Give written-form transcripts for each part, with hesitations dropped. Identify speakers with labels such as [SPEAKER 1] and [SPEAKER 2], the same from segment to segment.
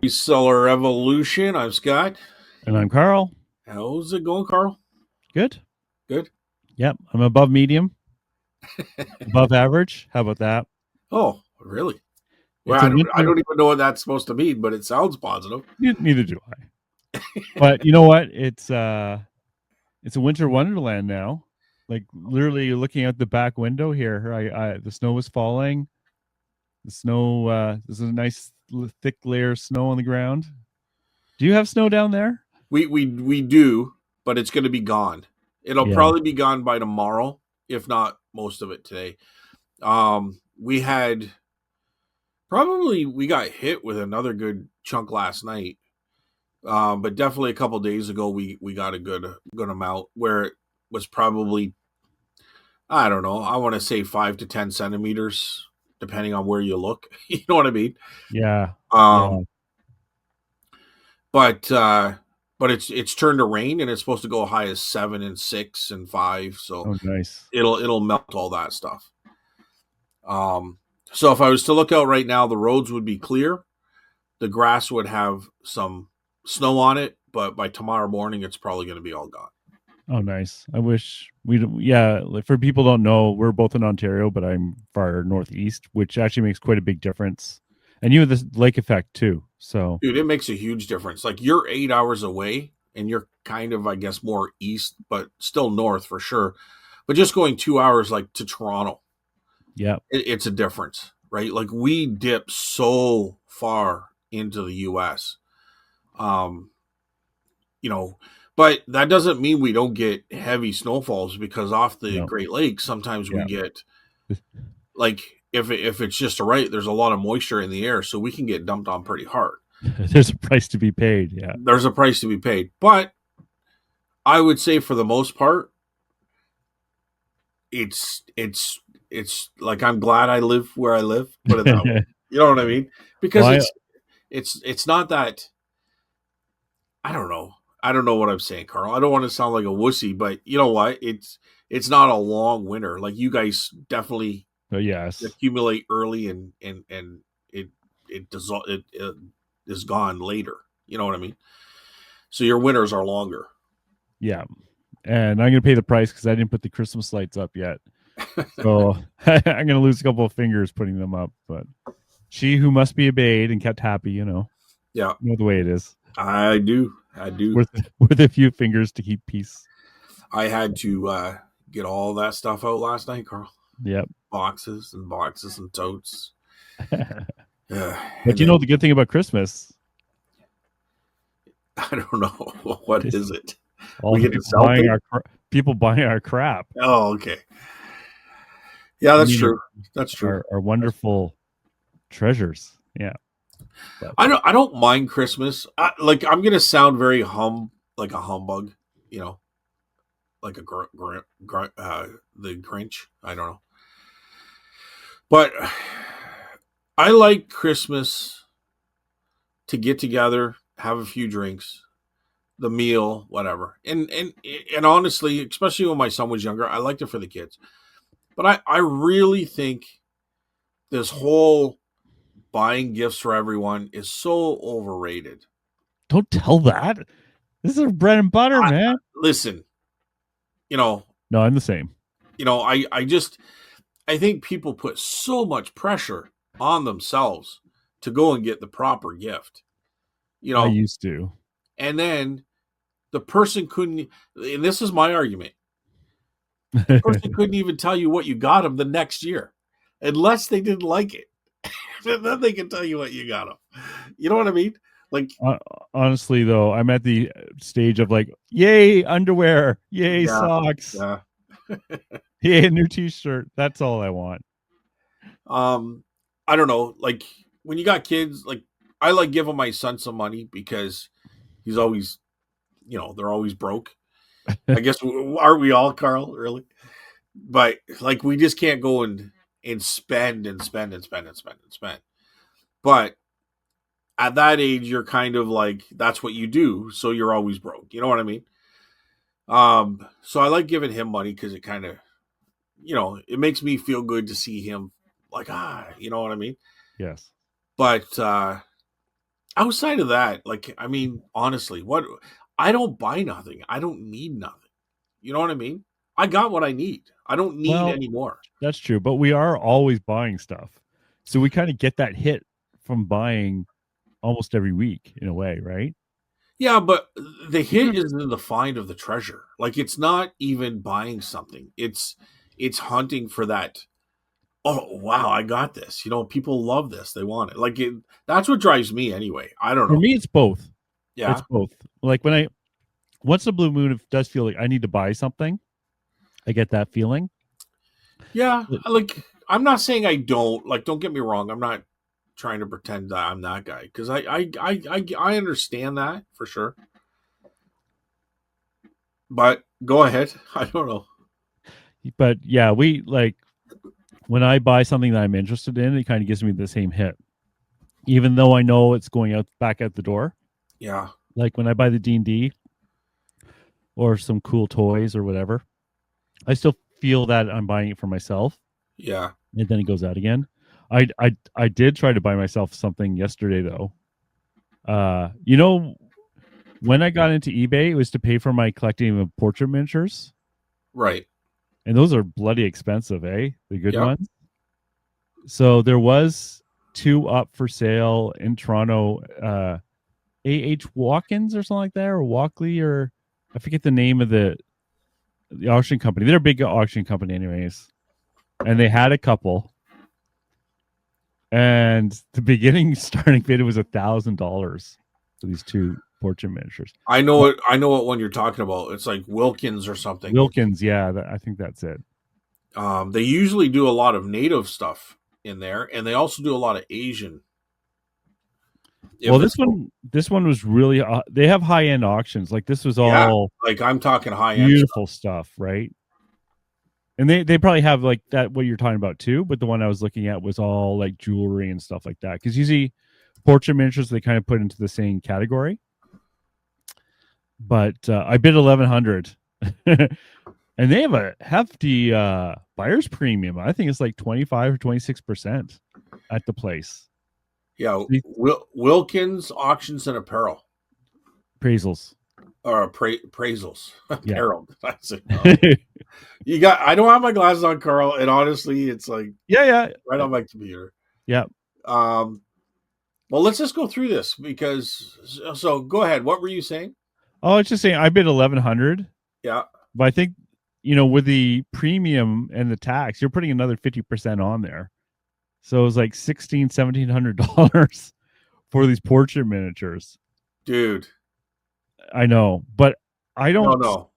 [SPEAKER 1] Reseller Evolution. I'm Scott.
[SPEAKER 2] And I'm Carl.
[SPEAKER 1] How's it going, Carl?
[SPEAKER 2] Good.
[SPEAKER 1] Good.
[SPEAKER 2] Yep. I'm above medium, above average. How about that?
[SPEAKER 1] Oh, really? Well,
[SPEAKER 2] It's a
[SPEAKER 1] I
[SPEAKER 2] winter.
[SPEAKER 1] don't even know what that's supposed to mean, but it sounds positive.
[SPEAKER 2] Neither do I. But you know what? It's a winter wonderland now. Like literally, you're looking out the back window here. The snow was falling. The snow. There's a nice thick layer of snow on the ground. Do you have snow down there?
[SPEAKER 1] We do, but it's going to be gone. It'll
[SPEAKER 2] Yeah.
[SPEAKER 1] probably be gone by tomorrow, if not most of it today. We had we got hit with another good chunk last night. But definitely a couple days ago we got a good amount where it was probably, I don't know, I want to say 5 to 10 centimeters, depending on where you look. You know what I mean?
[SPEAKER 2] Yeah. Yeah.
[SPEAKER 1] Um, but it's turned to rain and it's supposed to go high as 7 and 6 and 5. So
[SPEAKER 2] Oh, nice.
[SPEAKER 1] it'll melt all that stuff. So if I was to look out right now, the roads would be clear. The grass would have some snow on it, but by tomorrow morning, it's probably going to be all gone.
[SPEAKER 2] Oh, nice. I wish we. Yeah, like for people who don't know, we're both in Ontario, but I'm far northeast, which actually makes quite a big difference. And you have this lake effect too. So
[SPEAKER 1] Dude, it makes a huge difference. Like you're 8 hours away and you're kind of, I guess, more east, but still north for sure. But just going 2 hours like to Toronto,
[SPEAKER 2] yeah,
[SPEAKER 1] it's a difference, right? Like we dip so far into the US. Um, you know, but that doesn't mean we don't get heavy snowfalls because off the
[SPEAKER 2] no,
[SPEAKER 1] Great Lakes, sometimes we
[SPEAKER 2] yeah.
[SPEAKER 1] get like if it's just right, there's a lot of moisture in the air, so we can get dumped on pretty hard.
[SPEAKER 2] There's a price to be paid. Yeah,
[SPEAKER 1] There's a price to be paid, but I would say for the most part, it's like I'm glad I live where I live. Put it that way. You know what I mean? Because
[SPEAKER 2] well,
[SPEAKER 1] it's not that. I don't know. I don't know what I'm saying, Carl. I don't want to sound like a wussy, but you know what? It's not a long winter. Like you guys definitely
[SPEAKER 2] yes,
[SPEAKER 1] accumulate early and it is gone later. You know what I mean? So your winters are longer.
[SPEAKER 2] yeah. And I'm gonna pay the price because I didn't put the Christmas lights up yet. So I'm gonna lose a couple of fingers putting them up. But she who must be obeyed and kept happy,
[SPEAKER 1] Yeah,
[SPEAKER 2] you know the way it is.
[SPEAKER 1] I do. I do.
[SPEAKER 2] With a few fingers to keep peace.
[SPEAKER 1] I had to get all that stuff out last night, Carl.
[SPEAKER 2] Yep.
[SPEAKER 1] Boxes and boxes and totes.
[SPEAKER 2] But you know the good thing about Christmas?
[SPEAKER 1] I don't know. What is it?
[SPEAKER 2] All
[SPEAKER 1] We
[SPEAKER 2] the
[SPEAKER 1] get to sell things?
[SPEAKER 2] people buying our crap.
[SPEAKER 1] Oh, okay. Yeah, that's true. That's true.
[SPEAKER 2] Our wonderful treasures. Yeah. But
[SPEAKER 1] I don't mind Christmas. I'm gonna sound very like a humbug, you know, like a the Grinch. I don't know, but I like Christmas to get together, have a few drinks, the meal, whatever. And honestly, especially when my son was younger, I liked it for the kids. But I really think this whole buying gifts for everyone is so overrated.
[SPEAKER 2] don't tell that. This is bread and butter, man.
[SPEAKER 1] Listen, you know,
[SPEAKER 2] No, I'm the same.
[SPEAKER 1] I think people put so much pressure on themselves to go and get the proper gift, you
[SPEAKER 2] I
[SPEAKER 1] know,
[SPEAKER 2] used to.
[SPEAKER 1] and then the person couldn't, and this is my argument, the person couldn't even tell you what you got them the next year unless they didn't like it. And then they can tell you what you got them. You know what I mean? Like,
[SPEAKER 2] Honestly, though, I'm at the stage of like, yay, underwear, yay,
[SPEAKER 1] yeah,
[SPEAKER 2] socks,
[SPEAKER 1] yeah.
[SPEAKER 2] yay, a new T-shirt. That's all I want.
[SPEAKER 1] I don't know. Like when you got kids, like I like giving my son some money because he's always, they're always broke. I guess aren't we all, Carl? Really? But like we just can't go and spend and spend and spend and spend and spend. But at that age, you're kind of like that's what you do, so you're always broke. You know what I mean? So I like giving him money because it kind of, it makes me feel good to see him like you know what I mean?
[SPEAKER 2] Yes.
[SPEAKER 1] But outside of that, like, I mean, honestly, what I don't buy nothing. I don't need nothing. You know what I mean? I got what I need. I don't need
[SPEAKER 2] Well,
[SPEAKER 1] any more.
[SPEAKER 2] that's true, but we are always buying stuff. So we kind of get that hit from buying almost every week in a way, right?
[SPEAKER 1] Yeah, but the hit is in the find of the treasure. Like it's not even buying something. It's hunting for that. Oh wow, I got this. You know, people love this. They want it. Like that's what drives me anyway. I don't
[SPEAKER 2] For
[SPEAKER 1] know.
[SPEAKER 2] me, it's both. It's
[SPEAKER 1] Yeah,
[SPEAKER 2] both. Like when I once the blue moon does feel like I need to buy something, I get that feeling.
[SPEAKER 1] yeah. Like I'm not saying I don't. Like, don't get me wrong. I'm not trying to pretend that I'm that guy because I understand that for sure. But go ahead. I don't know.
[SPEAKER 2] But yeah, we like when I buy something that I'm interested in, it kind of gives me the same hit, even though I know it's going out back out the door.
[SPEAKER 1] Yeah,
[SPEAKER 2] Like when I buy the D&D or some cool toys or whatever, I still feel that I'm buying it for myself,
[SPEAKER 1] yeah.
[SPEAKER 2] and then it goes out again. I did try to buy myself something yesterday though. You know, when I got into eBay, it was to pay for my collecting of portrait miniatures,
[SPEAKER 1] Right.
[SPEAKER 2] and those are bloody expensive, eh? The good
[SPEAKER 1] Yep.
[SPEAKER 2] ones. So there was two up for sale in Toronto. A.H. Watkins or something like that, or Walkley, or I forget the name of the auction company. They're a big auction company, anyways, and they had a couple. And the beginning starting bid was $1,000 for these two portrait miniatures.
[SPEAKER 1] I know it. I know what one you're talking about. It's like Wilkins or something.
[SPEAKER 2] Wilkins, yeah, I think that's it.
[SPEAKER 1] They usually do a lot of native stuff in there, and they also do a lot of Asian.
[SPEAKER 2] Well,
[SPEAKER 1] If it's
[SPEAKER 2] this one was really. They have high end auctions. Like this was
[SPEAKER 1] yeah,
[SPEAKER 2] all
[SPEAKER 1] like I'm talking high end stuff.
[SPEAKER 2] beautiful stuff, right? And they probably have like that what you're talking about too. But the one I was looking at was all like jewelry and stuff like that. Because usually portrait miniatures they kind of put into the same category. But I bid 1,100, and they have a hefty buyer's premium. I think it's like 25 or 26% at the place.
[SPEAKER 1] Yeah, Wilkins auctions and apparel
[SPEAKER 2] Appraisals.
[SPEAKER 1] or appraisals.
[SPEAKER 2] Yeah.
[SPEAKER 1] Apparel. That's it. No. You got. I don't have my glasses on, Carl, and honestly, it's like
[SPEAKER 2] Yeah.
[SPEAKER 1] right on my computer.
[SPEAKER 2] Yeah.
[SPEAKER 1] Um. Well, let's just go through this because. So go ahead. What were you saying?
[SPEAKER 2] Oh, it's just saying I bid 1,100,
[SPEAKER 1] Yeah.
[SPEAKER 2] but I think with the premium and the tax, you're putting another 50% on there. So it was like $1,700 for these portrait miniatures.
[SPEAKER 1] Dude.
[SPEAKER 2] I know, but I
[SPEAKER 1] No,
[SPEAKER 2] don't.
[SPEAKER 1] no.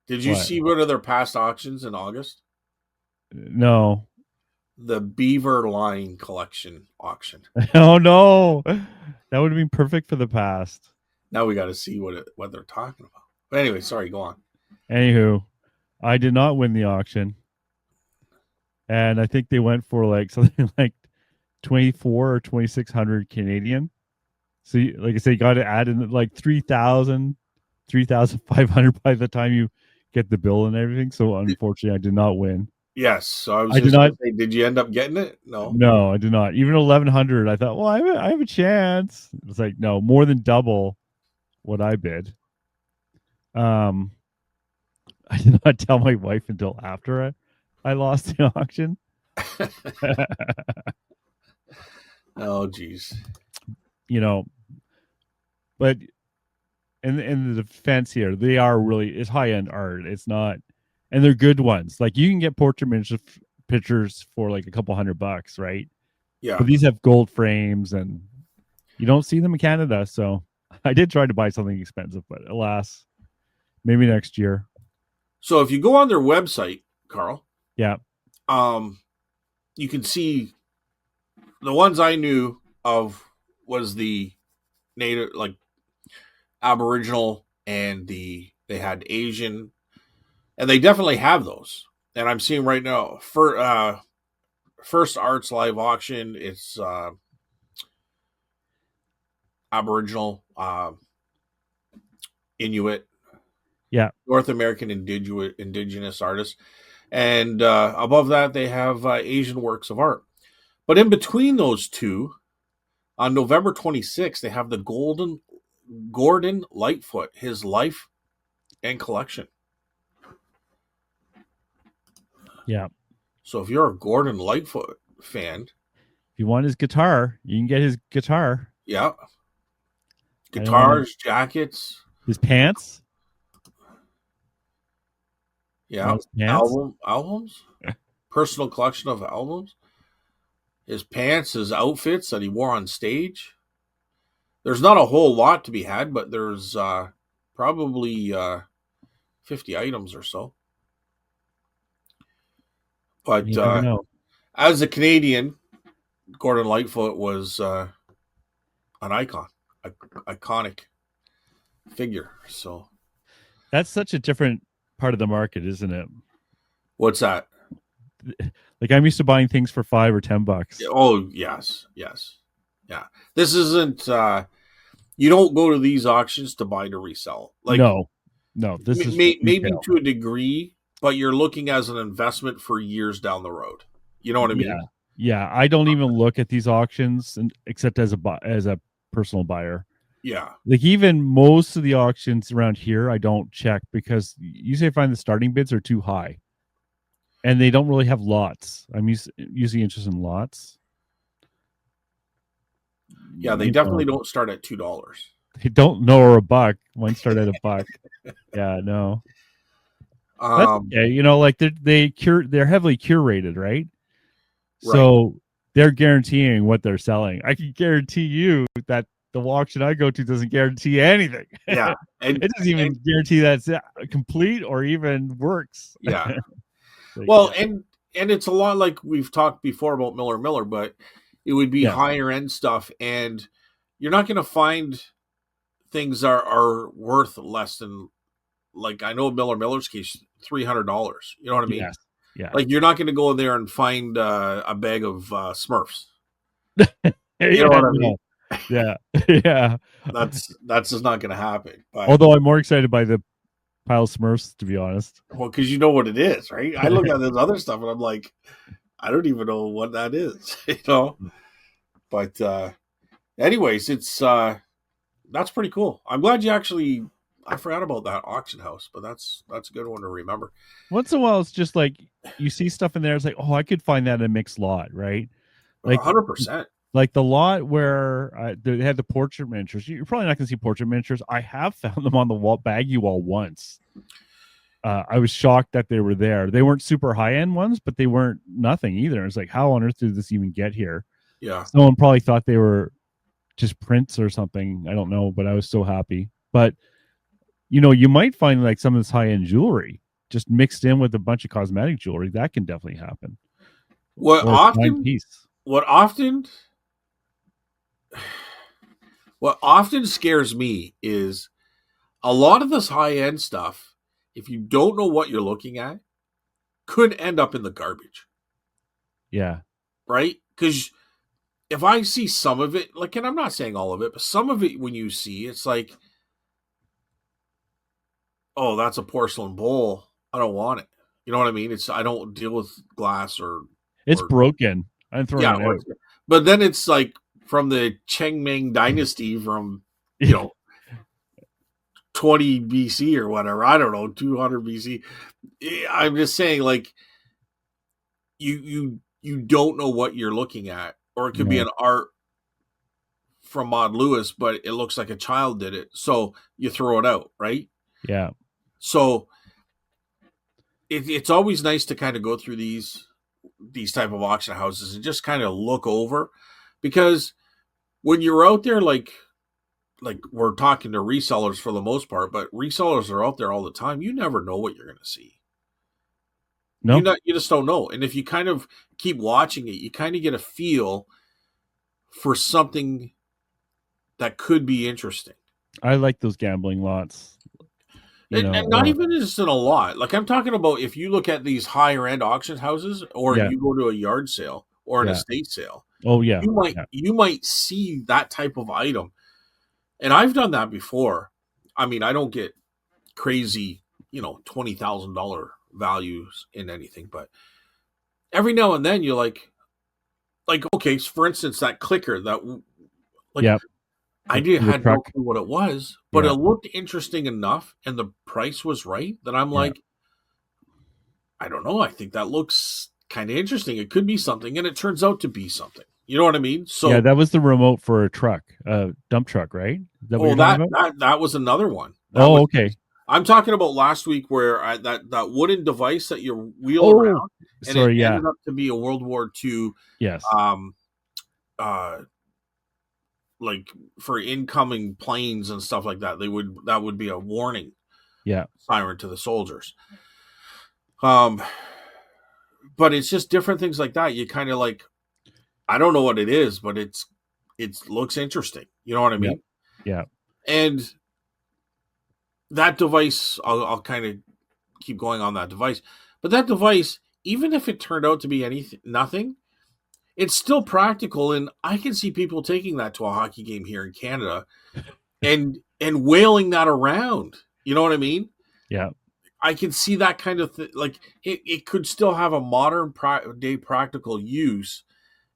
[SPEAKER 1] Did you
[SPEAKER 2] What?
[SPEAKER 1] see one of their past auctions in August?
[SPEAKER 2] No.
[SPEAKER 1] The Beaver Line Collection auction.
[SPEAKER 2] Oh no, that would have been perfect for the past.
[SPEAKER 1] Now we got to see what they're talking about. But anyway, sorry. Go on.
[SPEAKER 2] Anywho, I did not win the auction, and I think they went for like something like 24 or 2,600 Canadian. So, like I said, you got to add in like 3,000, 3,500 by the time you get the bill and everything. So, unfortunately, I did not win.
[SPEAKER 1] Yes. So I was
[SPEAKER 2] I did
[SPEAKER 1] just
[SPEAKER 2] not.
[SPEAKER 1] going to say, did you end up getting it? No.
[SPEAKER 2] No, I did not. Even 1,100, I thought, well, I have a chance. It's like no, more than double what I bid. Um, I did not tell my wife until after I lost the auction.
[SPEAKER 1] Oh, geez.
[SPEAKER 2] But in the defense here, they are really it's high end art. It's not, and they're good ones. Like you can get portrait pictures for like a couple $100, right?
[SPEAKER 1] Yeah.
[SPEAKER 2] But these have gold frames, and you don't see them in Canada. So I did try to buy something expensive, but alas, maybe next year.
[SPEAKER 1] So if you go on their website, Carl,
[SPEAKER 2] Yeah.
[SPEAKER 1] You can see the ones I knew of was the native, like Aboriginal, and they had Asian, and they definitely have those. And I'm seeing right now for First Arts live auction. It's Aboriginal, Inuit,
[SPEAKER 2] Yeah.
[SPEAKER 1] North American indigenous artists, and above that they have Asian works of art. But in between those two, On November 26th, they have the Gordon Lightfoot, his life and collection.
[SPEAKER 2] Yeah.
[SPEAKER 1] So if you're a Gordon Lightfoot fan,
[SPEAKER 2] If you want his guitar, you can get his guitar.
[SPEAKER 1] yeah,
[SPEAKER 2] I don't want
[SPEAKER 1] guitars, jackets,
[SPEAKER 2] his pants. You
[SPEAKER 1] yeah,
[SPEAKER 2] want his pants?
[SPEAKER 1] albums, personal collection of albums, his pants, his outfits that he wore on stage. There's not a whole lot to be had, but there's probably 50 items or so. But
[SPEAKER 2] You never know.
[SPEAKER 1] as a Canadian, Gordon Lightfoot was an iconic figure. So
[SPEAKER 2] That's such a different part of the market, isn't it?
[SPEAKER 1] what's that?
[SPEAKER 2] Like I'm used to buying things for $5 or $10.
[SPEAKER 1] Oh yes, yes, yeah. This isn't. You don't go to these auctions to buy to resell. Like
[SPEAKER 2] No, this is for
[SPEAKER 1] maybe
[SPEAKER 2] retail.
[SPEAKER 1] to a degree, but you're looking as an investment for years down the road. You know what I
[SPEAKER 2] Yeah,
[SPEAKER 1] mean?
[SPEAKER 2] yeah. I don't even look at these auctions and except as a personal buyer.
[SPEAKER 1] Yeah,
[SPEAKER 2] Like even most of the auctions around here, I don't check because usually I find the starting bids are too high, and they don't really have lots. I'm usually interested in lots.
[SPEAKER 1] yeah. They
[SPEAKER 2] You know,
[SPEAKER 1] definitely don't start at $2.
[SPEAKER 2] they don't know or a buck. Mine start at a buck. Yeah, no, that's
[SPEAKER 1] Um,
[SPEAKER 2] okay. Like they're heavily curated, right?
[SPEAKER 1] right.
[SPEAKER 2] So they're guaranteeing what they're selling. I can guarantee you that the auction I go to doesn't guarantee anything.
[SPEAKER 1] Yeah,
[SPEAKER 2] It doesn't
[SPEAKER 1] and
[SPEAKER 2] even guarantee that it's complete or even works.
[SPEAKER 1] yeah.
[SPEAKER 2] Like,
[SPEAKER 1] Well,
[SPEAKER 2] yeah,
[SPEAKER 1] and it's a lot like we've talked before about Miller, but it would be
[SPEAKER 2] yes,
[SPEAKER 1] higher end stuff, and you're not going to find things are worth less than, like, I know Miller's case, $300. You know what I mean?
[SPEAKER 2] yes, yeah,
[SPEAKER 1] Like you're not going to go in there and find a bag of Smurfs. You know
[SPEAKER 2] yeah,
[SPEAKER 1] what I mean?
[SPEAKER 2] no, yeah, yeah.
[SPEAKER 1] That's just not going to happen. But
[SPEAKER 2] Although I'm more excited by the pile of Smurfs, to be honest.
[SPEAKER 1] well, because you know what it is, right? I look at this other stuff and I'm like, I don't even know what that is. You know. But anyways, it's that's pretty cool. I'm glad you actually. I forgot about that auction house, but that's a good one to remember.
[SPEAKER 2] Once in a while, it's just like you see stuff in there. It's like, oh, I could find that in a mixed lot, right? Like
[SPEAKER 1] 100%.
[SPEAKER 2] like the lot where they had the portrait miniatures. You're probably not going to see portrait miniatures. I have found them on the wall, baggy wall once. I was shocked that they were there. They weren't super high end ones, but they weren't nothing either. It's like, how on earth did this even get here?
[SPEAKER 1] Yeah.
[SPEAKER 2] Someone probably thought they were just prints or something. I don't know, but I was so happy. But you might find like some of this high end jewelry just mixed in with a bunch of cosmetic jewelry. That can definitely happen.
[SPEAKER 1] What
[SPEAKER 2] Or a fine
[SPEAKER 1] often
[SPEAKER 2] piece.
[SPEAKER 1] what often what often scares me is a lot of this high end stuff, if you don't know what you're looking at, could end up in the garbage,
[SPEAKER 2] Yeah.
[SPEAKER 1] right? Because if I see some of it, like, and I'm not saying all of it, but some of it, when you see, it's like, oh, that's a porcelain bowl. I don't want it. You know what I mean? I don't deal with glass
[SPEAKER 2] It's
[SPEAKER 1] or
[SPEAKER 2] broken. I'm throwing
[SPEAKER 1] yeah,
[SPEAKER 2] it out.
[SPEAKER 1] but then it's like from the Chengming dynasty from, you know, 20 BC or whatever. I don't know, 200 BC. I'm just saying, like, you don't know what you're looking at, or it could be
[SPEAKER 2] No.
[SPEAKER 1] an art from Maud Lewis, but it looks like a child did it, so you throw it out, right?
[SPEAKER 2] Yeah.
[SPEAKER 1] So it's always nice to kind of go through these type of auction houses and just kind of look over, because when you're out there, like we're talking to resellers for the most part, but resellers are out there all the time. You never know what you're going to see.
[SPEAKER 2] No.
[SPEAKER 1] You just don't know. And if you kind of keep watching it, you kind of get a feel for something that could be interesting.
[SPEAKER 2] I like those gambling lots.
[SPEAKER 1] And not
[SPEAKER 2] Or
[SPEAKER 1] even just in a lot. Like, I'm talking about if you look at these higher end auction houses, or
[SPEAKER 2] yeah,
[SPEAKER 1] you go to a yard sale or an
[SPEAKER 2] yeah.
[SPEAKER 1] estate sale,
[SPEAKER 2] Oh yeah. Yeah.
[SPEAKER 1] you might see that type of item. And I've done that before. I mean, I don't get crazy, $20,000 values in anything, but every now and then you're like, okay, for instance, that clicker that Like
[SPEAKER 2] Yep.
[SPEAKER 1] I
[SPEAKER 2] The
[SPEAKER 1] had no
[SPEAKER 2] truck.
[SPEAKER 1] clue what it was, but it
[SPEAKER 2] Yeah.
[SPEAKER 1] looked interesting enough, and the price was right that I'm
[SPEAKER 2] Yeah.
[SPEAKER 1] like, I don't know. I think that looks kind of interesting. It could be something, and it turns out to be something. You know what I mean?
[SPEAKER 2] Yeah,
[SPEAKER 1] So,
[SPEAKER 2] that was the remote for a truck, dump truck, right? Is that what
[SPEAKER 1] oh,
[SPEAKER 2] you're talking about?
[SPEAKER 1] that was another one. That
[SPEAKER 2] Oh,
[SPEAKER 1] was
[SPEAKER 2] okay.
[SPEAKER 1] I'm talking about last week where that wooden device that you wheel
[SPEAKER 2] Oh,
[SPEAKER 1] around, and it
[SPEAKER 2] sorry. Yeah.
[SPEAKER 1] ended up to be a World War II,
[SPEAKER 2] Yes.
[SPEAKER 1] um, uh, like for incoming planes and stuff like that. That would be a warning
[SPEAKER 2] Yeah.
[SPEAKER 1] siren to the soldiers. Um, but it's just different things like that. You kind of like, I don't know what it is, but it looks interesting. You know what I
[SPEAKER 2] Yeah.
[SPEAKER 1] mean?
[SPEAKER 2] Yeah.
[SPEAKER 1] And that device, I'll kind of keep going on that device, but that device, even if it turned out to be anything, nothing, it's still practical, and I can see people taking that to a hockey game here in Canada and wailing that around. You know what I mean?
[SPEAKER 2] Yeah.
[SPEAKER 1] I can see that kind of like it could still have a modern day practical use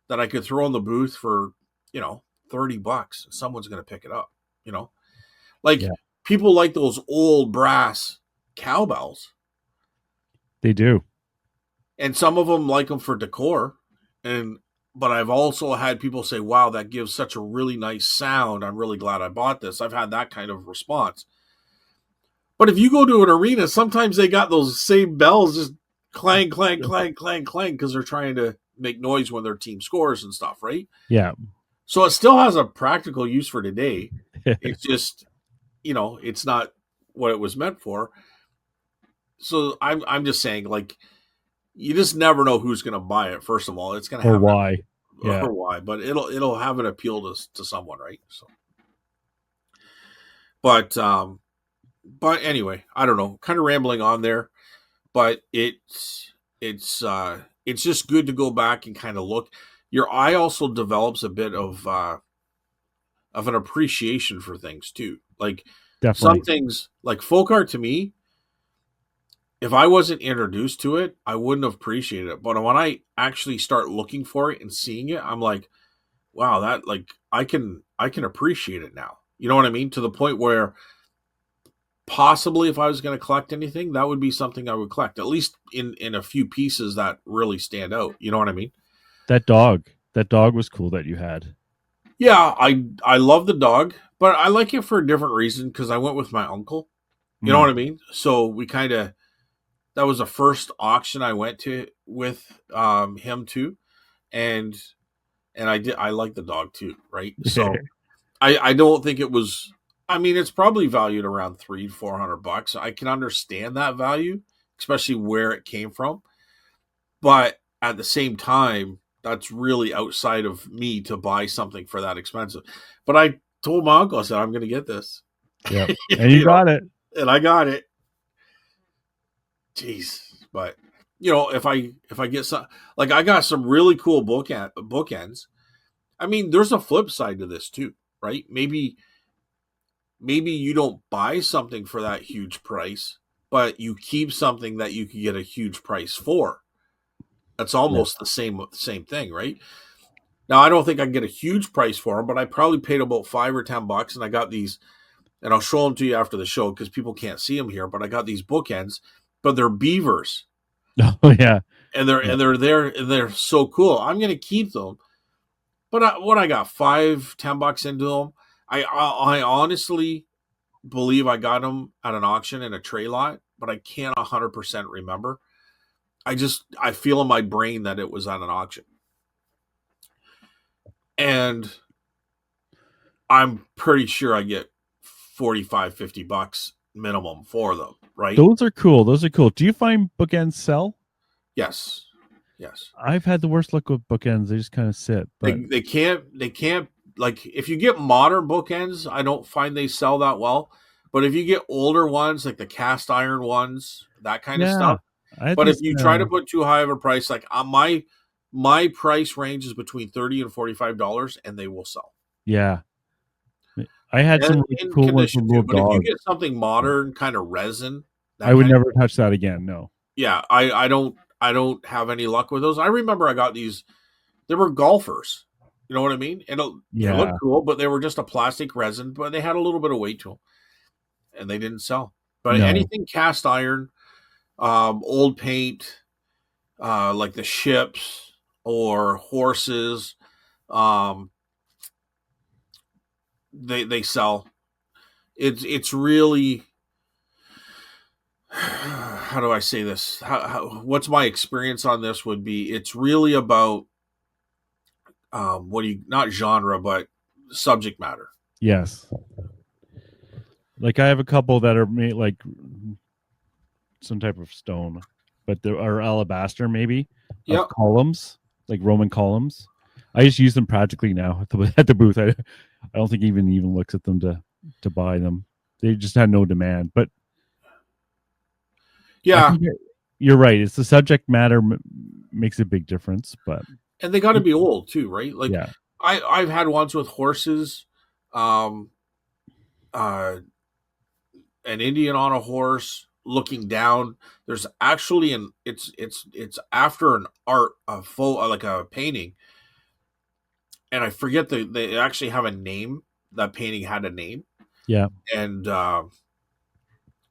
[SPEAKER 1] that I could throw in the booth for, you know, $30. Someone's going to pick it up, you know, like
[SPEAKER 2] Yeah.
[SPEAKER 1] people like those old brass cowbells,
[SPEAKER 2] They do.
[SPEAKER 1] and some of them like them for decor. And, but I've also had people say, wow, that gives such a really nice sound. I'm really glad I bought this. I've had that kind of response. But if you go to an arena, sometimes they got those same bells just clang, clang, clang, clang, clang, because they're trying to make noise when their team scores and stuff, right?
[SPEAKER 2] Yeah.
[SPEAKER 1] So it still has a practical use for today. It's just, you know, it's not what it was meant for. So I'm just saying, like, you just never know who's going to buy it. First of all, it's going to
[SPEAKER 2] Or
[SPEAKER 1] have
[SPEAKER 2] why?
[SPEAKER 1] an,
[SPEAKER 2] Yeah.
[SPEAKER 1] or why, but it'll have an appeal to someone, right? So, but anyway, I don't know. Kind of rambling on there, but it's just good to go back and kind of look. Your eye also develops a bit of an appreciation for things too. Like some
[SPEAKER 2] Definitely.
[SPEAKER 1] things, like folk art to me, if I wasn't introduced to it, I wouldn't have appreciated it. But when I actually start looking for it and seeing it, I'm like, wow, that like I can appreciate it now. You know what I mean? To the point where possibly if I was going to collect anything, that would be something I would collect, at least in a few pieces that really stand out. You know what I mean?
[SPEAKER 2] That dog. That dog was cool that you had.
[SPEAKER 1] Yeah, I love the dog, but I like it for a different reason because I went with my uncle. You know
[SPEAKER 2] Mm.
[SPEAKER 1] what I mean? So we kind of that was the first auction I went to with him too, and I like the dog too, right? So I don't think it was. I mean, it's probably valued around $300-400. I can understand that value, especially where it came from. But at the same time, that's really outside of me to buy something for that expensive. But I told my uncle, I said, I'm going to get this,
[SPEAKER 2] Yep. And you
[SPEAKER 1] you know,
[SPEAKER 2] got it.
[SPEAKER 1] and I got it. Jeez, but you know, if I get some, like I got some really cool bookends. I mean, there's a flip side to this too, right? Maybe you don't buy something for that huge price, but you keep something that you could get a huge price for. That's
[SPEAKER 2] Yeah.
[SPEAKER 1] almost the same thing, right? Now I don't think I can get a huge price for them, but I probably paid about $5 or $10, and I got these, and I'll show them to you after the show because people can't see them here. But I got these bookends, but they're beavers,
[SPEAKER 2] Oh yeah.
[SPEAKER 1] and they're
[SPEAKER 2] Yeah.
[SPEAKER 1] and they're there, and they're so cool. I'm gonna keep them, but what I got $5-10 into them. I honestly believe I got them at an auction in a tray lot, but I can't 100% remember. I feel in my brain that it was at an auction, and I'm pretty sure I get 45-50 bucks minimum for them, right?
[SPEAKER 2] Those are cool. Those are cool. Do you find bookends sell?
[SPEAKER 1] Yes, yes.
[SPEAKER 2] I've had the worst luck with bookends. They just kind of sit. But
[SPEAKER 1] They can't like if you get modern bookends, I don't find they sell that well. But if you get older ones, like the cast iron ones, that kind of
[SPEAKER 2] yeah,
[SPEAKER 1] stuff.
[SPEAKER 2] I had
[SPEAKER 1] But if
[SPEAKER 2] these.
[SPEAKER 1] you try to put too high of a price, like my price range is between $30 and $45, and they will sell.
[SPEAKER 2] Yeah, I had some
[SPEAKER 1] And
[SPEAKER 2] really
[SPEAKER 1] in
[SPEAKER 2] cool ones
[SPEAKER 1] condition
[SPEAKER 2] with
[SPEAKER 1] too.
[SPEAKER 2] little
[SPEAKER 1] But if you
[SPEAKER 2] dogs.
[SPEAKER 1] get something modern, kind of resin,
[SPEAKER 2] I
[SPEAKER 1] that
[SPEAKER 2] would
[SPEAKER 1] kind of
[SPEAKER 2] never touch that again. No.
[SPEAKER 1] yeah, I don't have any luck with those. I remember I got these. They were golfers, You know what I mean? And they look
[SPEAKER 2] Yeah.
[SPEAKER 1] cool, but they were just a plastic resin, but they had a little bit of weight to them, and they didn't sell. But
[SPEAKER 2] No.
[SPEAKER 1] anything cast iron, old paint, like the ships or horses, um, they sell. It's really, how do I say this? What's my experience on this would be? It's really about what do you not genre, but subject matter.
[SPEAKER 2] Yes. Like I have a couple that are made like some type of stone, but there are alabaster maybe of
[SPEAKER 1] Yep.
[SPEAKER 2] columns, like Roman columns. I just use them practically now at the booth. I don't think even looks at them to buy them. They just had no demand. But I
[SPEAKER 1] Yeah,
[SPEAKER 2] think you're right. It's the subject matter makes a big difference. But
[SPEAKER 1] and they got to be old too, right? Like
[SPEAKER 2] yeah,
[SPEAKER 1] I've had ones with horses, um, uh, an Indian on a horse looking down. There's actually it's after an art a full like a painting, and I forget they actually have a name. That painting had a name,
[SPEAKER 2] yeah,
[SPEAKER 1] and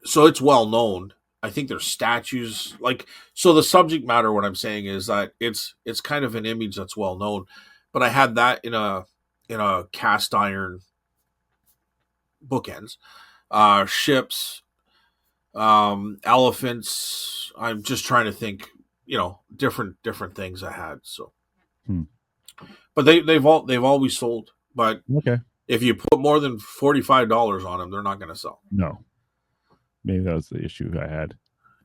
[SPEAKER 1] so it's well known. I think there's statues like so. The subject matter, what I'm saying is that it's kind of an image that's well known, but I had that in a cast iron bookends, ships, elephants. I'm just trying to think, different things I had. So,
[SPEAKER 2] hmm.
[SPEAKER 1] but they've always sold. But
[SPEAKER 2] Okay,
[SPEAKER 1] if you put more than $45 on them, they're not going to sell.
[SPEAKER 2] no, maybe that was the issue I had.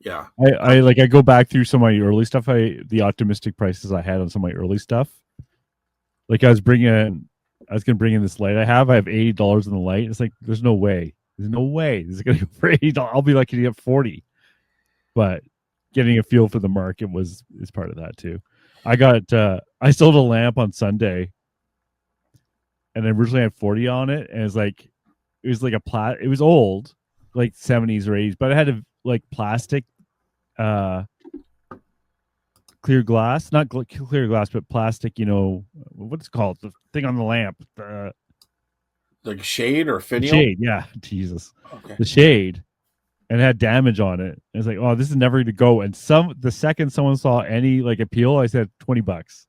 [SPEAKER 1] Yeah,
[SPEAKER 2] I go back through some of my early stuff. The optimistic prices I had on some of my early stuff. Like I was going to bring in this light I have. I have $80 in the light. It's like there's no way. There's no way this is going to go for $80. I'll be lucky to get 40. But getting a feel for the market is part of that too. I sold a lamp on Sunday, and I originally had 40 on it, and it was like it was old, like 70s or 80s, but it had a like plastic uh clear glass, not clear glass, but plastic. What's it called? The thing on the lamp,
[SPEAKER 1] like shade or
[SPEAKER 2] the
[SPEAKER 1] finial.
[SPEAKER 2] shade. Yeah, Jesus,
[SPEAKER 1] Okay.
[SPEAKER 2] the shade, and it had damage on it. And it's like, oh, this is never going to go. And the second someone saw any like appeal, I said $20.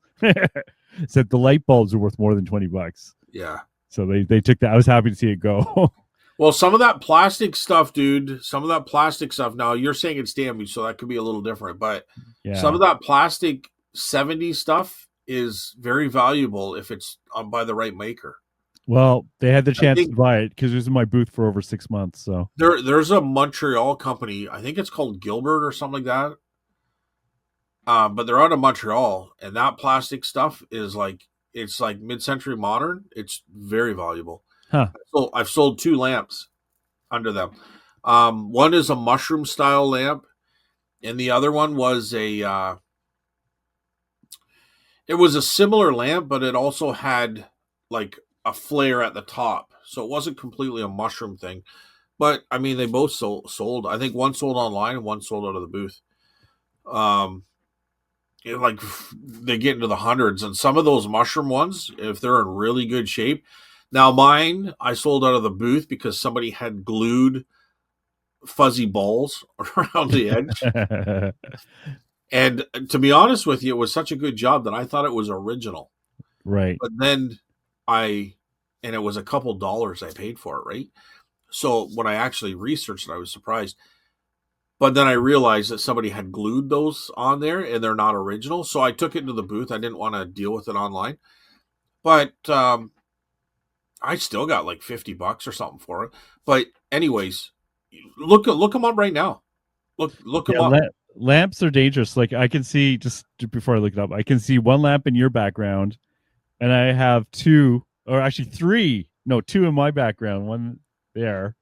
[SPEAKER 2] Said the light bulbs are worth more than $20.
[SPEAKER 1] Yeah.
[SPEAKER 2] So they took that. I was happy to see it go.
[SPEAKER 1] Well, some of that plastic stuff, dude, some of that plastic stuff, now you're saying it's damaged, so that could be a little different, but some
[SPEAKER 2] Yeah.
[SPEAKER 1] of that plastic 70s stuff is very valuable if it's by the right maker.
[SPEAKER 2] Well, they had the
[SPEAKER 1] I
[SPEAKER 2] chance
[SPEAKER 1] think
[SPEAKER 2] to buy it because it was in my booth for over 6 months. So
[SPEAKER 1] there's a Montreal company, I think it's called Gilbert or something like that. But they're out of Montreal, and that plastic stuff is like it's like mid-century modern. It's very valuable.
[SPEAKER 2] huh.
[SPEAKER 1] So I've sold 2 lamps under them. One is a mushroom style lamp, and the other one was it was a similar lamp, but it also had like a flare at the top, so it wasn't completely a mushroom thing. But I mean, they both sold. I think one sold online and one sold out of the booth. Um, like they get into the hundreds, and some of those mushroom ones, if they're in really good shape. Now mine, I sold out of the booth because somebody had glued fuzzy balls around the edge. And to be honest with you, it was such a good job that I thought it was original.
[SPEAKER 2] Right.
[SPEAKER 1] But then and it was a couple dollars I paid for it, right? So when I actually researched it, I was surprised. But then I realized that somebody had glued those on there and they're not original. So I took it into the booth. I didn't want to deal with it online. But I still got like $50 or something for it. But anyways, look them up right now. Look them
[SPEAKER 2] Yeah,
[SPEAKER 1] up.
[SPEAKER 2] lamps are dangerous. Like I can see just before I look it up, I can see one lamp in your background, and I have two, or actually three. No, two in my background. One there,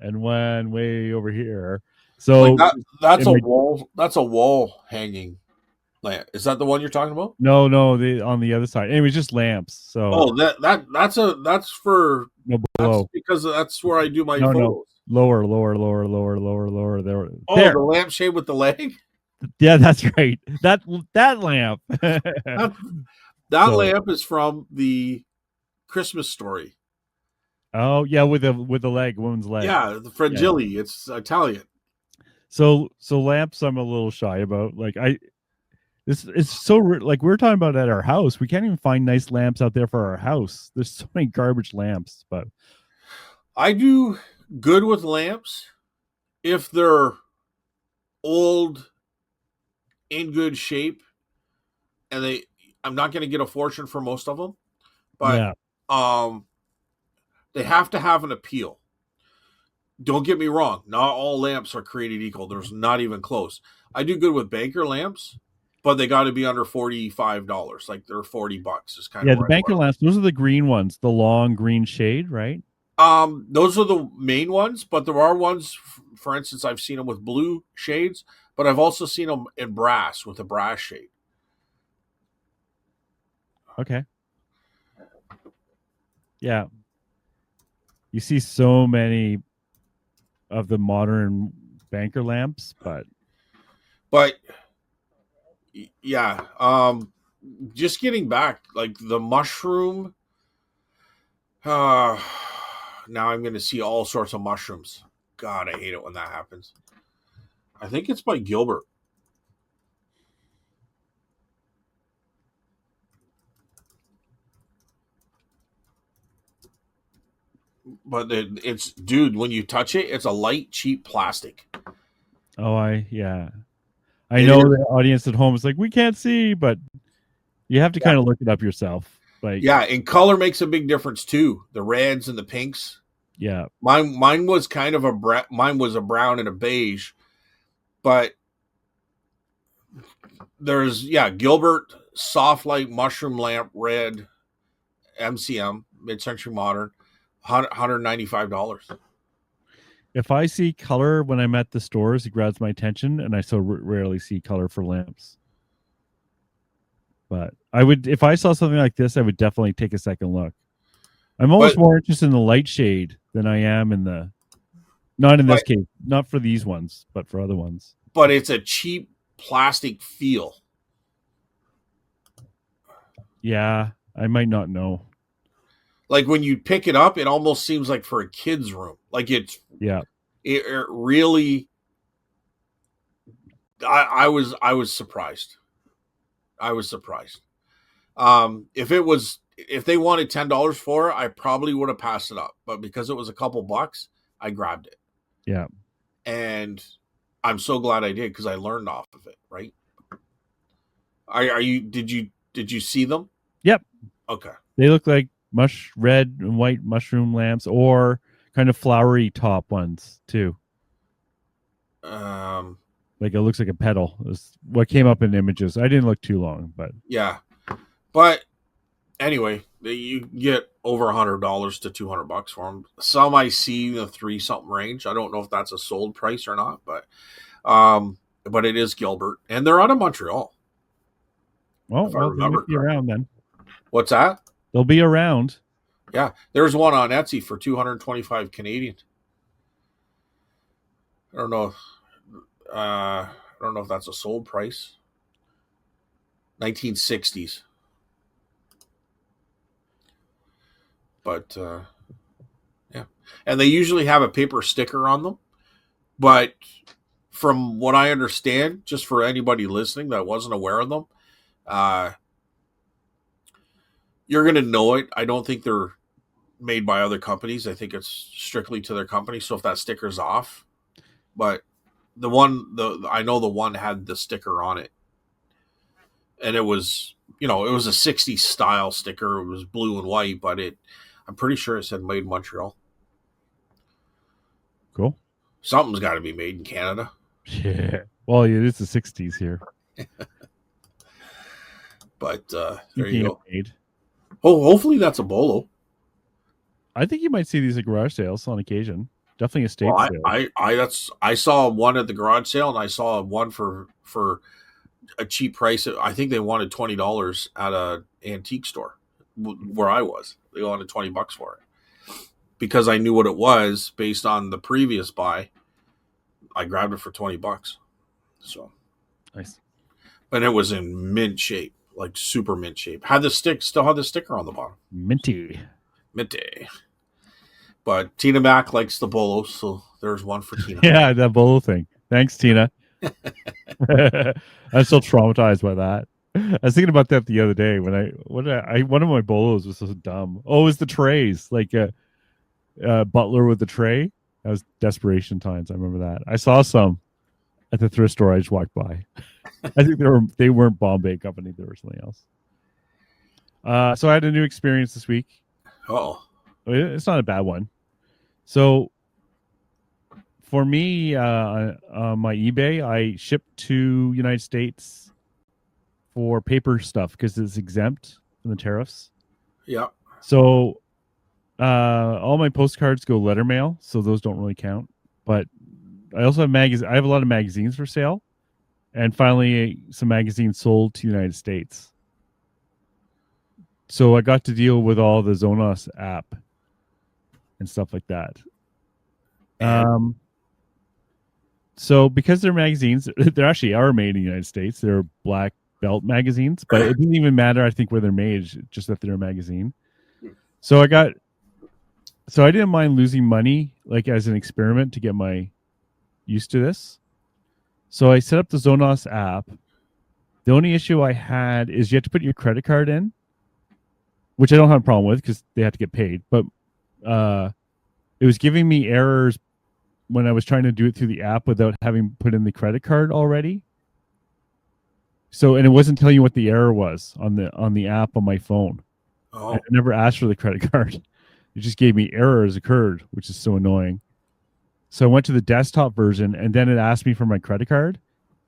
[SPEAKER 2] and one way over here.
[SPEAKER 1] Like
[SPEAKER 2] So,
[SPEAKER 1] that's
[SPEAKER 2] am
[SPEAKER 1] a
[SPEAKER 2] I,
[SPEAKER 1] wall. That's a wall hanging lamp. Is that the one you're talking about?
[SPEAKER 2] no, on the other side. Anyway, just lamps. So
[SPEAKER 1] Oh, that's for
[SPEAKER 2] no
[SPEAKER 1] that's
[SPEAKER 2] below.
[SPEAKER 1] because that's where I do my
[SPEAKER 2] No,
[SPEAKER 1] photos.
[SPEAKER 2] lower.
[SPEAKER 1] Oh,
[SPEAKER 2] There.
[SPEAKER 1] the lampshade with the leg.
[SPEAKER 2] Yeah, that's right. That lamp.
[SPEAKER 1] That, That
[SPEAKER 2] So,
[SPEAKER 1] lamp is from the Christmas Story.
[SPEAKER 2] oh yeah, with the leg, woman's leg.
[SPEAKER 1] Yeah, the
[SPEAKER 2] Yeah.
[SPEAKER 1] Fragili. It's Italian.
[SPEAKER 2] So lamps, I'm a little shy about. Like this it's so like we are talking about at our house. We can't even find nice lamps out there for our house. There's so many garbage lamps, but
[SPEAKER 1] I do good with lamps if they're old, in good shape, and they. I'm not going to get a fortune for most of them, but
[SPEAKER 2] yeah,
[SPEAKER 1] um, they have to have an appeal. Don't get me wrong. Not all lamps are created equal. There's not even close. I do good with banker lamps, but they got to be under $45. Like they're $40 is kind of
[SPEAKER 2] yeah, the
[SPEAKER 1] where I
[SPEAKER 2] banker
[SPEAKER 1] put
[SPEAKER 2] lamps. Those are the green ones, the long green shade, right?
[SPEAKER 1] them. Those are the main ones, but there are ones. For instance, I've seen them with blue shades, but I've also seen them in brass with a brass shade.
[SPEAKER 2] Okay, yeah. You see so many of the modern banker lamps, but
[SPEAKER 1] But yeah, just getting back, like the mushroom. Uh, now I'm going to see all sorts of mushrooms. God, I hate it when that happens. I think it's by Gilbert. But it's, dude, when you touch it, it's a light, cheap plastic.
[SPEAKER 2] oh, yeah. I
[SPEAKER 1] It
[SPEAKER 2] know
[SPEAKER 1] is.
[SPEAKER 2] the audience at home is like, we can't see, but you have to
[SPEAKER 1] Yeah.
[SPEAKER 2] kind of look it up yourself. Like,
[SPEAKER 1] Yeah. And color makes a big difference too. The reds and the pinks.
[SPEAKER 2] yeah,
[SPEAKER 1] Mine was kind of mine was a brown and a beige, but there's, yeah, Gilbert soft light mushroom lamp red MCM mid century modern, $195.
[SPEAKER 2] if I see color when I'm at the stores, it grabs my attention, and I so rarely see color for lamps. But I would, if I saw something like this, I would definitely take a second look. I'm almost
[SPEAKER 1] But
[SPEAKER 2] more interested in the light shade than I am in the, not in this
[SPEAKER 1] but
[SPEAKER 2] case, not for these ones, but for other ones.
[SPEAKER 1] but it's a cheap plastic feel.
[SPEAKER 2] Yeah, I might not know.
[SPEAKER 1] Like when you pick it up, it almost seems like for a kid's room. Like
[SPEAKER 2] Yeah,
[SPEAKER 1] it really. I was surprised. I was surprised. If they wanted $10 for it, I probably would have passed it up. But because it was a couple bucks, I grabbed it,
[SPEAKER 2] yeah.
[SPEAKER 1] and I'm so glad I did because I learned off of it. Right? Are you? Did you see them?
[SPEAKER 2] Yep.
[SPEAKER 1] Okay.
[SPEAKER 2] They look like red and white mushroom lamps, or kind of flowery top ones too.
[SPEAKER 1] Um.
[SPEAKER 2] Like it looks like a petal. Is what came up in images. I didn't look too long, but
[SPEAKER 1] Yeah. But anyway, you get over $100 to $200 for them. Some I see in the 3 something range. I don't know if that's a sold price or not, but it is Gilbert, and they're out of Montreal, if I
[SPEAKER 2] well, they
[SPEAKER 1] remember
[SPEAKER 2] might be
[SPEAKER 1] correctly.
[SPEAKER 2] around then.
[SPEAKER 1] What's that?
[SPEAKER 2] They'll be around.
[SPEAKER 1] Yeah, there's one on Etsy for 225 Canadian. I don't know. I don't know if that's a sold price. 1960s, but yeah, and they usually have a paper sticker on them, but from what I understand, just for anybody listening that wasn't aware of them, uh, you're going to know it. I don't think they're made by other companies. I think it's strictly to their company. So if that sticker's off, but I know the one had the sticker on it, and it was, it was a '60s style sticker. It was blue and white, but I'm pretty sure it said made in Montreal.
[SPEAKER 2] Cool.
[SPEAKER 1] Something's got to be made in Canada.
[SPEAKER 2] Yeah. Well, yeah, it's the '60s here.
[SPEAKER 1] But there you
[SPEAKER 2] Speaking of
[SPEAKER 1] go.
[SPEAKER 2] made,
[SPEAKER 1] Oh, hopefully that's a bolo.
[SPEAKER 2] I think you might see these at garage sales on occasion. Definitely
[SPEAKER 1] Well,
[SPEAKER 2] estate sales.
[SPEAKER 1] I saw one at the garage sale, and I saw one for a cheap price. I think they wanted $20 at a antique store where I was. They wanted $20 for it because I knew what it was based on the previous buy. I grabbed it for $20. So,
[SPEAKER 2] Nice.
[SPEAKER 1] but it was in mint shape. like super mint shape. Had the still had the sticker on the bottom.
[SPEAKER 2] Minty.
[SPEAKER 1] Minty. But Tina Mac likes the bolos, so there's one for Tina.
[SPEAKER 2] Yeah, that bolo thing. Thanks, Tina. I'm still traumatized by that. I was thinking about that the other day when one of my bolos was so dumb. Oh, it was the trays, like a butler with the tray. That was desperation times. I remember that. I saw some at the thrift store. I just walked by. I think they weren't Bombay Company. They were something else. So I had a new experience this week.
[SPEAKER 1] Oh,
[SPEAKER 2] It's not a bad one. So for me, on my eBay, I ship to United States for paper stuff because it's exempt from the tariffs.
[SPEAKER 1] yeah.
[SPEAKER 2] So all my postcards go letter mail, so those don't really count. But I also have I have a lot of magazines for sale, and finally some magazines sold to the United States. So I got to deal with all the Zonos app and stuff like that.
[SPEAKER 1] And
[SPEAKER 2] So because they're magazines, they actually are made in the United States. They're black belt magazines, but it didn't even matter, I think, where they're made, just that they're a magazine. So I didn't mind losing money, like as an experiment to get my used to this. So I set up the Zonos app. The only issue I had is you have to put your credit card in, which I don't have a problem with because they have to get paid. But it was giving me errors when I was trying to do it through the app without having put in the credit card already. So, and it wasn't telling you what the error was on the app on my phone. I never asked for the credit card. It just gave me errors occurred, which is so annoying. So I went to the desktop version, and then it asked me for my credit card.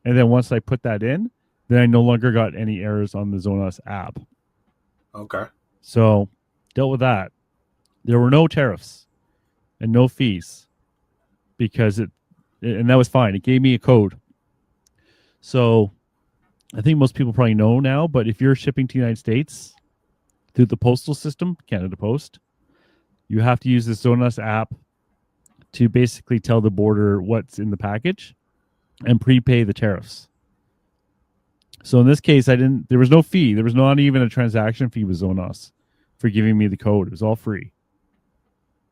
[SPEAKER 2] And then once I put that in, then I no longer got any errors on the Zonos app.
[SPEAKER 1] Okay.
[SPEAKER 2] So dealt with that. There were no tariffs and no fees because and that was fine. It gave me a code. So I think most people probably know now, but if you're shipping to the United States through the postal system, Canada Post, you have to use the Zonos app to basically tell the border what's in the package and prepay the tariffs. So in this case, there was no fee. There was not even a transaction fee with Zonos for giving me the code. It was all free.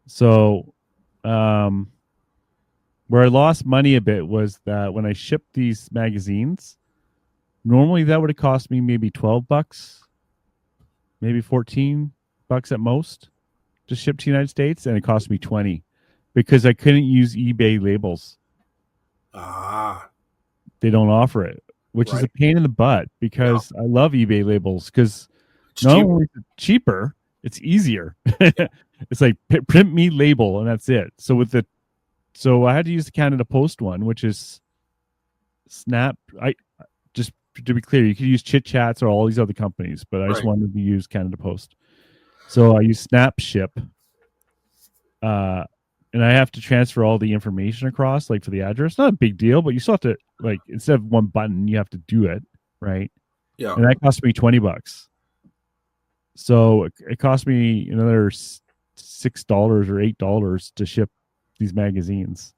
[SPEAKER 2] So where I lost money a bit was that when I shipped these magazines, normally that would have cost me maybe $12, maybe $14 at most to ship to the United States, and it cost me $20 because I couldn't use eBay labels. They don't offer it, which is a pain in the butt because I love eBay labels because not only is it cheaper, it's easier. It's like print me label and that's it. So I had to use the Canada Post one, which is Snap. I just to be clear, you could use Chit Chats or all these other companies, but I just wanted to use Canada Post. So I use Snap Ship. And I have to transfer all the information across, like for the address. Not a big deal, but you still have to, like, instead of one button, you have to do it, right?
[SPEAKER 1] Yeah.
[SPEAKER 2] And that cost me $20. So it cost me another $6 or $8 to ship these magazines.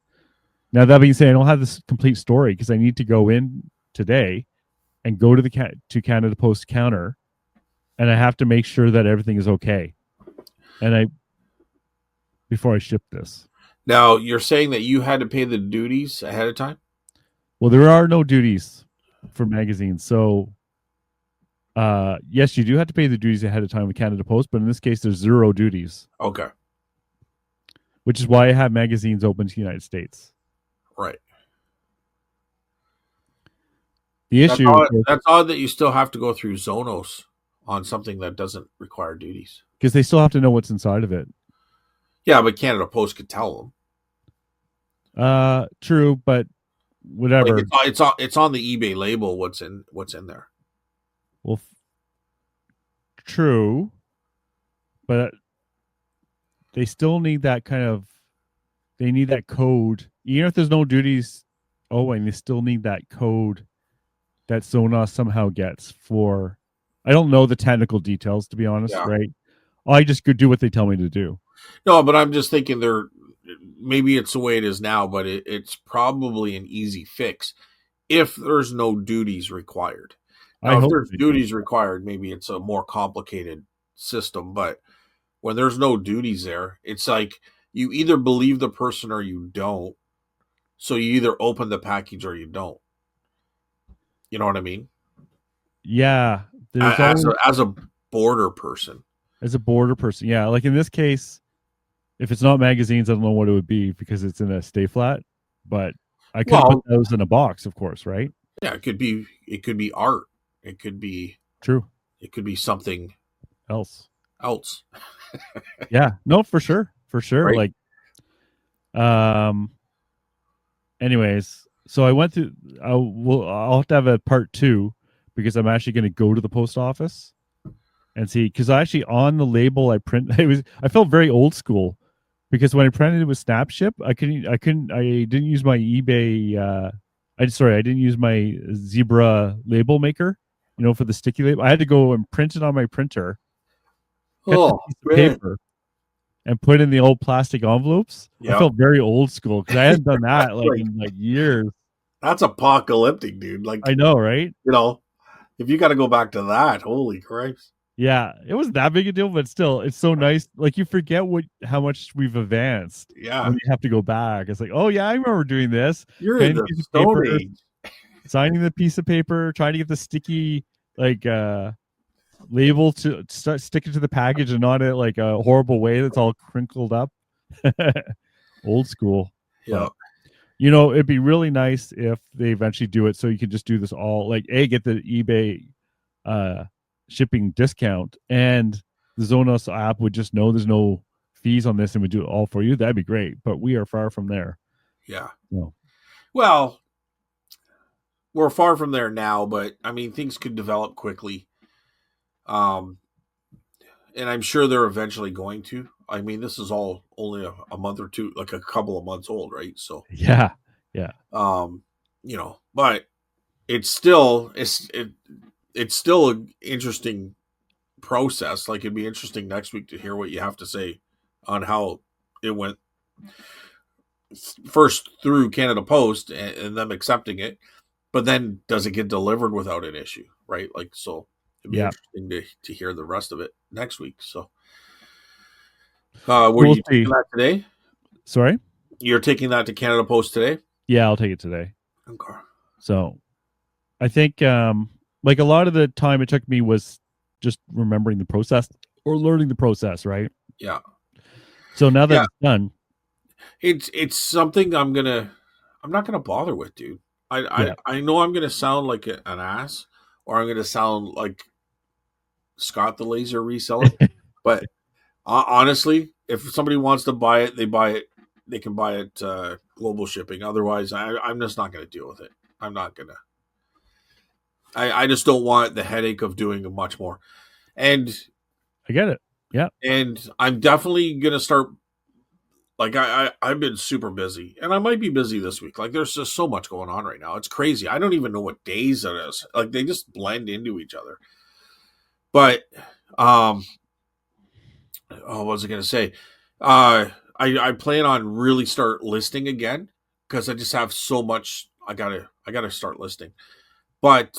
[SPEAKER 2] Now, that being said, I don't have this complete story because I need to go in today and go to the Canada Post counter, and I have to make sure that everything is okay. And before I ship this.
[SPEAKER 1] Now, you're saying that you had to pay the duties ahead of time?
[SPEAKER 2] Well, there are no duties for magazines. So, yes, you do have to pay the duties ahead of time with Canada Post, but in this case, there's 0 duties.
[SPEAKER 1] Okay.
[SPEAKER 2] Which is why I have magazines open to the United States.
[SPEAKER 1] Right.
[SPEAKER 2] The issue
[SPEAKER 1] that's odd that you still have to go through Zonos on something that doesn't require duties.
[SPEAKER 2] Because they still have to know what's inside of it.
[SPEAKER 1] Yeah, but Canada Post could tell
[SPEAKER 2] them. True, but whatever.
[SPEAKER 1] Like it's on the eBay label what's in there.
[SPEAKER 2] Well, true, but they still need that they need that code. Even if there's no duties owing, they still need that code that Zonos somehow gets for. I don't know the technical details, to be honest, right? I just could do what they tell me to do.
[SPEAKER 1] No, but I'm just thinking maybe it's the way it is now, but it's probably an easy fix if there's no duties required.
[SPEAKER 2] I
[SPEAKER 1] Now, if
[SPEAKER 2] hope
[SPEAKER 1] there's
[SPEAKER 2] they do.
[SPEAKER 1] duties required, maybe it's a more complicated system. But when there's no duties there, it's like you either believe the person or you don't. So you either open the package or you don't. You know what I mean?
[SPEAKER 2] Yeah, there's
[SPEAKER 1] As
[SPEAKER 2] always
[SPEAKER 1] a border person.
[SPEAKER 2] as a border person. Yeah, like in this case, if it's not magazines, I don't know what it would be because it's in a stay flat. But I could have put
[SPEAKER 1] Well,
[SPEAKER 2] those in a box, of course, right?
[SPEAKER 1] yeah, it could be art. It could be
[SPEAKER 2] True.
[SPEAKER 1] it could be something
[SPEAKER 2] Else.
[SPEAKER 1] else,
[SPEAKER 2] Yeah. No, for sure. For sure.
[SPEAKER 1] right?
[SPEAKER 2] Like, um, anyways, so I went through. I'll have to have a part two because I'm actually going to go to the post office and see. Because I actually on the label I print, I felt very old school because when I printed it with Snapship, I didn't use my eBay. I didn't use my Zebra label maker. For the sticky label, I had to go and print it on my printer, cut the
[SPEAKER 1] Oh
[SPEAKER 2] piece of
[SPEAKER 1] man,
[SPEAKER 2] paper, and put in the old plastic envelopes. I
[SPEAKER 1] yeah,
[SPEAKER 2] felt very old school because I hadn't done that like
[SPEAKER 1] like
[SPEAKER 2] in like years.
[SPEAKER 1] that's apocalyptic, dude. Like
[SPEAKER 2] I know, right?
[SPEAKER 1] you know, if you got to go back to that, holy Christ!
[SPEAKER 2] Yeah, it wasn't that big a deal, but still, it's so nice. Like you forget how much we've advanced
[SPEAKER 1] Yeah,
[SPEAKER 2] when you have to go back. It's like, oh yeah, I remember doing this.
[SPEAKER 1] you're in
[SPEAKER 2] Penning the
[SPEAKER 1] the
[SPEAKER 2] piece of
[SPEAKER 1] Stone
[SPEAKER 2] paper,
[SPEAKER 1] Age.
[SPEAKER 2] signing the piece of paper, trying to get the sticky like label to start sticking to the package and not in like a horrible way that's all crinkled up. Old school,
[SPEAKER 1] Yeah,
[SPEAKER 2] but it'd be really nice if they eventually do it so you can just do this all like get the eBay uh shipping discount and the Zonos app would just know there's no fees on this and would do it all for you. That'd be great. But we are far from there.
[SPEAKER 1] yeah.
[SPEAKER 2] No.
[SPEAKER 1] Well, we're far from there now, but I mean, things could develop quickly. Um, and I'm sure they're eventually going to. I mean, this is all only a month or two, like a couple of months old, right? So,
[SPEAKER 2] Yeah. Yeah.
[SPEAKER 1] um, but it's still an interesting process. Like it'd be interesting next week to hear what you have to say on how it went first through Canada Post and them accepting it, but then does it get delivered without an issue, right? Like so, it'd be
[SPEAKER 2] Yeah.
[SPEAKER 1] interesting to hear the rest of it next week. So, were
[SPEAKER 2] We'll
[SPEAKER 1] you
[SPEAKER 2] see.
[SPEAKER 1] taking that today?
[SPEAKER 2] Sorry?
[SPEAKER 1] You're taking that to Canada Post today?
[SPEAKER 2] Yeah, I'll take it today.
[SPEAKER 1] Okay.
[SPEAKER 2] So I think like a lot of the time it took me was just remembering the process or learning the process, right?
[SPEAKER 1] Yeah.
[SPEAKER 2] So now that
[SPEAKER 1] Yeah.
[SPEAKER 2] it's done,
[SPEAKER 1] It's something I'm not gonna bother with, dude.
[SPEAKER 2] yeah.
[SPEAKER 1] I know I'm gonna sound like an ass, or I'm gonna sound like Scott the Laser reseller, but honestly, if somebody wants to buy it, they buy it. They can buy it global shipping. Otherwise, I'm just not gonna deal with it. I'm not gonna. I just don't want the headache of doing much more, and
[SPEAKER 2] I get it. Yeah.
[SPEAKER 1] I'm definitely gonna start. Like I've been super busy, and I might be busy this week. Like there's just so much going on right now. It's crazy. I don't even know what days it is. Like they just blend into each other. But what was I gonna say? I plan on really start listing again because I just have so much. I gotta start listing. But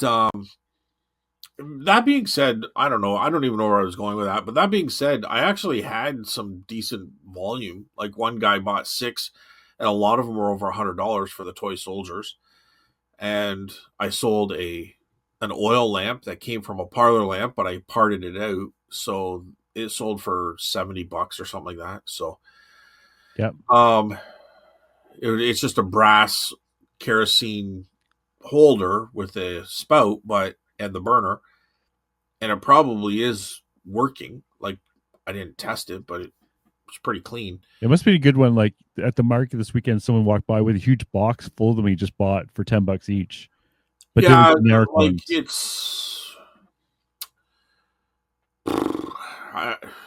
[SPEAKER 1] that being said, I don't know. I don't even know where I was going with that. But that being said, I actually had some decent volume. Like one guy bought six, and a lot of them were over $100 for the toy soldiers. And I sold an oil lamp that came from a parlor lamp, but I parted it out, so it sold for $70 or something like that. So,
[SPEAKER 2] Yep.
[SPEAKER 1] it's just a brass kerosene holder with a spout, and the burner, and it probably is working. Like I didn't test it, but it's pretty clean.
[SPEAKER 2] It must be a good one. Like at the market this weekend, someone walked by with a huge box full of them he just bought for $10 each, but they were
[SPEAKER 1] Yeah,
[SPEAKER 2] generic
[SPEAKER 1] like
[SPEAKER 2] ones.
[SPEAKER 1] it's.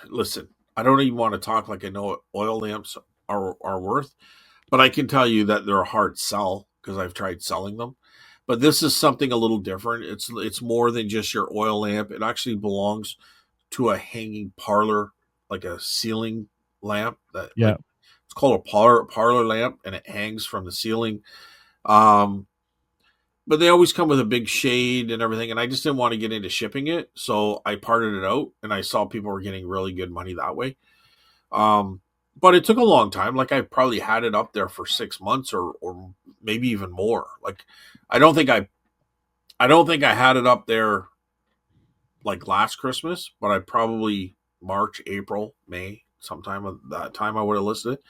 [SPEAKER 1] Listen, I don't even want to talk like I know what oil lamps are worth, but I can tell you that they're a hard sell because I've tried selling them. But this is something a little different. It's more than just your oil lamp. It actually belongs to a hanging parlor, like a ceiling lamp that
[SPEAKER 2] Yeah.
[SPEAKER 1] like it's called a parlor lamp, and it hangs from the ceiling. Um, but they always come with a big shade and everything. And I just didn't want to get into shipping it. So I parted it out and I saw people were getting really good money that way. Um, but it took a long time. Like I probably had it up there for 6 months or maybe even more. Like I don't think I don't think I had it up there like last Christmas, but I probably March, April, May, sometime of that time I would have listed it.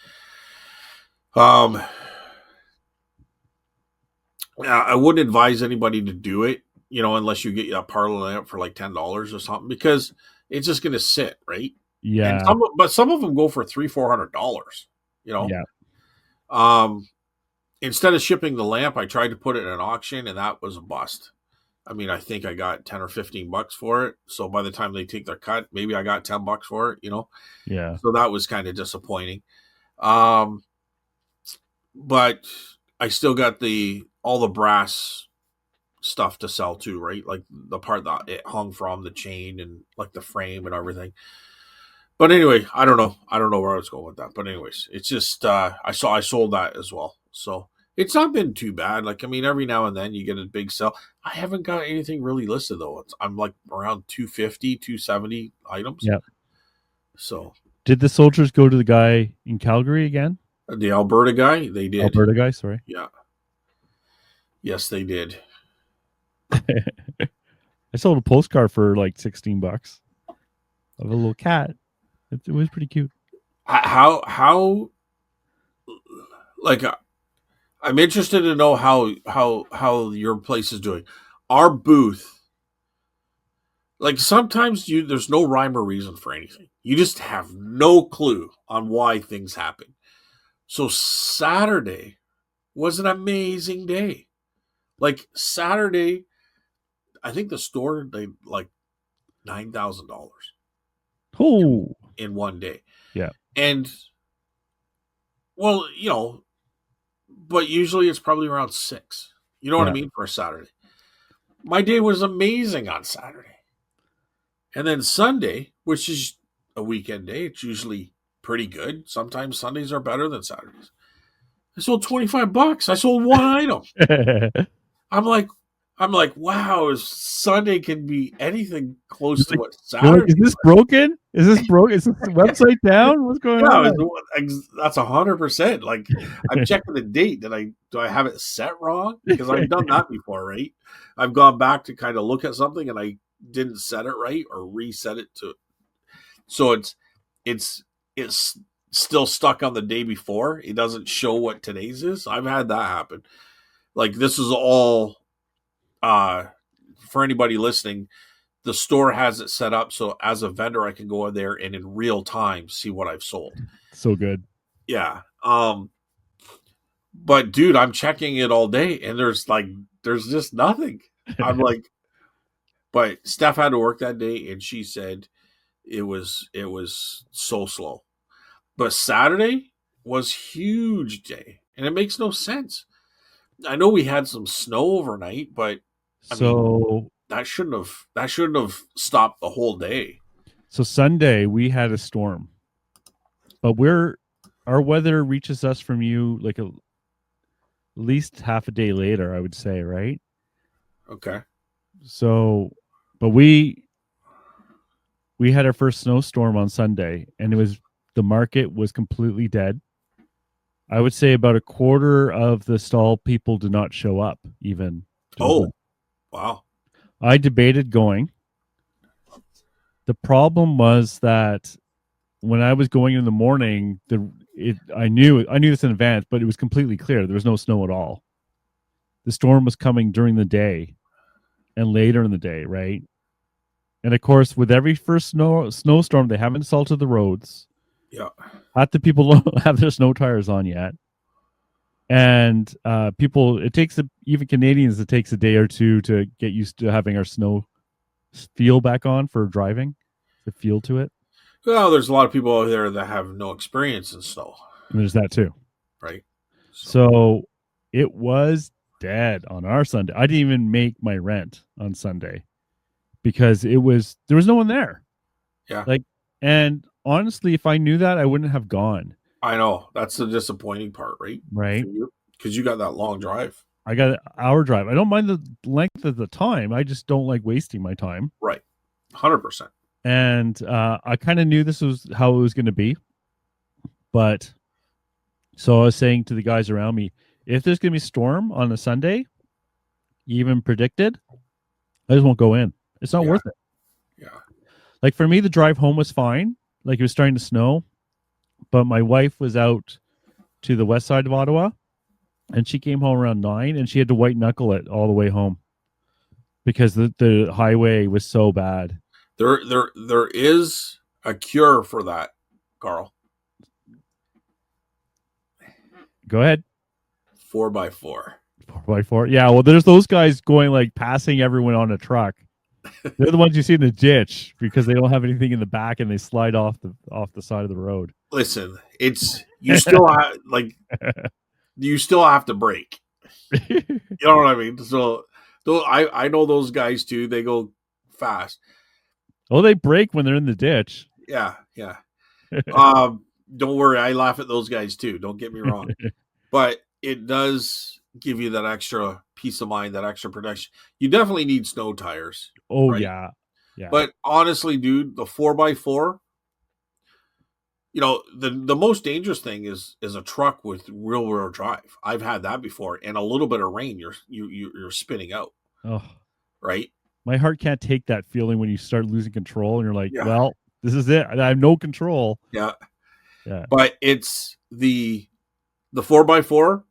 [SPEAKER 1] Yeah, I wouldn't advise anybody to do it, unless you get a parlor lamp for like $10 or something, because it's just going to sit, right? And
[SPEAKER 2] Yeah.
[SPEAKER 1] some of them go for $300-400. You know,
[SPEAKER 2] Yeah.
[SPEAKER 1] um, instead of shipping the lamp, I tried to put it in an auction, and that was a bust. I mean, I think I got $10 or $15 for it. So by the time they take their cut, maybe I got $10 for it.
[SPEAKER 2] Yeah.
[SPEAKER 1] So that was kind of disappointing. Um, but I still got all the brass stuff to sell too, right? Like the part that it hung from, the chain and like the frame and everything. But anyway, I don't know. I don't know where I was going with that. But anyways, it's just I sold that as well. So it's not been too bad. Like I mean, every now and then you get a big sell. I haven't got anything really listed though. I'm like around 250, 270 items.
[SPEAKER 2] Yeah.
[SPEAKER 1] So
[SPEAKER 2] Did the soldiers go to the guy in Calgary again?
[SPEAKER 1] the Alberta guy, they did.
[SPEAKER 2] Alberta guy, sorry.
[SPEAKER 1] Yeah. Yes, they did.
[SPEAKER 2] I sold a postcard for like $16 of a little cat. It was pretty cute.
[SPEAKER 1] How like I'm interested to know how your place is doing. Our booth, like sometimes there's no rhyme or reason for anything. You just have no clue on why things happen. So Saturday was an amazing day. Like Saturday, I think the store they like $9,000
[SPEAKER 2] Oh,
[SPEAKER 1] in one day.
[SPEAKER 2] yeah.
[SPEAKER 1] And well, but usually it's probably around 6. You know what I
[SPEAKER 2] Yeah.
[SPEAKER 1] mean, for a Saturday. My day was amazing on Saturday. And then Sunday, which is a weekend day, it's usually pretty good. Sometimes Sundays are better than Saturdays. I sold $25. I sold one item. I'm like, wow, Sunday can be anything close to what
[SPEAKER 2] You're like, is
[SPEAKER 1] Saturday
[SPEAKER 2] this
[SPEAKER 1] was.
[SPEAKER 2] broken? Is this broke? Is this website down? What's going
[SPEAKER 1] Yeah,
[SPEAKER 2] on?
[SPEAKER 1] that's 100%. Like I'm checking the date. Do I have it set wrong? Because I've done that before, right? I've gone back to kind of look at something and I didn't set it right or reset it so it's still stuck on the day before. It doesn't show what today's is. I've had that happen. Like this is all for anybody listening, the store has it set up so as a vendor I can go in there and in real time see what I've sold.
[SPEAKER 2] So good.
[SPEAKER 1] Yeah. But dude, I'm checking it all day and there's just nothing. I'm like, but Steph had to work that day and she said it was so slow. But Saturday was huge day and it makes no sense. I know we had some snow overnight, but I mean that shouldn't have stopped the whole day.
[SPEAKER 2] So Sunday we had a storm, but our weather reaches us from you like at least half a day later, I would say, right?
[SPEAKER 1] Okay.
[SPEAKER 2] So, but we had our first snowstorm on Sunday, and the market was completely dead. I would say about a quarter of the stall people did not show up even.
[SPEAKER 1] Oh, wow.
[SPEAKER 2] I debated going. The problem was that when I was going in the morning, I knew this in advance, but it was completely clear. There was no snow at all. The storm was coming during the day and later in the day, right? And of course, with every first snowstorm, they haven't salted the roads.
[SPEAKER 1] Yeah.
[SPEAKER 2] Half the people don't have their snow tires on yet. And even Canadians, it takes a day or two to get used to having our snow feel back on for driving, the feel to it.
[SPEAKER 1] Well, there's a lot of people out there that have no experience in snow.
[SPEAKER 2] And there's that too.
[SPEAKER 1] Right.
[SPEAKER 2] So it was dead on our Sunday. I didn't even make my rent on Sunday because there was no one there.
[SPEAKER 1] Yeah.
[SPEAKER 2] And honestly, if I knew that, I wouldn't have gone.
[SPEAKER 1] I know. That's the disappointing part, right?
[SPEAKER 2] Right.
[SPEAKER 1] Because you got that long drive.
[SPEAKER 2] I got an hour drive. I don't mind the length of the time. I just don't like wasting my time.
[SPEAKER 1] Right. 100%.
[SPEAKER 2] And I kind of knew this was how it was going to be. But so I was saying to the guys around me, if there's going to be a storm on a Sunday, even predicted, I just won't go in. It's not
[SPEAKER 1] Yeah.
[SPEAKER 2] worth it.
[SPEAKER 1] Yeah.
[SPEAKER 2] Like for me, the drive home was fine. Like it was starting to snow, but my wife was out to the west side of Ottawa, and she came home around 9, and she had to white knuckle it all the way home because the highway was so bad.
[SPEAKER 1] There is a cure for that, Carl.
[SPEAKER 2] Go ahead.
[SPEAKER 1] 4x4.
[SPEAKER 2] 4x4. Yeah, well, there's those guys going like passing everyone on a truck. They're the ones you see in the ditch because they don't have anything in the back and they slide off the side of the road.
[SPEAKER 1] Listen, it's you still have you still have to brake. You know what I mean? So I know those guys too. They go fast.
[SPEAKER 2] Oh, they brake when they're in the ditch.
[SPEAKER 1] Yeah, yeah. Don't worry, I laugh at those guys too. Don't get me wrong, but it does give you that extra peace of mind, that extra protection. You definitely need snow tires,
[SPEAKER 2] Oh
[SPEAKER 1] right?
[SPEAKER 2] yeah, yeah.
[SPEAKER 1] But honestly, dude, the 4x4, the most dangerous thing is a truck with rear drive. I've had that before, and a little bit of rain, you're spinning out,
[SPEAKER 2] Oh,
[SPEAKER 1] right?
[SPEAKER 2] my heart can't take that feeling when you start losing control and you're like,
[SPEAKER 1] Yeah,
[SPEAKER 2] well, this is it. I have no control.
[SPEAKER 1] yeah.
[SPEAKER 2] Yeah.
[SPEAKER 1] But it's the 4x4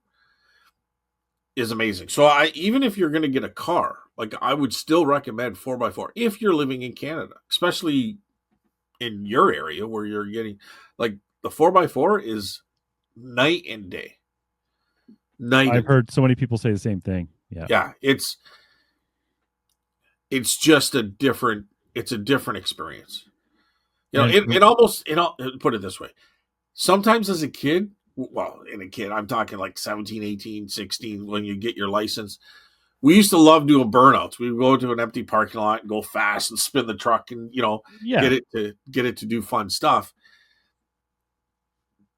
[SPEAKER 1] is amazing. So even if you're going to get a car, like I would still recommend 4x4 if you're living in Canada, especially in your area where you're getting like the 4x4 is night and day. Night
[SPEAKER 2] I've
[SPEAKER 1] and
[SPEAKER 2] heard so many people say the same thing. Yeah.
[SPEAKER 1] yeah, it's just it's a different experience.
[SPEAKER 2] And
[SPEAKER 1] It almost put it this way. Sometimes as a kid, well, in a kid, I'm talking like 17, 18, 16, when you get your license, we used to love doing burnouts. We would go to an empty parking lot and go fast and spin the truck and,
[SPEAKER 2] yeah.
[SPEAKER 1] get it to do fun stuff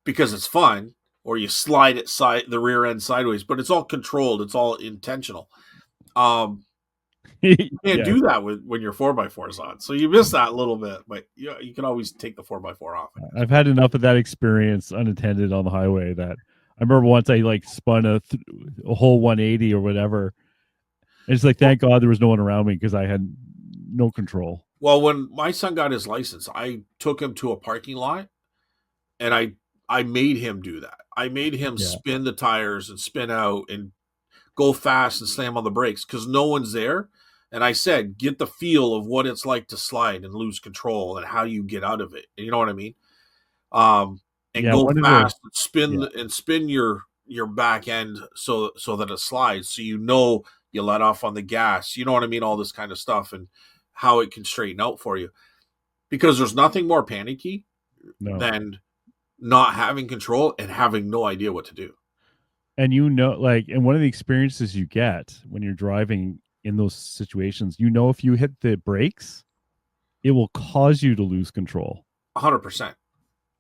[SPEAKER 1] because it's fun, or you slide it the rear end sideways, but it's all controlled. It's all intentional. You can't
[SPEAKER 2] Yeah.
[SPEAKER 1] do that when your 4x4 is on. So you miss that a little bit, but you can always take the 4x4 off.
[SPEAKER 2] I've had enough of that experience unattended on the highway that I remember once I like spun a whole 180 or whatever. And it's like, thank God there was no one around me because I had no control.
[SPEAKER 1] Well, when my son got his license, I took him to a parking lot and I made him do that. I made him
[SPEAKER 2] Yeah.
[SPEAKER 1] spin the tires and spin out and go fast and slam on the brakes because no one's there. And I said, get the feel of what it's like to slide and lose control and how you get out of it. You know what I mean? And
[SPEAKER 2] Yeah.
[SPEAKER 1] go
[SPEAKER 2] One of the,
[SPEAKER 1] fast and spin your back end so that it slides. So you let off on the gas. You know what I mean? All this kind of stuff and how it can straighten out for you. Because there's nothing more panicky than not having control and having no idea what to do.
[SPEAKER 2] And and one of the experiences you get when you're driving in those situations, if you hit the brakes, it will cause you to lose control.
[SPEAKER 1] 100%.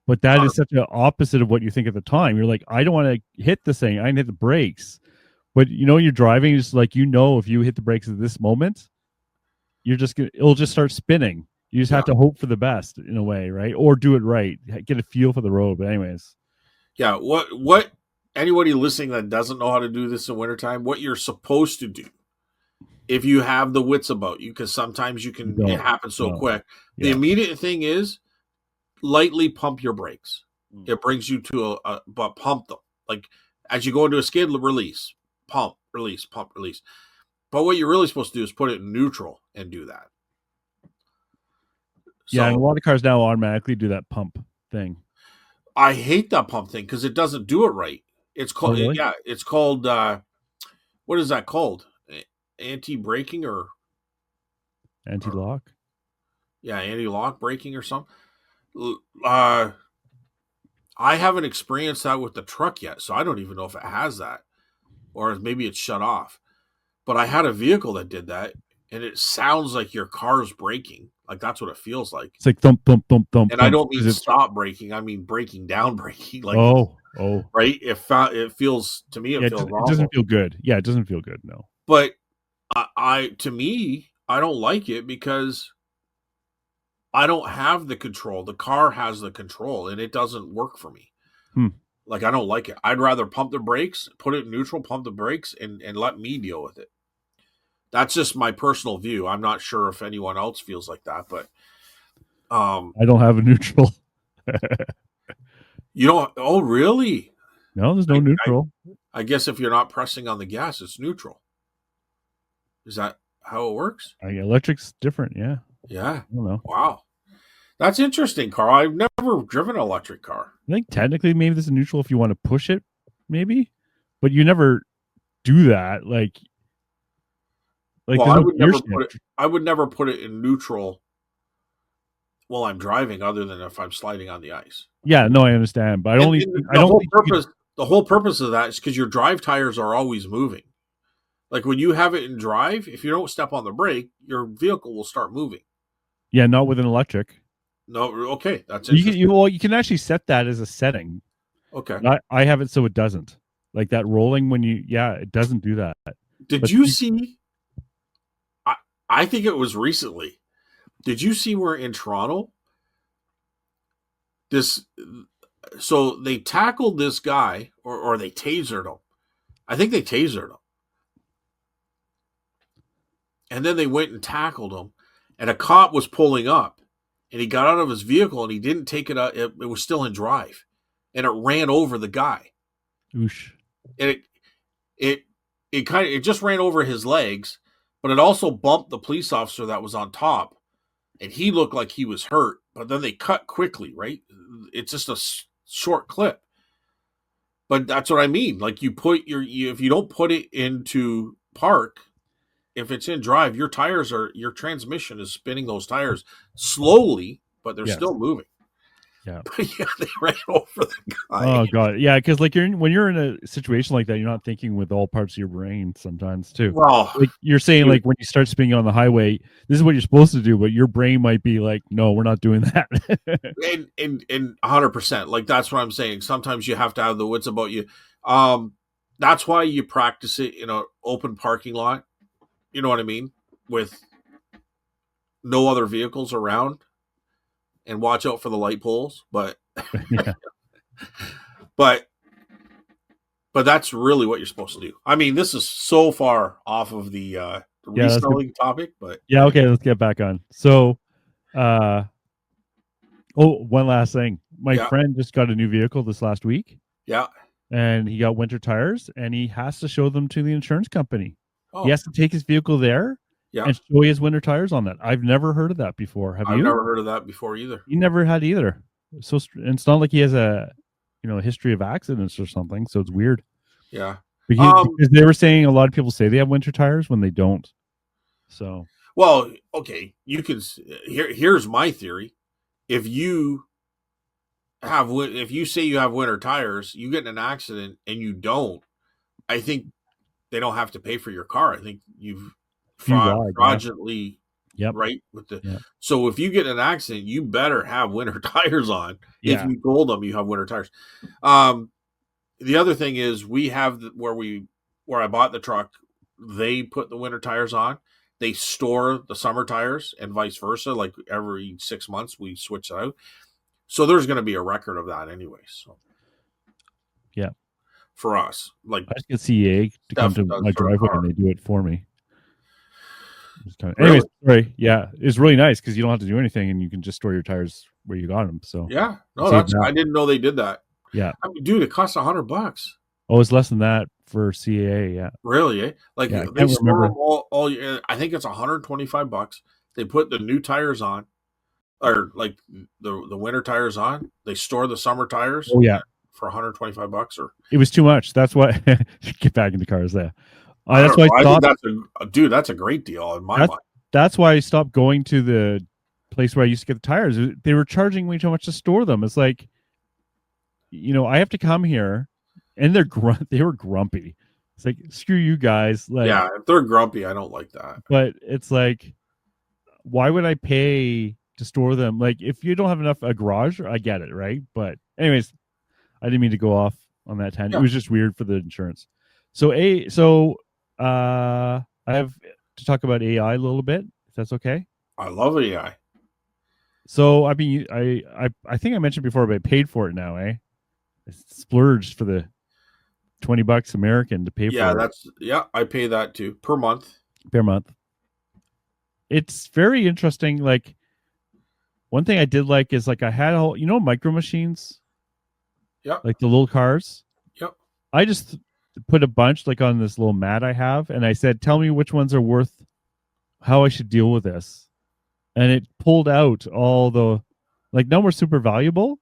[SPEAKER 2] But that is such an opposite of what you think at the time. You're like, I don't want to hit this thing. I can hit the brakes. But you're driving, it's like if you hit the brakes at this moment, it'll just start spinning. You just have to hope for the best in a way, right? Or do it right. Get a feel for the road. But anyways.
[SPEAKER 1] Yeah, what anybody listening that doesn't know how to do this in wintertime, what you're supposed to do if you have the wits about you, because sometimes it happens so quick. Yeah. The immediate thing is lightly pump your brakes. It brings you to but pump them. Like as you go into a skid, release, pump, release, pump, release. But what you're really supposed to do is put it in neutral and do that.
[SPEAKER 2] Yeah, and a lot of cars now automatically do that pump thing.
[SPEAKER 1] I hate that pump thing because it doesn't do it right. It's called it's called what is that called? Anti-braking or
[SPEAKER 2] anti-lock?
[SPEAKER 1] Anti-lock braking or something. I haven't experienced that with the truck yet, so I don't even know if it has that, or maybe it's shut off. But I had a vehicle that did that, and it sounds like your car's braking. Like that's what it feels like.
[SPEAKER 2] It's like thump, thump, thump, thump,
[SPEAKER 1] And I
[SPEAKER 2] thump.
[SPEAKER 1] don't mean stop braking. I mean breaking down braking. Like
[SPEAKER 2] Oh.
[SPEAKER 1] right? It feels to me. It
[SPEAKER 2] Yeah,
[SPEAKER 1] feels
[SPEAKER 2] it doesn't
[SPEAKER 1] awful.
[SPEAKER 2] feel good. Yeah, it doesn't feel good. No.
[SPEAKER 1] But to me, I don't like it because I don't have the control. The car has the control, and it doesn't work for me. Like I don't like it. I'd rather pump the brakes, put it in neutral, pump the brakes, and let me deal with it. That's just my personal view. I'm not sure if anyone else feels like that, but
[SPEAKER 2] I don't have a neutral.
[SPEAKER 1] you don't. Oh, really?
[SPEAKER 2] No, there's no neutral.
[SPEAKER 1] I guess if you're not pressing on the gas, it's neutral. Is that how it works?
[SPEAKER 2] Electric's different. Yeah.
[SPEAKER 1] Yeah.
[SPEAKER 2] I don't know.
[SPEAKER 1] Wow. That's interesting, Carl. I've never driven an electric car.
[SPEAKER 2] I think technically maybe this is neutral if you want to push it, maybe, but you never do that. Like
[SPEAKER 1] Well, I would never put it in neutral while I'm driving, other than if I'm sliding on the ice.
[SPEAKER 2] Yeah, no, I understand, but
[SPEAKER 1] the whole purpose of that is because your drive tires are always moving. Like when you have it in drive, if you don't step on the brake, your vehicle will start moving.
[SPEAKER 2] Yeah, not with an electric.
[SPEAKER 1] No, okay, that's
[SPEAKER 2] interesting. You can actually set that as a setting.
[SPEAKER 1] Okay,
[SPEAKER 2] I have it so it doesn't. Like that rolling when it doesn't do that.
[SPEAKER 1] Did you see? I think it was recently. Did you see where in Toronto? So they tackled this guy, or they tasered him. I think they tasered him. And then they went and tackled him. And a cop was pulling up. And he got out of his vehicle and he didn't take it out. It was still in drive. And it ran over the guy.
[SPEAKER 2] Oosh.
[SPEAKER 1] And it just ran over his legs, but it also bumped the police officer that was on top. And he looked like he was hurt. But then they cut quickly, right? It's just a short clip. But that's what I mean. Like if you don't put it into park, if it's in drive, your transmission is spinning those tires slowly, but they're still moving.
[SPEAKER 2] Yeah.
[SPEAKER 1] But yeah, they ran over the guy.
[SPEAKER 2] Oh god. Yeah, because like when you're in a situation like that, you're not thinking with all parts of your brain sometimes too.
[SPEAKER 1] Well,
[SPEAKER 2] like you're saying, like when you start spinning on the highway, this is what you're supposed to do, but your brain might be like, no, we're not doing that.
[SPEAKER 1] and 100%. Like that's what I'm saying. Sometimes you have to have the wits about you. That's why you practice it in an open parking lot. You know what I mean? With no other vehicles around, and watch out for the light poles. But,
[SPEAKER 2] yeah.
[SPEAKER 1] but that's really what you're supposed to do. I mean, this is so far off of the reselling topic, but
[SPEAKER 2] yeah. Okay, let's get back on. So, one last thing. My friend just got a new vehicle this last week.
[SPEAKER 1] Yeah.
[SPEAKER 2] And he got winter tires, and he has to show them to the insurance company.
[SPEAKER 1] Oh.
[SPEAKER 2] He has to take his vehicle there and show his winter tires on that. I've never heard of that before. Have you?
[SPEAKER 1] I've never heard of that before either.
[SPEAKER 2] You never had either. So it's not like he has a history of accidents or something. So it's weird.
[SPEAKER 1] Yeah.
[SPEAKER 2] Because they were saying a lot of people say they have winter tires when they don't. So.
[SPEAKER 1] Well, okay. You can. Here's my theory. If you say you have winter tires, you get in an accident and you don't, I think they don't have to pay for your car. I think you've fraudulently right with the. So if you get in an accident, you better have winter tires on. If you told them you have winter tires. The other thing is we have where I bought the truck, they put the winter tires on. They store the summer tires and vice versa. Like every 6 months we switch it out. So there's going to be a record of that anyway. So
[SPEAKER 2] yeah.
[SPEAKER 1] For us, like
[SPEAKER 2] I just get CA to come to my driveway and they do it for me.
[SPEAKER 1] Really?
[SPEAKER 2] Anyways, sorry. Yeah, it's really nice because you don't have to do anything and you can just store your tires where you got them. So
[SPEAKER 1] yeah, no, I didn't know they did that.
[SPEAKER 2] Yeah,
[SPEAKER 1] I mean, dude, it costs $100.
[SPEAKER 2] Oh, it's less than that for CAA. Yeah,
[SPEAKER 1] really? Eh? Like they store them all. I think it's $125. They put the new tires on, or like the winter tires on. They store the summer tires.
[SPEAKER 2] Oh yeah.
[SPEAKER 1] For $125, or
[SPEAKER 2] it was too much. That's why get back into cars there.
[SPEAKER 1] That's why I think that's a great deal in my mind.
[SPEAKER 2] That's why I stopped going to the place where I used to get the tires. They were charging way too much to store them. It's like, I have to come here, and they were grumpy. It's like, screw you guys. Like,
[SPEAKER 1] Yeah, if they're grumpy, I don't like that.
[SPEAKER 2] but it's like, why would I pay to store them? Like, if you don't have enough a garage, I get it, right? But anyways, I didn't mean to go off on that tangent. It
[SPEAKER 1] Yeah,
[SPEAKER 2] was just weird for the insurance. I have to talk about AI a little bit, if that's okay.
[SPEAKER 1] I love AI.
[SPEAKER 2] So I mean, I think I mentioned before, but I paid for it now, eh? I splurged for the $20 American to pay
[SPEAKER 1] Yeah,
[SPEAKER 2] for it
[SPEAKER 1] I pay that too per month.
[SPEAKER 2] per month. It's very interesting. Like, one thing I did like is, like, I had all, micro machines,
[SPEAKER 1] Yep,
[SPEAKER 2] like the little cars.
[SPEAKER 1] yep.
[SPEAKER 2] I just put a bunch like on this little mat I have, and I said, "Tell me which ones are worth how I should deal with this." And it pulled out all the, like, none were super valuable,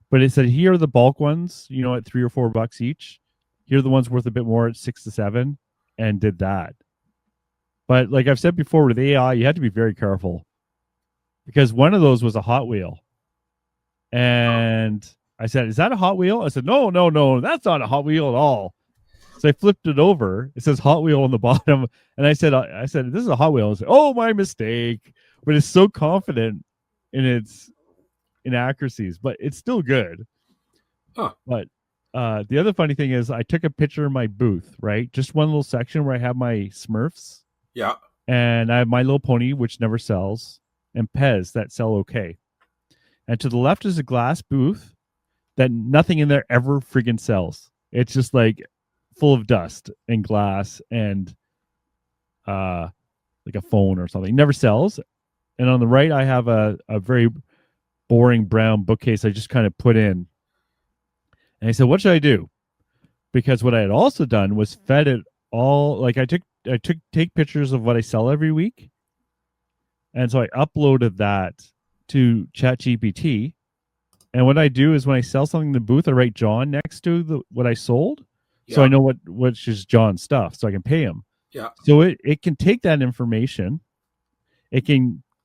[SPEAKER 2] but it said, "Here are the bulk ones, at $3 or $4 each. Here are the ones worth a bit more at 6 to 7," and did that. But like I've said before, with AI, you had to be very careful because one of those was a Hot Wheel, and I said, "Is that a Hot Wheel?" I said, "No, no, no, that's not a Hot Wheel at all." So I flipped it over. It says Hot Wheel on the bottom, and I said, "This is a Hot Wheel." I said, "Oh, my mistake." But it's so confident in its inaccuracies, but it's still good.
[SPEAKER 1] Huh.
[SPEAKER 2] But the other funny thing is, I took a picture of my booth, right? Just one little section where I have my Smurfs,
[SPEAKER 1] Yeah.
[SPEAKER 2] and I have My Little Pony, which never sells, and Pez that sell okay. And to the left is a glass booth that nothing in there ever friggin' sells. It's just like full of dust and glass and uh like a phone or something. It never sells. And on the right, I have a very boring brown bookcase I just kind of put in. And I said, what should I do? Because what I had also done was fed it all, like, take pictures of what I sell every week. And so I uploaded that to ChatGPT. And what I do is when I sell something in the booth, I write John next to what I sold. So I
[SPEAKER 1] Yeah.
[SPEAKER 2] know which is John's stuff, so I can pay him.
[SPEAKER 1] Yeah.
[SPEAKER 2] So it can take that information.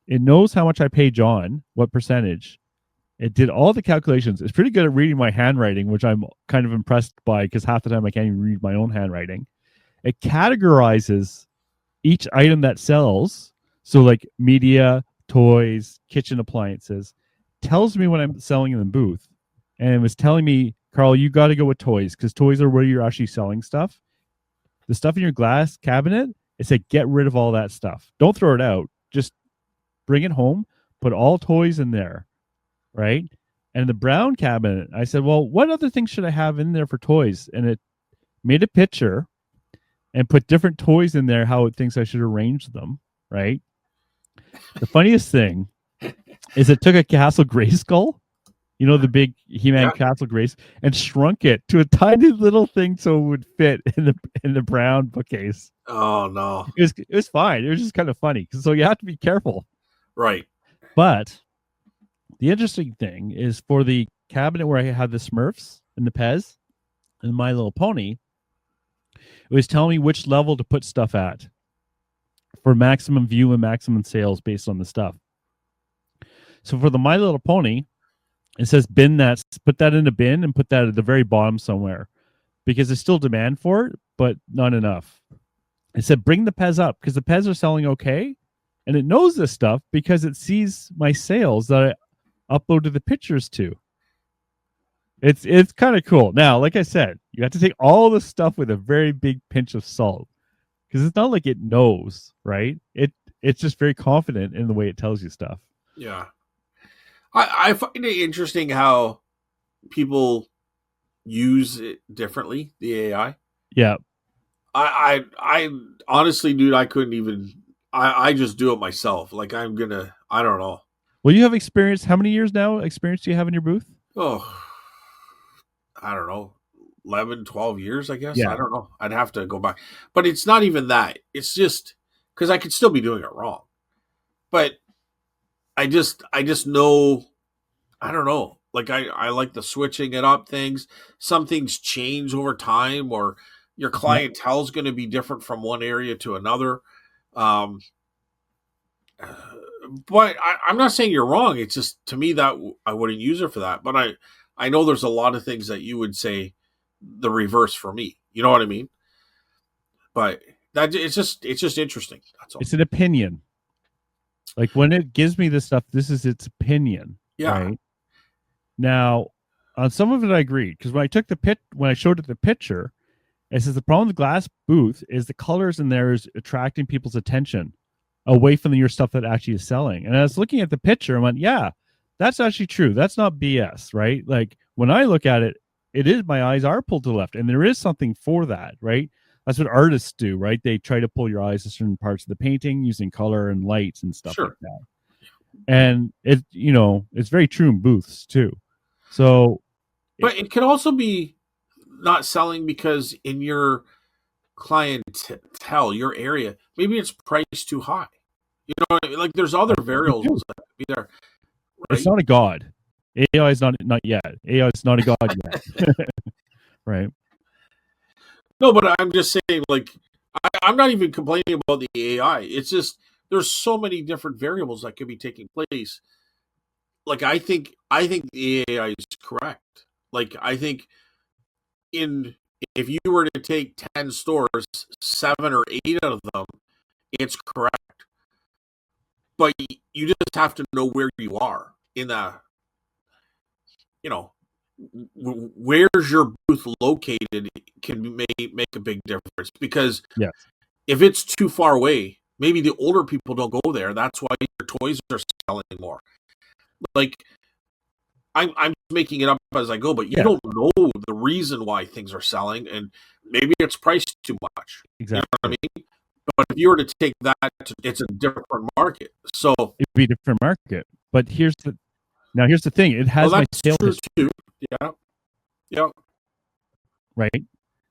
[SPEAKER 2] It knows how much I pay John, what percentage. It did all the calculations. It's pretty good at reading my handwriting, which I'm kind of impressed by because half the time I can't even read my own handwriting. It categorizes each item that sells. So, like, media, toys, kitchen appliances, tells me when I'm selling in the booth. And it was telling me, Carl, you got to go with toys because toys are where you're actually selling stuff. The stuff in your glass cabinet, it said, get rid of all that stuff. Don't throw it out. Just bring it home, put all toys in there, right? And the brown cabinet, I said, well, what other things should I have in there for toys? And it made a picture and put different toys in there, how it thinks I should arrange them, right? The funniest thing is it took a Castle Grayskull, the big He-Man
[SPEAKER 1] Yeah.
[SPEAKER 2] Castle Grace, and shrunk it to a tiny little thing so it would fit in the brown bookcase.
[SPEAKER 1] Oh no.
[SPEAKER 2] It was fine. It was just kind of funny. So you have to be careful.
[SPEAKER 1] Right.
[SPEAKER 2] But the interesting thing is, for the cabinet where I had the Smurfs and the Pez and My Little Pony, it was telling me which level to put stuff at for maximum view and maximum sales based on the stuff. So for the My Little Pony, it says put that in a bin and put that at the very bottom somewhere because there's still demand for it, but not enough. It said bring the Pez up because the Pez are selling okay. And it knows this stuff because it sees my sales that I uploaded the pictures to. It's kind of cool. Now, like I said, you have to take all this stuff with a very big pinch of salt because it's not like it knows, right? It's just very confident in the way it tells you stuff.
[SPEAKER 1] Yeah. I find it interesting how people use it differently, the AI.
[SPEAKER 2] Yeah.
[SPEAKER 1] I honestly, dude, I couldn't even. I just do it myself. Like I don't know.
[SPEAKER 2] Well, you have experience. How many years now experience do you have in your booth?
[SPEAKER 1] Oh, I don't know. 11, 12 years, I guess. I
[SPEAKER 2] Yeah.
[SPEAKER 1] don't know. I'd have to go back. But it's not even that. It's just because I could still be doing it wrong. But I just know. I don't know. Like I like the switching it up things. Some things change over time, or your
[SPEAKER 2] Yep.
[SPEAKER 1] clientele is going to be different from one area to another. Um, but I'm not saying you're wrong. It's just to me that I wouldn't use it for that. But I know there's a lot of things that you would say the reverse for me. You know what I mean? But that it's just interesting. That's all.
[SPEAKER 2] It's an opinion. Like when it gives me this stuff, this is its opinion,
[SPEAKER 1] Yeah,
[SPEAKER 2] right? Now, on some of it, I agreed because when I showed it the picture, it says the problem with the glass booth is the colors in there is attracting people's attention away from your stuff that actually is selling. And I was looking at the picture and went, yeah, that's actually true. That's not BS, right? Like when I look at it, it is my eyes are pulled to the left, and there is something for that, right? That's what artists do, right? They try to pull your eyes to certain parts of the painting using color and lights and stuff like
[SPEAKER 1] sure.
[SPEAKER 2] that. And it's very true in booths too. So,
[SPEAKER 1] But it could also be not selling because in your clientele, your area, maybe it's priced too high. You know what I mean? Like there's other variables that could be there,
[SPEAKER 2] it's
[SPEAKER 1] right?
[SPEAKER 2] not a god. AI is not yet. AI is not a god yet, right?
[SPEAKER 1] No, but I'm just saying, like, I'm not even complaining about the AI. It's just there's so many different variables that could be taking place. Like, I think the AI is correct. Like, I think in if you were to take 10 stores, 7 or 8 out of them, it's correct. But you just have to know where you are in the, you know, where's your booth located can make a big difference because
[SPEAKER 2] Yes.
[SPEAKER 1] if it's too far away, maybe the older people don't go there. That's why your toys are selling more. Like I'm making it up as I go, but you
[SPEAKER 2] Yeah.
[SPEAKER 1] don't know the reason why things are selling, and maybe it's priced too much.
[SPEAKER 2] Exactly.
[SPEAKER 1] You know what I mean? But if you were to take that, it's a different market. So,
[SPEAKER 2] It'd be a different market. But here's the thing. It has
[SPEAKER 1] well,
[SPEAKER 2] my
[SPEAKER 1] that's
[SPEAKER 2] sale
[SPEAKER 1] true
[SPEAKER 2] history,
[SPEAKER 1] too. Yeah, yeah,
[SPEAKER 2] right?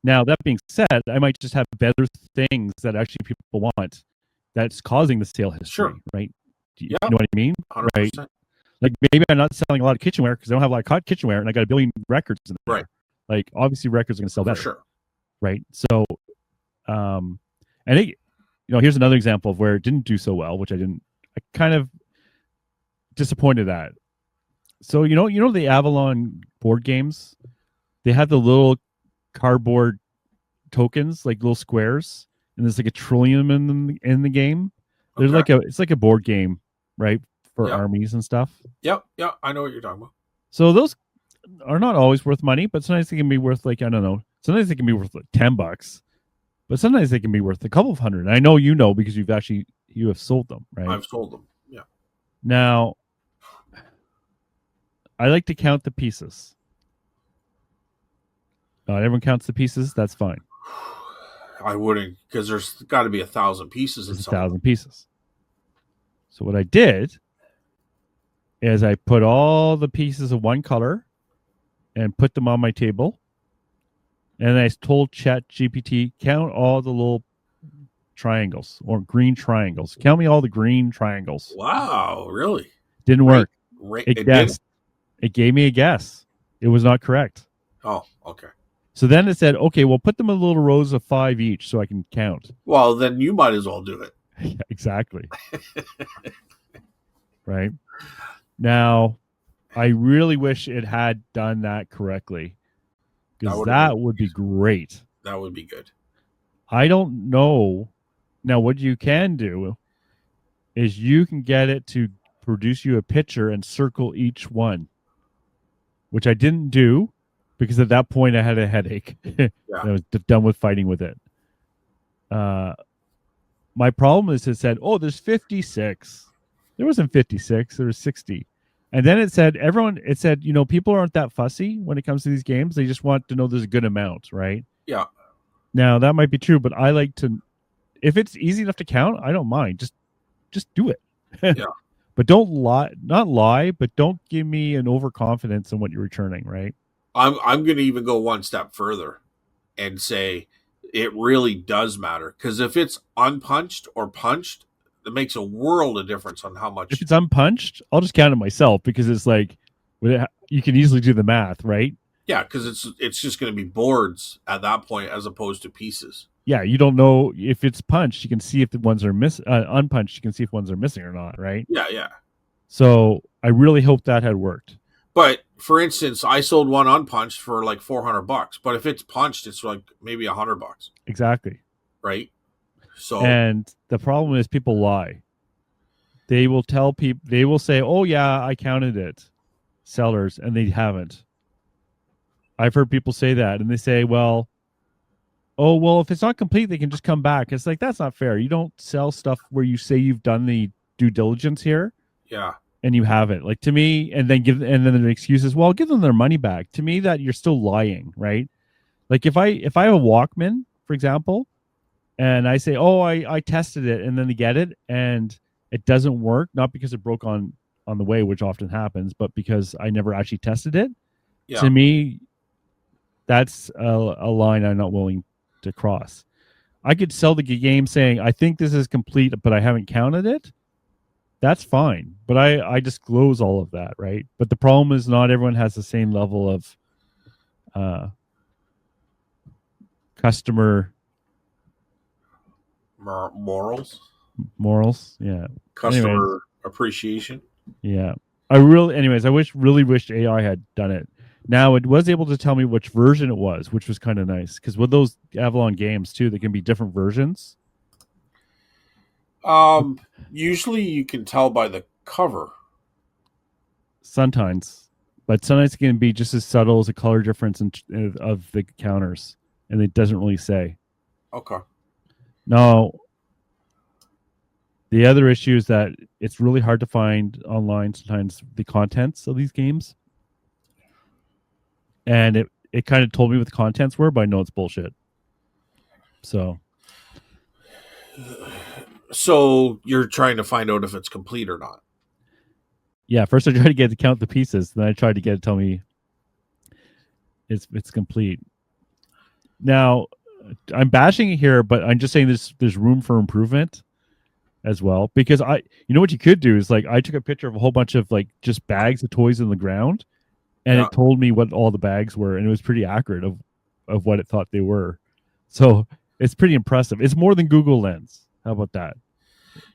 [SPEAKER 2] Now that being said, I might just have better things that actually people want that's causing the sale history,
[SPEAKER 1] sure,
[SPEAKER 2] right? Do you
[SPEAKER 1] yeah,
[SPEAKER 2] know what I mean?
[SPEAKER 1] 100%.
[SPEAKER 2] Right? Like maybe I'm not selling a lot of kitchenware because I don't have a lot of kitchenware and I got a billion records in there.
[SPEAKER 1] Right,
[SPEAKER 2] Like obviously records are going to sell
[SPEAKER 1] for
[SPEAKER 2] better,
[SPEAKER 1] sure.
[SPEAKER 2] right? So, I think here's another example of where it didn't do so well, which I kind of disappointed at. So the Avalon board games, they have the little cardboard tokens, like little squares, and there's like a trillium in the game. There's
[SPEAKER 1] Okay.
[SPEAKER 2] it's like a board game, right, for
[SPEAKER 1] Yep.
[SPEAKER 2] armies and stuff.
[SPEAKER 1] Yep. Yep. I know what you're talking about.
[SPEAKER 2] So those are not always worth money, but sometimes they can be worth like I don't know. Sometimes they can be worth like $10, but sometimes they can be worth a couple of hundred. And I know because you have sold them, right?
[SPEAKER 1] I've sold them. Yeah.
[SPEAKER 2] Now, I like to count the pieces. Not everyone counts the pieces. That's fine.
[SPEAKER 1] I wouldn't because there's got to be 1,000 pieces in
[SPEAKER 2] There's
[SPEAKER 1] some of them.
[SPEAKER 2] 1,000 pieces. So what I did is I put all the pieces of one color and put them on my table. And I told Chat GPT, count all the little triangles or green triangles. Count me all the green triangles.
[SPEAKER 1] Wow, really?
[SPEAKER 2] Didn't work.
[SPEAKER 1] It did?
[SPEAKER 2] It gave me a guess. It was not correct.
[SPEAKER 1] Oh, okay.
[SPEAKER 2] So then it said, okay, well, put them in little rows of 5 each so I can count.
[SPEAKER 1] Well, then you might as well do it.
[SPEAKER 2] Yeah, exactly. Right. Now, I really wish it had done that correctly because that would be great.
[SPEAKER 1] That would be good.
[SPEAKER 2] I don't know. Now, what you can do is you can get it to produce you a picture and circle each one, which I didn't do because at that point I had a headache. Yeah. I was done with fighting with it. My problem is it said, oh, there's 56. There wasn't 56. There was 60. And then it said, people aren't that fussy when it comes to these games. They just want to know there's a good amount, right?
[SPEAKER 1] Yeah.
[SPEAKER 2] Now, that might be true, but I like to, if it's easy enough to count, I don't mind. Just do it.
[SPEAKER 1] Yeah.
[SPEAKER 2] But don't not lie, but don't give me an overconfidence in what you're returning, right?
[SPEAKER 1] I'm going to even go one step further and say it really does matter because if it's unpunched or punched, it makes a world of difference on how much.
[SPEAKER 2] If it's unpunched, I'll just count it myself because it's like you can easily do the math, right?
[SPEAKER 1] Yeah, because it's just going to be boards at that point as opposed to pieces.
[SPEAKER 2] Yeah, you don't know if it's punched. You can see if the ones are unpunched. You can see if ones are missing or not, right?
[SPEAKER 1] Yeah, yeah.
[SPEAKER 2] So I really hope that had worked.
[SPEAKER 1] But for instance, I sold one unpunched for like $400, but if it's punched, it's like maybe $100.
[SPEAKER 2] Exactly.
[SPEAKER 1] right? So
[SPEAKER 2] And the problem is people lie. They will tell people, they will say, oh, yeah, I counted it, sellers, and they haven't. I've heard people say that, and they say, well, oh, well, if it's not complete, they can just come back. It's like, that's not fair. You don't sell stuff where you say you've done the due diligence here
[SPEAKER 1] yeah,
[SPEAKER 2] and you haven't. Like, to me, and then the excuse is, well, give them their money back. To me, that you're still lying, right? Like if I have a Walkman, for example, and I say, oh, I tested it, and then they get it and it doesn't work, not because it broke on the way, which often happens, but because I never actually tested it.
[SPEAKER 1] yeah,
[SPEAKER 2] To me, that's a line I'm not willing to cross. I could sell the game saying I think this is complete, but I haven't counted it. That's fine, but I disclose all of that, right? But the problem is not everyone has the same level of uh, customer
[SPEAKER 1] morals,
[SPEAKER 2] morals. Yeah. Anyways,
[SPEAKER 1] customer appreciation.
[SPEAKER 2] yeah. Anyways, I really wished AI had done it. Now it was able to tell me which version it was, which was kind of nice because with those Avalon games too, there can be different versions.
[SPEAKER 1] Usually you can tell by the cover.
[SPEAKER 2] Sometimes, but sometimes it can be just as subtle as a color difference of the counters, and it doesn't really say.
[SPEAKER 1] Okay.
[SPEAKER 2] Now, the other issue is that it's really hard to find online sometimes the contents of these games, and it kind of told me what the contents were, but I know it's bullshit. So
[SPEAKER 1] So you're trying to find out if it's complete or not.
[SPEAKER 2] yeah, first I tried to get it to count the pieces, then I tried to get it to tell me it's complete. Now I'm bashing it here, but I'm just saying there's room for improvement as well, because what you could do is, like, I took a picture of a whole bunch of like just bags of toys in the ground, and
[SPEAKER 1] Yeah.
[SPEAKER 2] it told me what all the bags were, and it was pretty accurate of what it thought they were. So it's pretty impressive. It's more than Google Lens. How about that?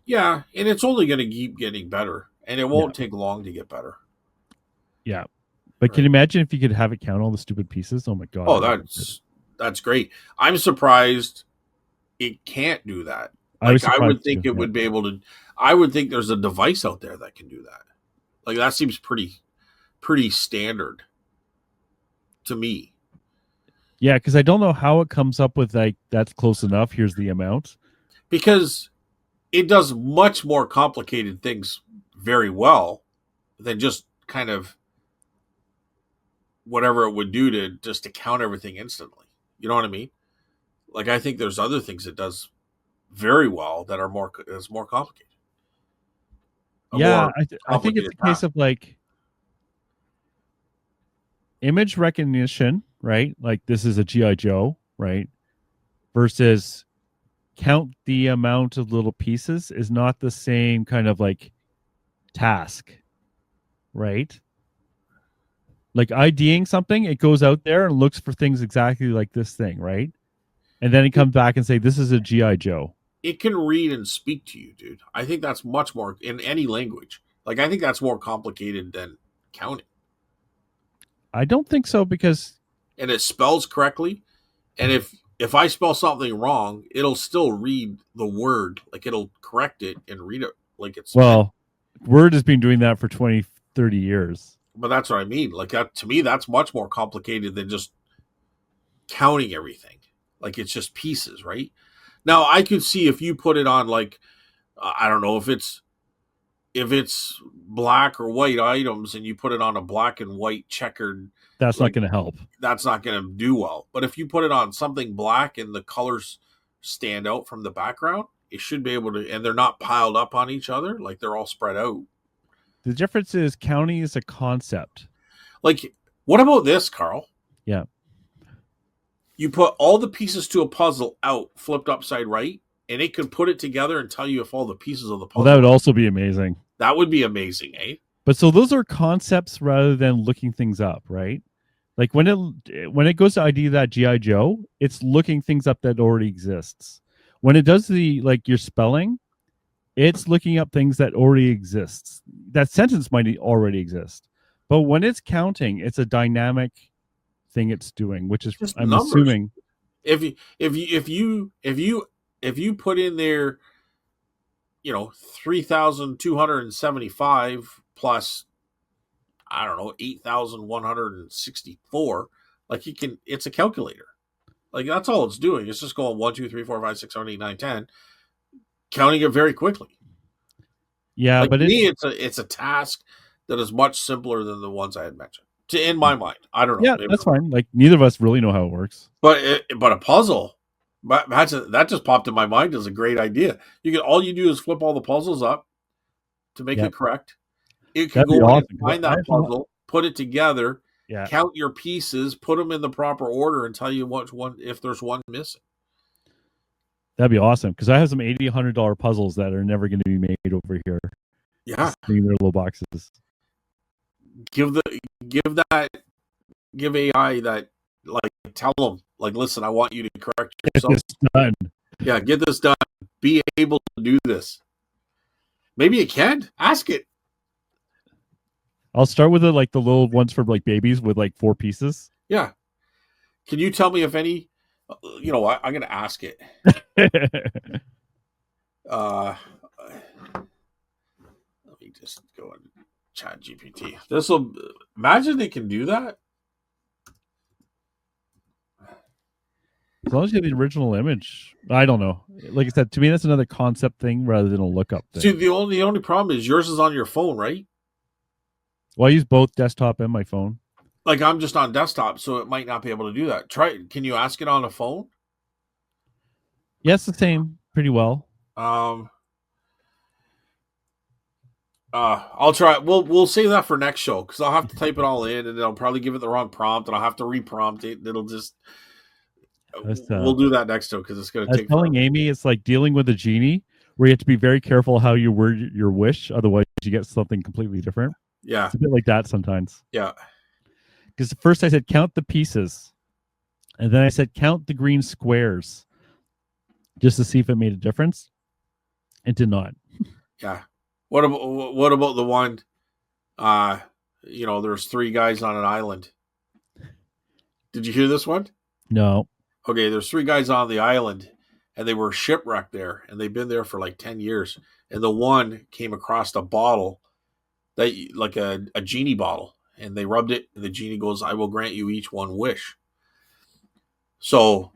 [SPEAKER 1] Yeah, and it's only going to keep getting better, and it
[SPEAKER 2] Yeah,
[SPEAKER 1] won't take long to get better.
[SPEAKER 2] yeah. But can
[SPEAKER 1] Right.
[SPEAKER 2] you imagine if you could have it count all the stupid pieces? Oh my god,
[SPEAKER 1] Oh,
[SPEAKER 2] that'd be good.
[SPEAKER 1] that's great. I'm surprised it can't do that.
[SPEAKER 2] I was
[SPEAKER 1] Like I would
[SPEAKER 2] surprised
[SPEAKER 1] think
[SPEAKER 2] too.
[SPEAKER 1] it
[SPEAKER 2] Yeah.
[SPEAKER 1] would be able to. I would think there's a device out there that can do that. Like that seems pretty standard to me.
[SPEAKER 2] Yeah, because I don't know how it comes up with like that's close enough. Here's the amount.
[SPEAKER 1] Because it does much more complicated things very well than just kind of whatever it would do to just to count everything instantly. You know what I mean? Like I think there's other things it does very well that are more is more complicated, a
[SPEAKER 2] Yeah,
[SPEAKER 1] more
[SPEAKER 2] I think it's
[SPEAKER 1] complicated
[SPEAKER 2] a case
[SPEAKER 1] task.
[SPEAKER 2] of like image recognition, right? Like this is a GI Joe, right? Versus count the amount of little pieces is not the same kind of like task, right? Like IDing something, it goes out there and looks for things exactly like this thing, right? And then it comes back and say, "This is a GI Joe."
[SPEAKER 1] It can read and speak to you, dude. I think that's much more in any language. Like I think that's more complicated than counting.
[SPEAKER 2] I don't think so because
[SPEAKER 1] And it spells correctly. And if I spell something wrong, it'll still read the word. Like it'll correct it and read it like it's meant.
[SPEAKER 2] well, Word has been doing that for 20, 30 years.
[SPEAKER 1] But that's what I mean. Like that to me, that's much more complicated than just counting everything. Like it's just pieces, right? Now I could see if you put it on like I don't know if it's black or white items and you put it on a black and white checkered,
[SPEAKER 2] That's not
[SPEAKER 1] like
[SPEAKER 2] going to help.
[SPEAKER 1] that's not going to do well. But if you put it on something black and the colors stand out from the background, it should be able to, and they're not piled up on each other, like they're all spread out.
[SPEAKER 2] The difference is counting is a concept.
[SPEAKER 1] Like, what about this, Carl?
[SPEAKER 2] Yeah.
[SPEAKER 1] You put all the pieces to a puzzle out, flipped upside right, and it could put it together and tell you if all the pieces of the
[SPEAKER 2] Well, that
[SPEAKER 1] puzzle.
[SPEAKER 2] would also be amazing.
[SPEAKER 1] That would be amazing, eh?
[SPEAKER 2] But so those are concepts rather than looking things up, right? Like when it goes to ID that GI Joe, it's looking things up that already exists. When it does the like your spelling, it's looking up things that already exists. That sentence might already exist, but when it's counting, it's a dynamic thing it's doing, which is
[SPEAKER 1] Just
[SPEAKER 2] I'm
[SPEAKER 1] numbers.
[SPEAKER 2] assuming.
[SPEAKER 1] If you if you put in there, 3,275 plus, I don't know, 8,164, like it's a calculator. Like that's all it's doing. It's just going 1, 2, 3, 4, 5, 6, 7, 8, 9, 10, counting it very quickly.
[SPEAKER 2] Yeah,
[SPEAKER 1] Like
[SPEAKER 2] but
[SPEAKER 1] to me, it's a task that is much simpler than the ones I had mentioned. In my mind, I don't know.
[SPEAKER 2] yeah, that's fine. Like neither of us really know how it works.
[SPEAKER 1] But a puzzle, that just popped in my mind as a great idea. All you do is flip all the puzzles up to make
[SPEAKER 2] Yep.
[SPEAKER 1] it correct. It can
[SPEAKER 2] That'd be
[SPEAKER 1] go in and
[SPEAKER 2] awesome.
[SPEAKER 1] find that puzzle, put it together,
[SPEAKER 2] Yeah,
[SPEAKER 1] count your pieces, put them in the proper order, and tell you which one if there's one missing.
[SPEAKER 2] that'd be awesome because I have some $80-$100 puzzles that are never going to be made over here.
[SPEAKER 1] Yeah,
[SPEAKER 2] In their little boxes.
[SPEAKER 1] give AI that, like, tell them, like, listen, I want you to correct yourself.
[SPEAKER 2] It's done.
[SPEAKER 1] Yeah, get this done. Be able to do this. Maybe it can. Ask it.
[SPEAKER 2] I'll start with the little ones for like babies with like 4 pieces.
[SPEAKER 1] Yeah. Can you tell me if any? You know what? I'm going to ask it. Let me just go and chat GPT. This will imagine it can do that.
[SPEAKER 2] As long as you have the original image, I don't know. Like I said, to me, that's another concept thing rather than a lookup thing.
[SPEAKER 1] See, the only problem is yours is on your phone, right?
[SPEAKER 2] Well, I use both desktop and my phone.
[SPEAKER 1] Like I'm just on desktop, so it might not be able to do that. Can you ask it on a phone?
[SPEAKER 2] Yes, the same, pretty well.
[SPEAKER 1] I'll try. We'll save that for next show because I'll have to type it all in, and I'll probably give it the wrong prompt, and I'll have to reprompt it. And it'll just we'll do that next show because it's going to take.
[SPEAKER 2] Telling Amy, it's like dealing with a genie, where you have to be very careful how you word your wish, otherwise you get something completely different.
[SPEAKER 1] Yeah,
[SPEAKER 2] it's a bit like that sometimes.
[SPEAKER 1] Yeah,
[SPEAKER 2] because first I said count the pieces, and then I said count the green squares, just to see if it made a difference. It did not.
[SPEAKER 1] Yeah. What about the one? There's 3 guys on an island. Did you hear this one?
[SPEAKER 2] No.
[SPEAKER 1] Okay, there's 3 guys on the island, and they were shipwrecked there, and they've been there for like 10 years. And the one came across a bottle, like a genie bottle, and they rubbed it, and the genie goes, "I will grant you each one wish." So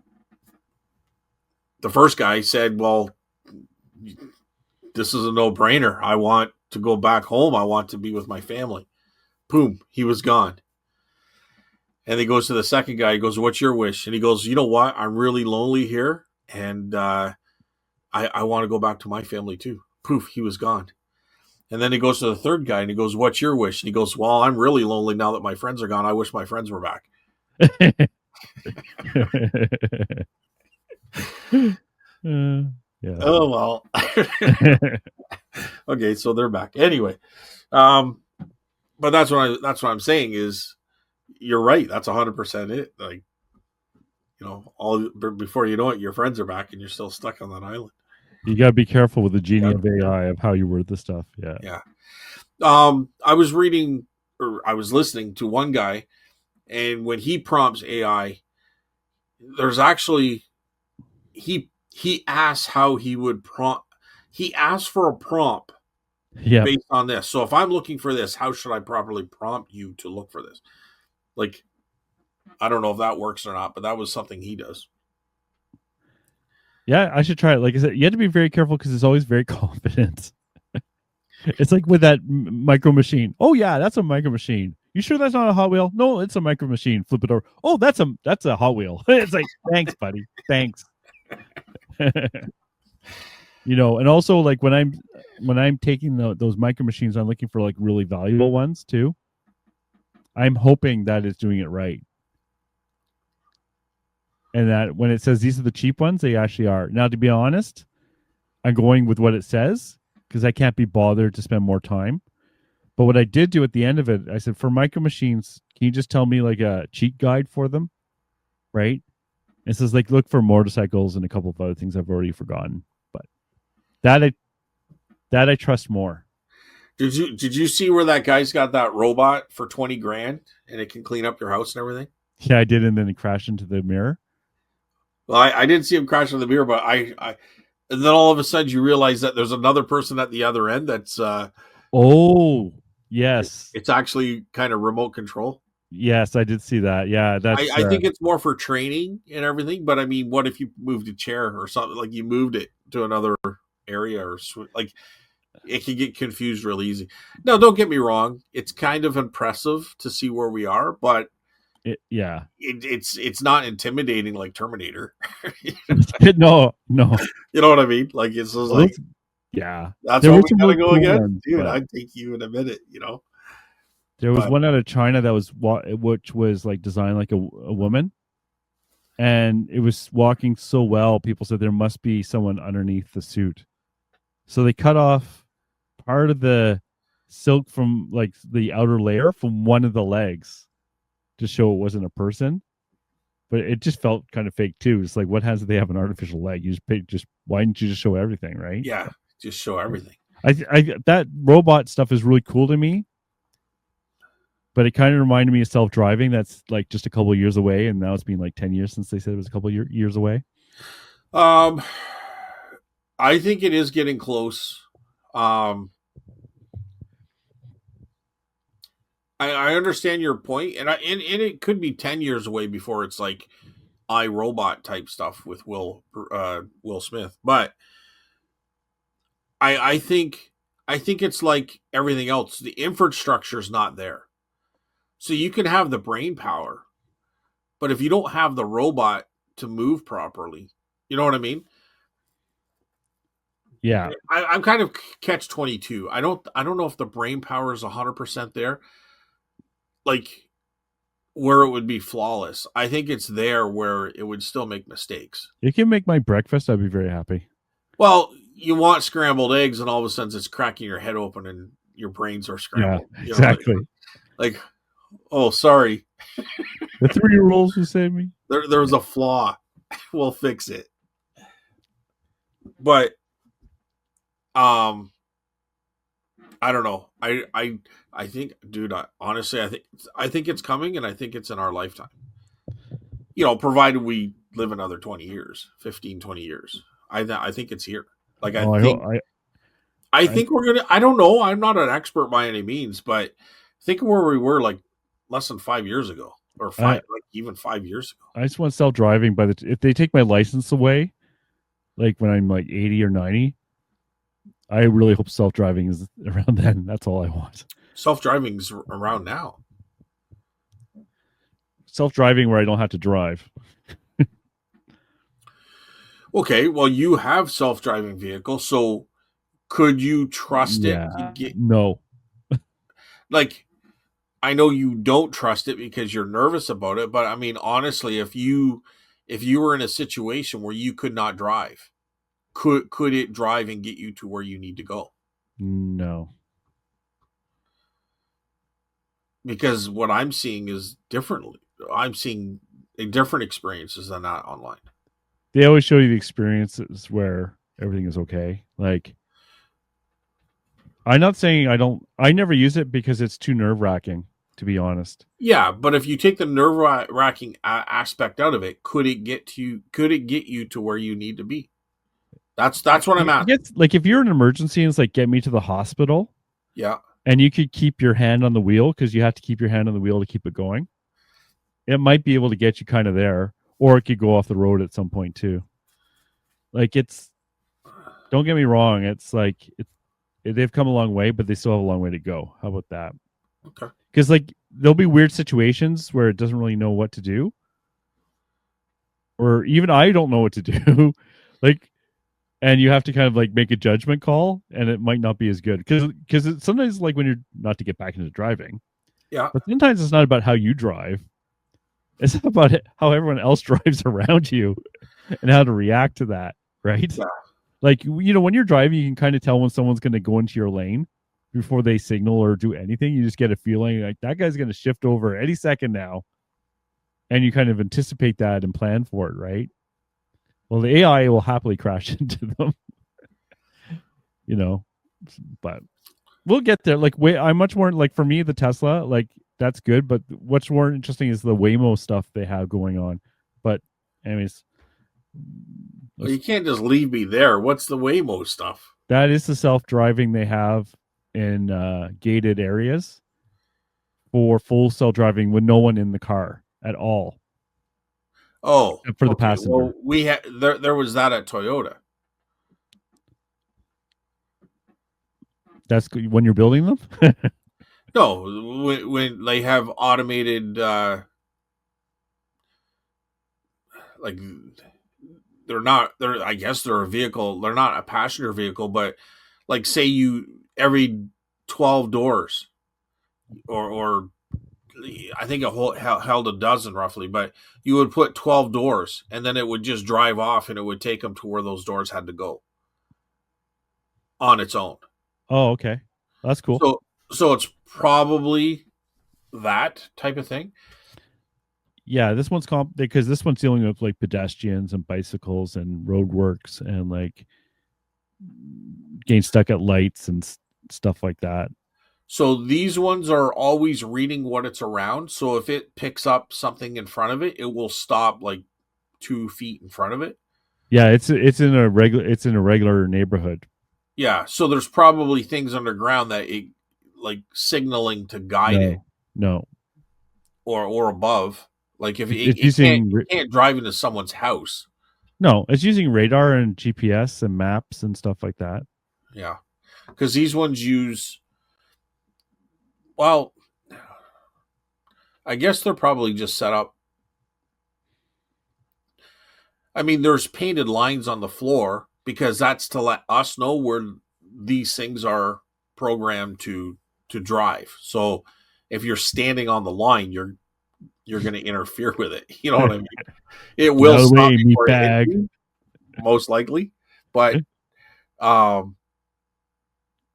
[SPEAKER 1] the first guy said, "Well, this is a no-brainer. I want to go back home. I want to be with my family." Boom, he was gone. And he goes to the second guy. He goes, "What's your wish?" And he goes, "You know what? I'm really lonely here, and I want to go back to my family too." Poof, he was gone. And then he goes to the third guy, and he goes, "What's your wish?" And he goes, "Well, I'm really lonely now that my friends are gone. I wish my friends were back."
[SPEAKER 2] Yeah.
[SPEAKER 1] Oh well. Okay, so they're back anyway. But that's what I'm saying is, you're right. That's 100% it. Like, all before you know it, your friends are back, and you're still stuck on that island.
[SPEAKER 2] You gotta be careful with the genie of AI of how you word the stuff. Yeah.
[SPEAKER 1] Yeah. I was reading, or I was listening to one guy, and when he prompts AI, there's actually he asks how he would prompt. He asks for a prompt based on this. So if I'm looking for this, how should I properly prompt you to look for this? Like, I don't know if that works or not, but that was something he does.
[SPEAKER 2] Yeah, I should try it. Like I said, you have to be very careful because it's always very confident. It's like with that micro machine. Oh yeah, that's a micro machine. You sure that's not a Hot Wheel? No, it's a micro machine. Flip it over. Oh, that's a Hot Wheel. It's like, thanks, buddy. Thanks. And also like when I'm taking those micro machines, I'm looking for like really valuable ones too. I'm hoping that it's doing it right. And that when it says these are the cheap ones, they actually are. Now, to be honest, I'm going with what it says because I can't be bothered to spend more time. But what I did do at the end of it, I said, for micro machines, can you just tell me like a cheat guide for them? Right? It says like look for motorcycles and a couple of other things I've already forgotten. But that I trust more.
[SPEAKER 1] Did you see where that guy's got that robot for 20 grand and it can clean up your house and everything?
[SPEAKER 2] Yeah, I did, and then it crashed into the mirror.
[SPEAKER 1] Well, I didn't see him crash on the mirror, but and then all of a sudden you realize that there's another person at the other end that's
[SPEAKER 2] Oh, yes.
[SPEAKER 1] it's actually kind of remote control.
[SPEAKER 2] Yes, I did see that. Yeah, that's
[SPEAKER 1] I think it's more for training and everything, but I mean, what if you moved a chair or something, like you moved it to another area or like it can get confused real easy. No, don't get me wrong; it's kind of impressive to see where we are, but
[SPEAKER 2] yeah.
[SPEAKER 1] it's not intimidating like Terminator.
[SPEAKER 2] No, no.
[SPEAKER 1] You know what I mean? Like it's just like
[SPEAKER 2] Those, yeah.
[SPEAKER 1] that's
[SPEAKER 2] There
[SPEAKER 1] where
[SPEAKER 2] were
[SPEAKER 1] we
[SPEAKER 2] some
[SPEAKER 1] gotta
[SPEAKER 2] really
[SPEAKER 1] go
[SPEAKER 2] cool
[SPEAKER 1] again,
[SPEAKER 2] ones,
[SPEAKER 1] dude.
[SPEAKER 2] but
[SPEAKER 1] I'd take you in a minute, you know.
[SPEAKER 2] there was
[SPEAKER 1] But
[SPEAKER 2] one out of China that was which was like designed like a woman, and it was walking so well. People said there must be someone underneath the suit, so they cut off part of the silk from like the outer layer from one of the legs to show it wasn't a person. But it just felt kind of fake too. It's like, what happens if they have an artificial leg? You just why didn't you just show everything, right?
[SPEAKER 1] yeah, just show everything.
[SPEAKER 2] I that robot stuff is really cool to me, but it kind of reminded me of self driving. That's like just a couple of years away, and now it's been like 10 years since they said it was a couple of years away.
[SPEAKER 1] Um, I think it is getting close. Um, I understand your point, and it could be 10 years away before it's like iRobot type stuff with Will Smith. But I I think it's like everything else. The infrastructure is not there, so you can have the brain power, but if you don't have the robot to move properly, you know what I mean.
[SPEAKER 2] Yeah,
[SPEAKER 1] I'm kind of catch 22. I don't know if the brain power is 100% there, like where it would be flawless. I think it's there where it would still make mistakes.
[SPEAKER 2] it can make my breakfast. I'd be very happy.
[SPEAKER 1] Well, you want scrambled eggs, and all of a sudden it's cracking your head open, and your brains are
[SPEAKER 2] Yeah,
[SPEAKER 1] scrambled. You know,
[SPEAKER 2] exactly.
[SPEAKER 1] like oh, sorry,
[SPEAKER 2] The 3-year-olds will save me.
[SPEAKER 1] there was a flaw. We'll fix it. But um, I don't know. I think, dude. Honestly, I think it's coming, and I think it's in our lifetime. You know, provided we live another 20 years, 15, 20 years. I think it's here. Like
[SPEAKER 2] Oh, I hope
[SPEAKER 1] I
[SPEAKER 2] I
[SPEAKER 1] think we're gonna. I don't know. I'm not an expert by any means, but think of where we were like less than 5 years ago, or
[SPEAKER 2] I,
[SPEAKER 1] like even 5 years ago.
[SPEAKER 2] I just want self driving. But if they take my license away, like when I'm like 80 or 90, I really hope self driving is around then. That's all I want.
[SPEAKER 1] Self driving's around now.
[SPEAKER 2] Self driving where I don't have to drive.
[SPEAKER 1] Okay, well, you have self driving vehicles, so could you trust it to
[SPEAKER 2] Yeah.
[SPEAKER 1] get
[SPEAKER 2] No.
[SPEAKER 1] like? I know you don't trust it because you're nervous about it, but I mean, honestly, if you were in a situation where you could not drive, could it drive and get you to where you need to go?
[SPEAKER 2] No.
[SPEAKER 1] Because what I'm seeing is differently. I'm seeing different experiences than that online.
[SPEAKER 2] They always show you the experiences where everything is okay. Like, I'm not saying I never use it because it's too nerve wracking, to be honest.
[SPEAKER 1] Yeah, but if you take the nerve wracking aspect out of it, could it get you? Could it get you to where you need to be? That's what I'm
[SPEAKER 2] I
[SPEAKER 1] at.
[SPEAKER 2] guess, like, if you're in an emergency and it's like, get me to the hospital,
[SPEAKER 1] Yeah,
[SPEAKER 2] and you could keep your hand on the wheel because you have to keep your hand on the wheel to keep it going, it might be able to get you kind of there, or it could go off the road at some point too. Like, don't get me wrong, it's like they've come a long way, but they still have a long way to go. How about that?
[SPEAKER 1] okay.
[SPEAKER 2] Because like there'll be weird situations where it doesn't really know what to do, or even I don't know what to do. Like, and you have to kind of like make a judgment call, and it might not be as good because sometimes, like, when you're not to get back into driving,
[SPEAKER 1] Yeah,
[SPEAKER 2] but sometimes it's not about how you drive. It's about how everyone else drives around you and how to react to that, right?
[SPEAKER 1] yeah.
[SPEAKER 2] Like, when you're driving, you can kind of tell when someone's going to go into your lane before they signal or do anything. You just get a feeling like that guy's going to shift over any second now, and you kind of anticipate that and plan for it, right? Well, the AI will happily crash into them, you know, but we'll get there. Like, I'm much more like, for me, the Tesla, like, that's good, but what's more interesting is the Waymo stuff they have going on. But anyways,
[SPEAKER 1] Well, you can't just leave me there. What's the Waymo stuff?
[SPEAKER 2] That is the self-driving they have in gated areas for full self-driving with no one in the car at all,
[SPEAKER 1] Oh,
[SPEAKER 2] except for the
[SPEAKER 1] okay. Well,
[SPEAKER 2] passenger.
[SPEAKER 1] we had there was that at Toyota.
[SPEAKER 2] That's when you're building them.
[SPEAKER 1] No, when they have automated, like they're I guess they're a vehicle. They're not a passenger vehicle, but like say you every 12 doors or I think held a dozen roughly, but you would put 12 doors and then it would just drive off and it would take them to where those doors had to go on its own.
[SPEAKER 2] Oh, okay, that's cool.
[SPEAKER 1] So it's probably that type of thing.
[SPEAKER 2] Yeah, this one's because this one's dealing with like pedestrians and bicycles and roadworks and like getting stuck at lights and stuff like that.
[SPEAKER 1] So these ones are always reading what it's around. So if it picks up something in front of it, it will stop like 2 feet in front of it.
[SPEAKER 2] Yeah, it's in a regular neighborhood.
[SPEAKER 1] Yeah. So there's probably things underground that it like signaling to guide it
[SPEAKER 2] No, no,
[SPEAKER 1] or above. Like if
[SPEAKER 2] it's using
[SPEAKER 1] it can't drive into someone's house.
[SPEAKER 2] no, it's using radar and GPS and maps and stuff like that.
[SPEAKER 1] Yeah. Because these ones use, well, I guess they're probably just set up. I mean, there's painted lines on the floor because that's to let us know where these things are programmed to drive. So if you're standing on the line, you're going to interfere with it. You know what I mean? It
[SPEAKER 2] Get
[SPEAKER 1] will
[SPEAKER 2] out of the
[SPEAKER 1] stop
[SPEAKER 2] way,
[SPEAKER 1] before it hits
[SPEAKER 2] meatbag.
[SPEAKER 1] you, most likely. But um,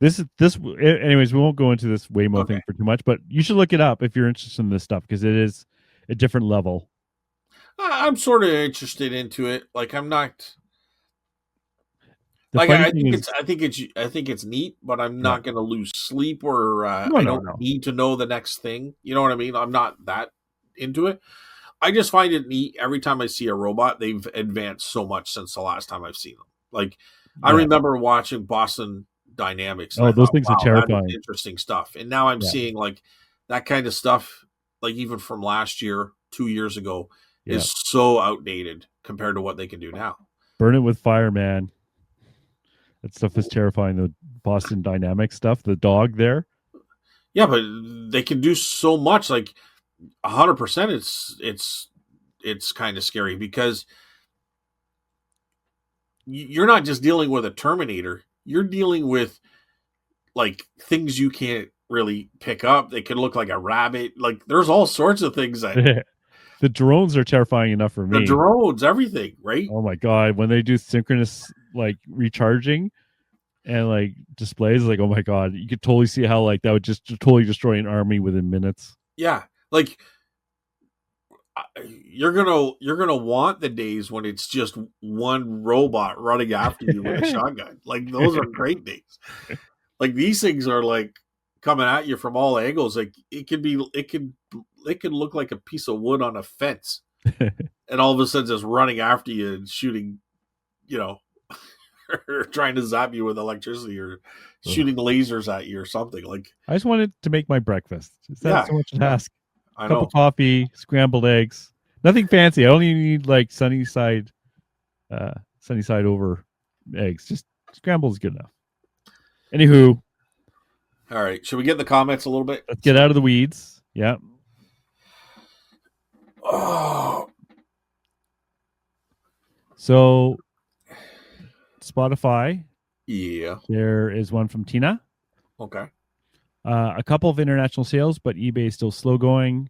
[SPEAKER 2] Anyways, we won't go into this Waymo
[SPEAKER 1] okay,
[SPEAKER 2] thing for too much, but you should look it up if you're interested in this stuff because it is a different level.
[SPEAKER 1] I'm sort of interested into it. Like I'm not.
[SPEAKER 2] The
[SPEAKER 1] Like
[SPEAKER 2] funny thing is,
[SPEAKER 1] I think it's neat, but I'm
[SPEAKER 2] yeah,
[SPEAKER 1] not going to lose sleep or
[SPEAKER 2] no,
[SPEAKER 1] I
[SPEAKER 2] no,
[SPEAKER 1] don't
[SPEAKER 2] no,
[SPEAKER 1] need to know the next thing. You know what I mean? I'm not that into it. I just find it neat every time I see a robot. They've advanced so much since the last time I've seen them. Like I
[SPEAKER 2] yeah.
[SPEAKER 1] remember watching Boston Dynamics, and
[SPEAKER 2] Oh,
[SPEAKER 1] I
[SPEAKER 2] those
[SPEAKER 1] thought,
[SPEAKER 2] things are
[SPEAKER 1] wow, that is
[SPEAKER 2] terrifying.
[SPEAKER 1] interesting stuff. And now I'm
[SPEAKER 2] Yeah,
[SPEAKER 1] seeing like that kind of stuff, like even from last year, 2 years ago,
[SPEAKER 2] yeah.
[SPEAKER 1] is so outdated compared to what they can do now.
[SPEAKER 2] Burn it with fire, man. That stuff is terrifying. The Boston Dynamics stuff, the dog there.
[SPEAKER 1] Yeah, but they can do so much. Like 100%, it's kind of scary because you're not just dealing with a Terminator. You're dealing with like things you can't really pick up. They could look like a rabbit. Like there's all sorts of things that
[SPEAKER 2] The drones are terrifying enough for
[SPEAKER 1] the
[SPEAKER 2] me.
[SPEAKER 1] drones, everything, right?
[SPEAKER 2] Oh my god, when they do synchronous like recharging and like displays, like oh my god, you could totally see how like that would just totally destroy an army within minutes.
[SPEAKER 1] Yeah, like you're gonna want the days when it's just one robot running after you with a shotgun. Like those are great days. Like these things are like coming at you from all angles. Like it could look like a piece of wood on a fence, and all of a sudden it's running after you and shooting, you know, or trying to zap you with electricity or shooting lasers at you or something. Like
[SPEAKER 2] I just wanted to make my breakfast. Is that
[SPEAKER 1] yeah,
[SPEAKER 2] so much to
[SPEAKER 1] yeah,
[SPEAKER 2] ask?
[SPEAKER 1] I
[SPEAKER 2] Cup of
[SPEAKER 1] know.
[SPEAKER 2] coffee, scrambled eggs. Nothing fancy. I only need like sunny side over eggs. Just scrambled is good enough. Anywho,
[SPEAKER 1] All right, should we get in the comments a little bit?
[SPEAKER 2] let's get out of the weeds. Yeah.
[SPEAKER 1] Oh,
[SPEAKER 2] So Spotify,
[SPEAKER 1] yeah.
[SPEAKER 2] there is one from Tina.
[SPEAKER 1] Okay.
[SPEAKER 2] A couple of international sales, but eBay is still slow going.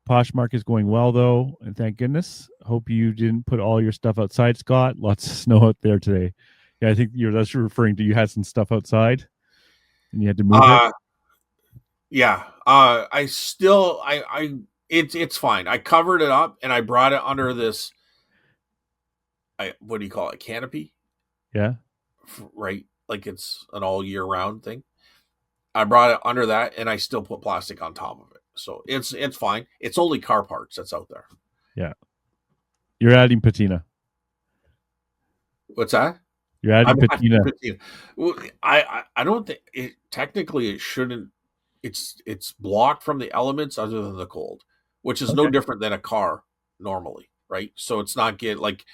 [SPEAKER 2] Poshmark is going well though, and thank goodness. Hope you didn't put all your stuff outside, Scott. Lots of snow out there today. Yeah, I think that's referring to you had some stuff outside and you had to move it.
[SPEAKER 1] Yeah. I still I it's fine. I covered it up and I brought it under this what do you call it? Canopy,
[SPEAKER 2] Yeah.
[SPEAKER 1] right? Like it's an all year round thing. I brought it under that and I still put plastic on top of it. So it's fine. It's only car parts that's out there.
[SPEAKER 2] Yeah. You're adding patina.
[SPEAKER 1] What's that?
[SPEAKER 2] You're
[SPEAKER 1] I'm
[SPEAKER 2] adding
[SPEAKER 1] adding
[SPEAKER 2] patina.
[SPEAKER 1] patina. Well, I don't think it technically it shouldn't. It's blocked from the elements other than the cold, which is no
[SPEAKER 2] Okay.
[SPEAKER 1] different than a car normally, right? So it's not get like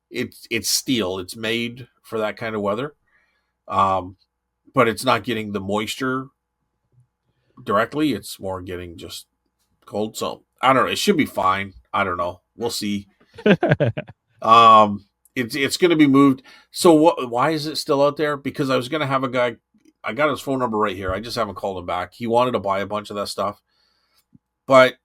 [SPEAKER 1] it's steel. It's made for that kind of weather, um, but it's not getting the moisture directly. It's more getting just cold. So I don't know. It should be fine. I don't know. We'll see. Um, it's going to be moved. So what? Why is it still out there? Because I was going to have a guy. I got his phone number right here. I just haven't called him back. He wanted to buy a bunch of that stuff, but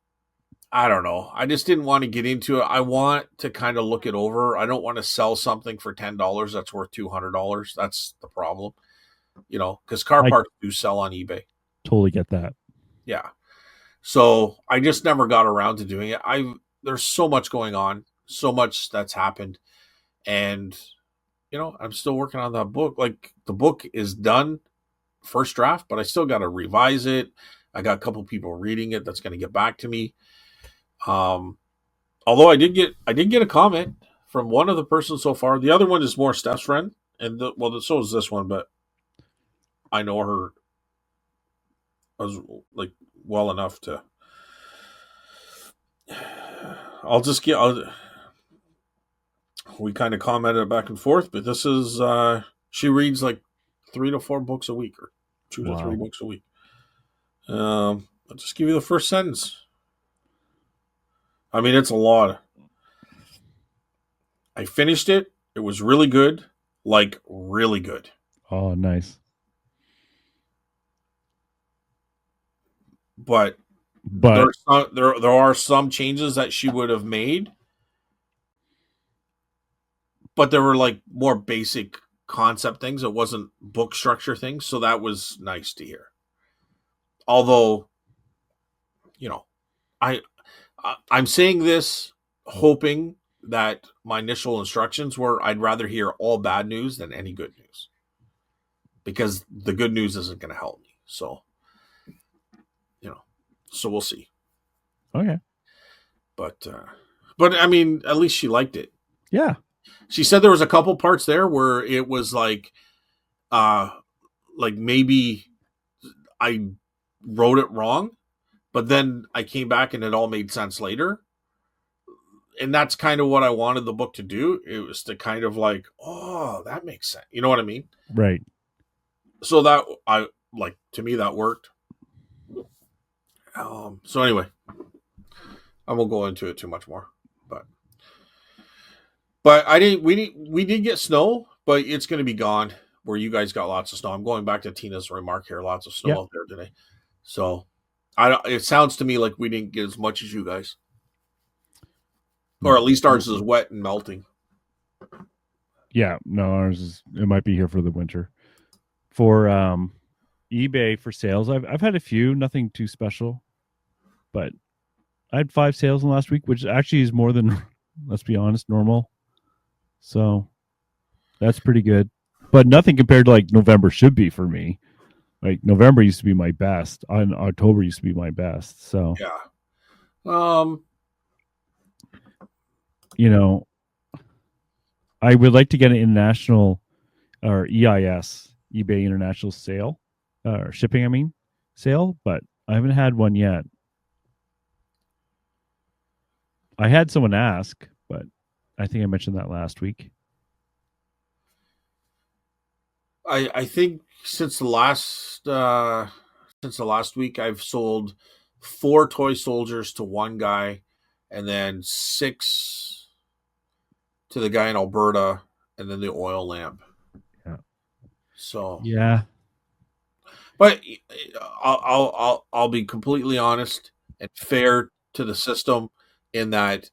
[SPEAKER 1] I don't know. I just didn't want to get into it. I want to kind of look it over. I don't want to sell something for $10 that's worth $200. That's the problem, because car
[SPEAKER 2] I
[SPEAKER 1] parts do sell on eBay.
[SPEAKER 2] totally get that.
[SPEAKER 1] Yeah. So I just never got around to doing it. There's so much going on, so much that's happened, and I'm still working on that book. Like the book is done, first draft, but I still got to revise it. I got a couple people reading it that's going to get back to me. Although I did get a comment from one of the persons so far. The other one is more Steph's friend, and so is this one, but I know her as like well enough to. I'll just get. We kind of commented back and forth, but this is she reads like 3 to 4 books a week, or 2 to 3
[SPEAKER 2] Wow.
[SPEAKER 1] books a week. I'll just give you the first sentence. I mean, it's a lot. I finished it. It was really good, like really good.
[SPEAKER 2] Oh, nice.
[SPEAKER 1] But
[SPEAKER 2] But
[SPEAKER 1] there are some changes that she would have made, but there were like more basic concept things. It wasn't book structure things, so that was nice to hear. Although, you know, I I'm saying this hoping that my initial instructions were I'd rather hear all bad news than any good news, because the good news isn't going to help me. So, you know, so we'll see.
[SPEAKER 2] okay.
[SPEAKER 1] But I mean, at least she liked it.
[SPEAKER 2] Yeah.
[SPEAKER 1] She said there was a couple parts there where it was uh, like maybe I wrote it wrong, but then I came back and it all made sense later. And that's kind of what I wanted the book to do. It was to kind of like, oh, that makes sense. You know what I mean?
[SPEAKER 2] Right.
[SPEAKER 1] So that I like to me that worked. So anyway, I won't go into it too much more, but I didn't. We did get snow, but it's going to be gone. Where you guys got lots of snow. I'm going back to Tina's remark here. Lots of snow
[SPEAKER 2] Yep.
[SPEAKER 1] out there today. So it sounds to me like we didn't get as much as you guys, or at least ours is wet and melting.
[SPEAKER 2] Yeah. No, it might be here for the winter. For eBay for sales, I've had a few, nothing too special, but I had 5 sales in the last week, which actually is more than, let's be honest, normal. So that's pretty good, but nothing compared to like November should be for me. Like November used to be my best, and October used to be my best. So
[SPEAKER 1] Yeah. Um.
[SPEAKER 2] you know, I would like to get an international or EIS, eBay International Sale, or shipping. I mean, sale, but I haven't had one yet. I had someone ask, but I think I mentioned that last week.
[SPEAKER 1] I think since the last week I've sold 4 toy soldiers to one guy, and then 6 to the guy in Alberta, and then the oil lamp.
[SPEAKER 2] Yeah.
[SPEAKER 1] So,
[SPEAKER 2] Yeah.
[SPEAKER 1] but I'll be completely honest and fair to the system in that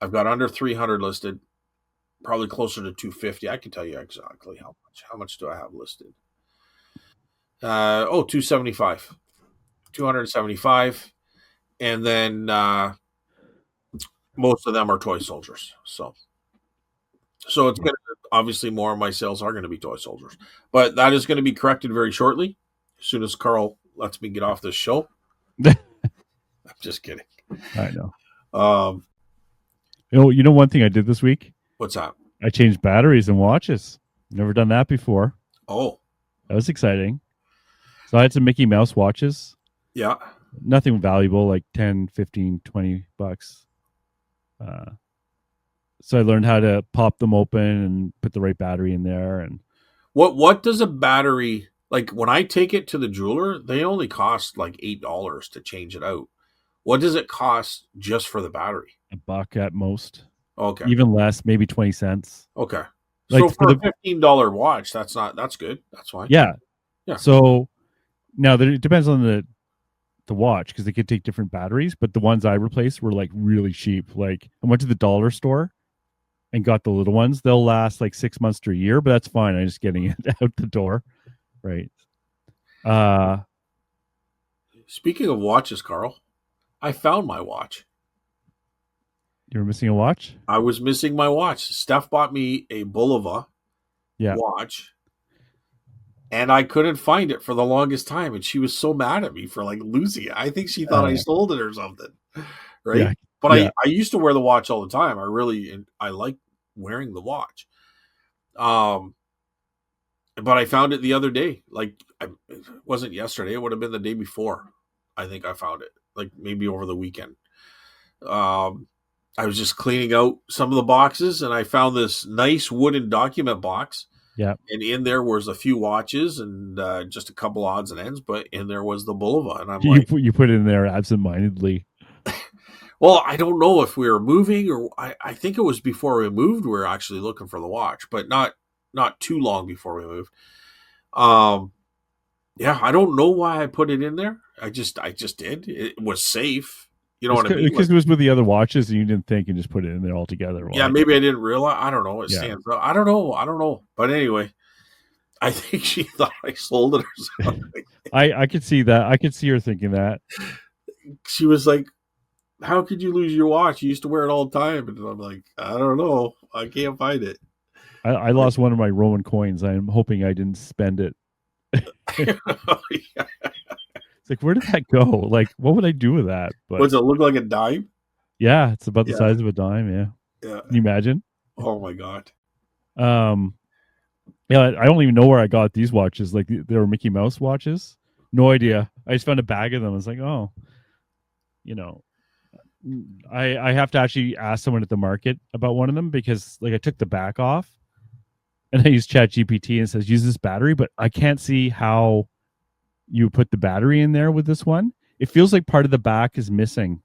[SPEAKER 1] I've got under 300 listed, probably closer to 250. I can tell you exactly how much. How much do I have listed? 275. 275, and then most of them are toy soldiers. So it's going to obviously more of my sales are going to be toy soldiers, but that is going to be corrected very shortly as soon as Carl lets me get off this show. I'm just kidding.
[SPEAKER 2] I know.
[SPEAKER 1] Um,
[SPEAKER 2] You know one thing I did this week?
[SPEAKER 1] what's that?
[SPEAKER 2] I changed batteries and watches. Never done that before.
[SPEAKER 1] Oh,
[SPEAKER 2] That was exciting. So I had some Mickey Mouse watches.
[SPEAKER 1] yeah.
[SPEAKER 2] Nothing valuable, like 10, 15, $20. Uh, so I learned how to pop them open and put the right battery in there. And
[SPEAKER 1] What does a battery like when I take it to the jeweler? They only cost like $8 to change it out. What does it cost just for the battery?
[SPEAKER 2] $1 at most,
[SPEAKER 1] Okay,
[SPEAKER 2] even less, maybe 20 cents.
[SPEAKER 1] okay. So
[SPEAKER 2] Like for
[SPEAKER 1] for a
[SPEAKER 2] the,
[SPEAKER 1] $15 watch, that's good. That's fine.
[SPEAKER 2] yeah.
[SPEAKER 1] Yeah.
[SPEAKER 2] So now it depends on the watch because they could take different batteries, but the ones I replaced were like really cheap. Like I went to the dollar store and got the little ones. They'll last like 6 months to a year, but that's fine. I'm just getting it out the door. Right. Uh,
[SPEAKER 1] Speaking of watches, Carl, I found my watch.
[SPEAKER 2] you were missing a watch?
[SPEAKER 1] I was missing my watch. Steph bought me a Bulova
[SPEAKER 2] Yeah.
[SPEAKER 1] watch, and I couldn't find it for the longest time. And she was so mad at me for like losing it. I think she thought I sold it or something, right?
[SPEAKER 2] Yeah.
[SPEAKER 1] But
[SPEAKER 2] Yeah.
[SPEAKER 1] I used to wear the watch all the time. I like wearing the watch. Um, but I found it the other day. It wasn't yesterday. It would have been the day before. I think I found it, like maybe over the weekend. Um, I was just cleaning out some of the boxes, and I found this nice wooden document box.
[SPEAKER 2] Yeah.
[SPEAKER 1] And in there was a few watches and just a couple odds and ends, but in there was the Bulova, and I'm like,
[SPEAKER 2] You put it in there absentmindedly.
[SPEAKER 1] well, I don't know if we were moving, or I think it was before we moved. We were actually looking for the watch, but not too long before we moved. Yeah, I don't know why I put it in there. I just did. It was safe. You know what I mean?
[SPEAKER 2] Because it was with the other watches and you didn't think and just put it in there all together.
[SPEAKER 1] Yeah, maybe I didn't realize. I don't know. It
[SPEAKER 2] Yeah.
[SPEAKER 1] stands up. I don't know. But anyway, I think she thought I sold it or something.
[SPEAKER 2] I could see that. I could see her thinking that.
[SPEAKER 1] She was like, "How could you lose your watch? You used to wear it all the time." And I'm like, "I don't know. I can't find it."
[SPEAKER 2] I lost one of my Roman coins. I'm hoping I didn't spend it.
[SPEAKER 1] Yeah.
[SPEAKER 2] It's like, where did that go? Like, what would I do with that? But
[SPEAKER 1] Does it look like a dime?
[SPEAKER 2] yeah, it's about the
[SPEAKER 1] Yeah.
[SPEAKER 2] size of a dime. Yeah.
[SPEAKER 1] Yeah.
[SPEAKER 2] Can you imagine?
[SPEAKER 1] Oh my god.
[SPEAKER 2] Yeah, I don't even know where I got these watches. Like they were Mickey Mouse watches. No idea. I just found a bag of them. I was like, oh, you know, I have to actually ask someone at the market about one of them because like I took the back off and I used Chat GPT and it says use this battery, but I can't see how you put the battery in there with this one. It feels like part of the back is missing.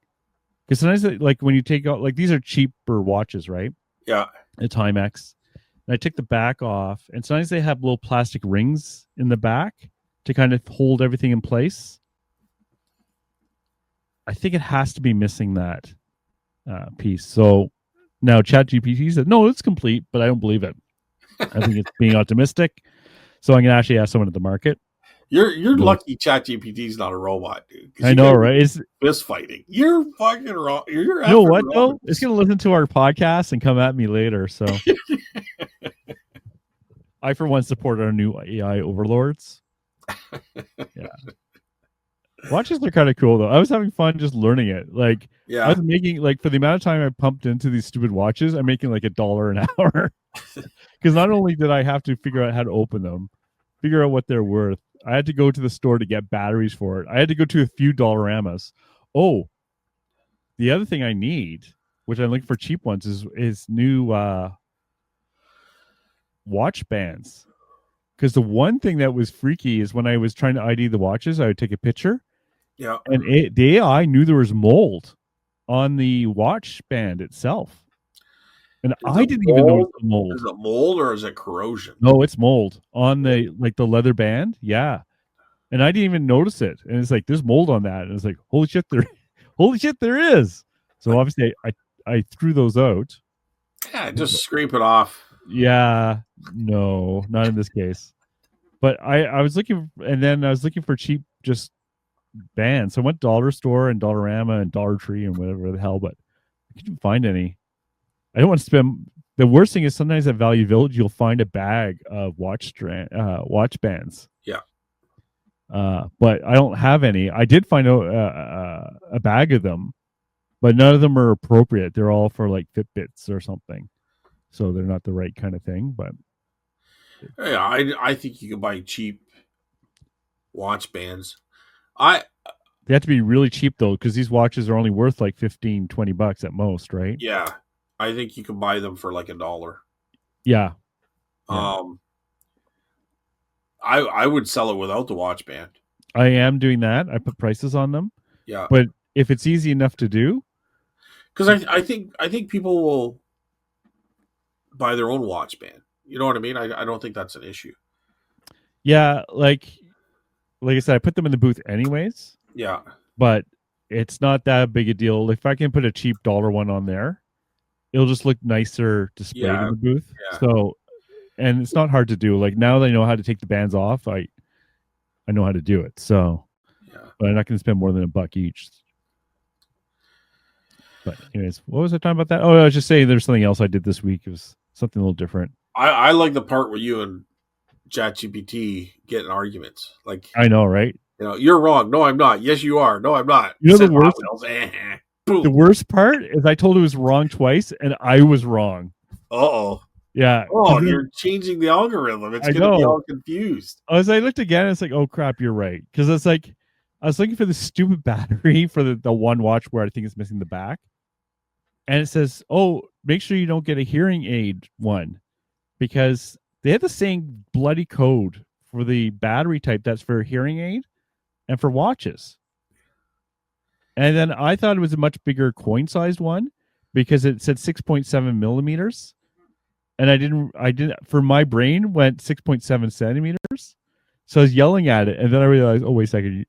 [SPEAKER 2] Because sometimes like when you take out like these are cheaper watches, right?
[SPEAKER 1] Yeah.
[SPEAKER 2] A Timex. And I took the back off, and sometimes they have little plastic rings in the back to kind of hold everything in place. I think it has to be missing that piece. So now ChatGPT said, no, it's complete, but I don't believe it. I think it's being optimistic. So I'm going to actually ask someone at the market.
[SPEAKER 1] You're lucky ChatGPT's not a robot, dude.
[SPEAKER 2] I know, right? It's
[SPEAKER 1] fist fighting. You're fucking wrong. You're
[SPEAKER 2] you know what though? It's going to listen to our podcast and come at me later. So I, for one, support our new AI overlords. Yeah. Watches are kind of cool though. I was having fun just learning it. Like,
[SPEAKER 1] yeah,
[SPEAKER 2] I was making like for the amount of time I pumped into these stupid watches, I'm making like $1 an hour. Because not only did I have to figure out how to open them, figure out what they're worth, I had to go to the store to get batteries for it. I had to go to a few Dollaramas. Oh, the other thing I need, which I'm looking for cheap ones, is new watch bands. Because the one thing that was freaky is when I was trying to ID the watches, I would take a picture.
[SPEAKER 1] Yeah.
[SPEAKER 2] And the AI knew there was mold on the watch band itself. And I didn't even notice the mold.
[SPEAKER 1] Is it mold or is it corrosion?
[SPEAKER 2] No, it's mold on the the leather band. Yeah. And I didn't even notice it. And it's like, there's mold on that. And it's like, holy shit, there is. So obviously I threw those out.
[SPEAKER 1] Yeah, just scrape it off.
[SPEAKER 2] Yeah. No, not in this case. But I was looking, and then I was looking for cheap just bands. So I went Dollar Store and Dollarama and Dollar Tree and whatever the hell, but I couldn't find any. I don't want to spend. The worst thing is sometimes at Value Village you'll find a bag of watch bands.
[SPEAKER 1] Yeah.
[SPEAKER 2] But I don't have any. I did find a bag of them, but none of them are appropriate. They're all for like Fitbits or something. so they're not the right kind of thing. But
[SPEAKER 1] Yeah, I think you can buy cheap watch bands. I
[SPEAKER 2] they have to be really cheap though, because these watches are only worth like $15-20 at most, right?
[SPEAKER 1] Yeah, I think you can buy them for like $1.
[SPEAKER 2] Yeah, yeah.
[SPEAKER 1] Um, I would sell it without the watch band.
[SPEAKER 2] I am doing that. I put prices on them,
[SPEAKER 1] Yeah,
[SPEAKER 2] but if it's easy enough to do,
[SPEAKER 1] because I think people will buy their own watch band. You know what I mean? I don't think that's an issue.
[SPEAKER 2] yeah, like I said, I put them in the booth anyways,
[SPEAKER 1] Yeah,
[SPEAKER 2] but it's not that big a deal. If I can put a cheap dollar one on there, it'll just look nicer displayed in
[SPEAKER 1] yeah,
[SPEAKER 2] the booth.
[SPEAKER 1] yeah,
[SPEAKER 2] So, and it's not hard to do. Like now that I know how to take the bands off, I know how to do it. So,
[SPEAKER 1] yeah.
[SPEAKER 2] but I'm not going to spend more than $1 each. But anyways, what was I talking about that? Oh, I was just saying there's something else I did this week. It was something a little different.
[SPEAKER 1] I like the part where you and ChatGPT get in arguments. Like,
[SPEAKER 2] I know, right?
[SPEAKER 1] you're wrong. No, I'm not. Yes, you are. No, I'm not.
[SPEAKER 2] You know
[SPEAKER 1] Said
[SPEAKER 2] the worst.
[SPEAKER 1] Hot Wheels.
[SPEAKER 2] The
[SPEAKER 1] Boom.
[SPEAKER 2] worst part is I told it was wrong twice, and I was wrong.
[SPEAKER 1] Uh-oh.
[SPEAKER 2] Yeah.
[SPEAKER 1] Oh, you're changing the algorithm. It's
[SPEAKER 2] I
[SPEAKER 1] going to be
[SPEAKER 2] know.
[SPEAKER 1] all confused.
[SPEAKER 2] As I looked again, it's like, oh crap, you're right. Because it's like I was looking for the stupid battery for the one watch where I think it's missing the back. And it says, oh, make sure you don't get a hearing aid one. Because they have the same bloody code for the battery type that's for a hearing aid and for watches. And then I thought it was a much bigger coin-sized one because it said 6.7 millimeters. And I didn't, for my brain, went 6.7 centimeters. So I was yelling at it. And then I realized, oh, wait a second,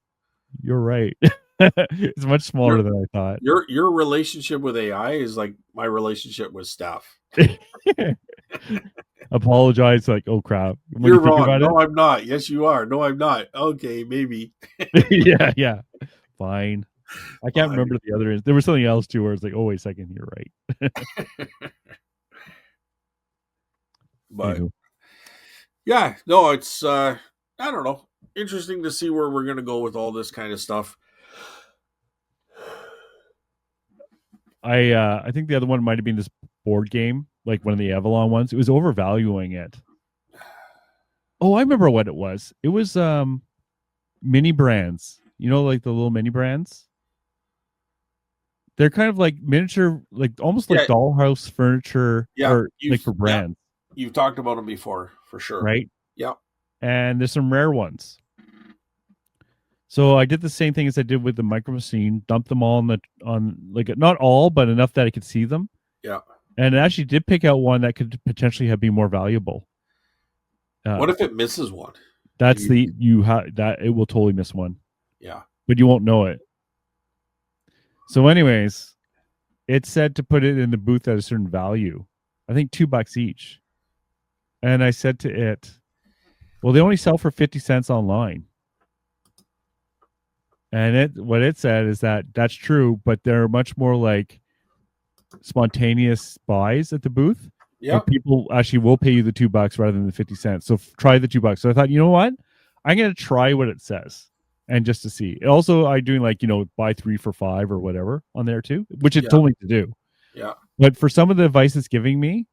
[SPEAKER 2] you're right. It's much smaller than I thought.
[SPEAKER 1] Your relationship with AI is like my relationship with Steph.
[SPEAKER 2] Apologize, like, oh crap. When
[SPEAKER 1] You're
[SPEAKER 2] you think
[SPEAKER 1] wrong.
[SPEAKER 2] about
[SPEAKER 1] No, I'm not. Yes, you are. No, I'm not. Okay, maybe.
[SPEAKER 2] it. Yeah. Fine. I can't
[SPEAKER 1] Fine.
[SPEAKER 2] remember the other. There was something else too where it's like, oh, wait a second, you're right.
[SPEAKER 1] But
[SPEAKER 2] Anywho.
[SPEAKER 1] yeah, no, it's I don't know. Interesting to see where we're gonna go with all this kind of stuff.
[SPEAKER 2] I think the other one might have been this board game, like one of the Avalon ones. It was overvaluing it. Oh, I remember what it was. It was mini brands. You know, like the little mini brands. They're kind of like miniature, like almost like dollhouse furniture, or like for brands.
[SPEAKER 1] You've talked about them before, for sure.
[SPEAKER 2] Right?
[SPEAKER 1] Yeah.
[SPEAKER 2] And there's some rare ones. So I did the same thing as I did with the micro machine, dumped them all on like not all, but enough that I could see them.
[SPEAKER 1] Yeah.
[SPEAKER 2] And it actually did pick out one that could potentially have been more valuable.
[SPEAKER 1] What if it misses one?
[SPEAKER 2] That's that it will totally miss one.
[SPEAKER 1] Yeah.
[SPEAKER 2] But you won't know it. So anyways, it said to put it in the booth at a certain value. I think $2 each. And I said to it, well, they only sell for 50 cents online. And what it said is that that's true, but they're much more like spontaneous buys at the booth.
[SPEAKER 1] Yeah.
[SPEAKER 2] People actually will pay you the $2 rather than the 50 cents. So try the $2. So I thought, you know what? I'm going to try what it says. And just to see. Also, I doing like, buy 3 for $5 or whatever on there too, which it told me to do.
[SPEAKER 1] Yeah.
[SPEAKER 2] But for some of the advice it's giving me,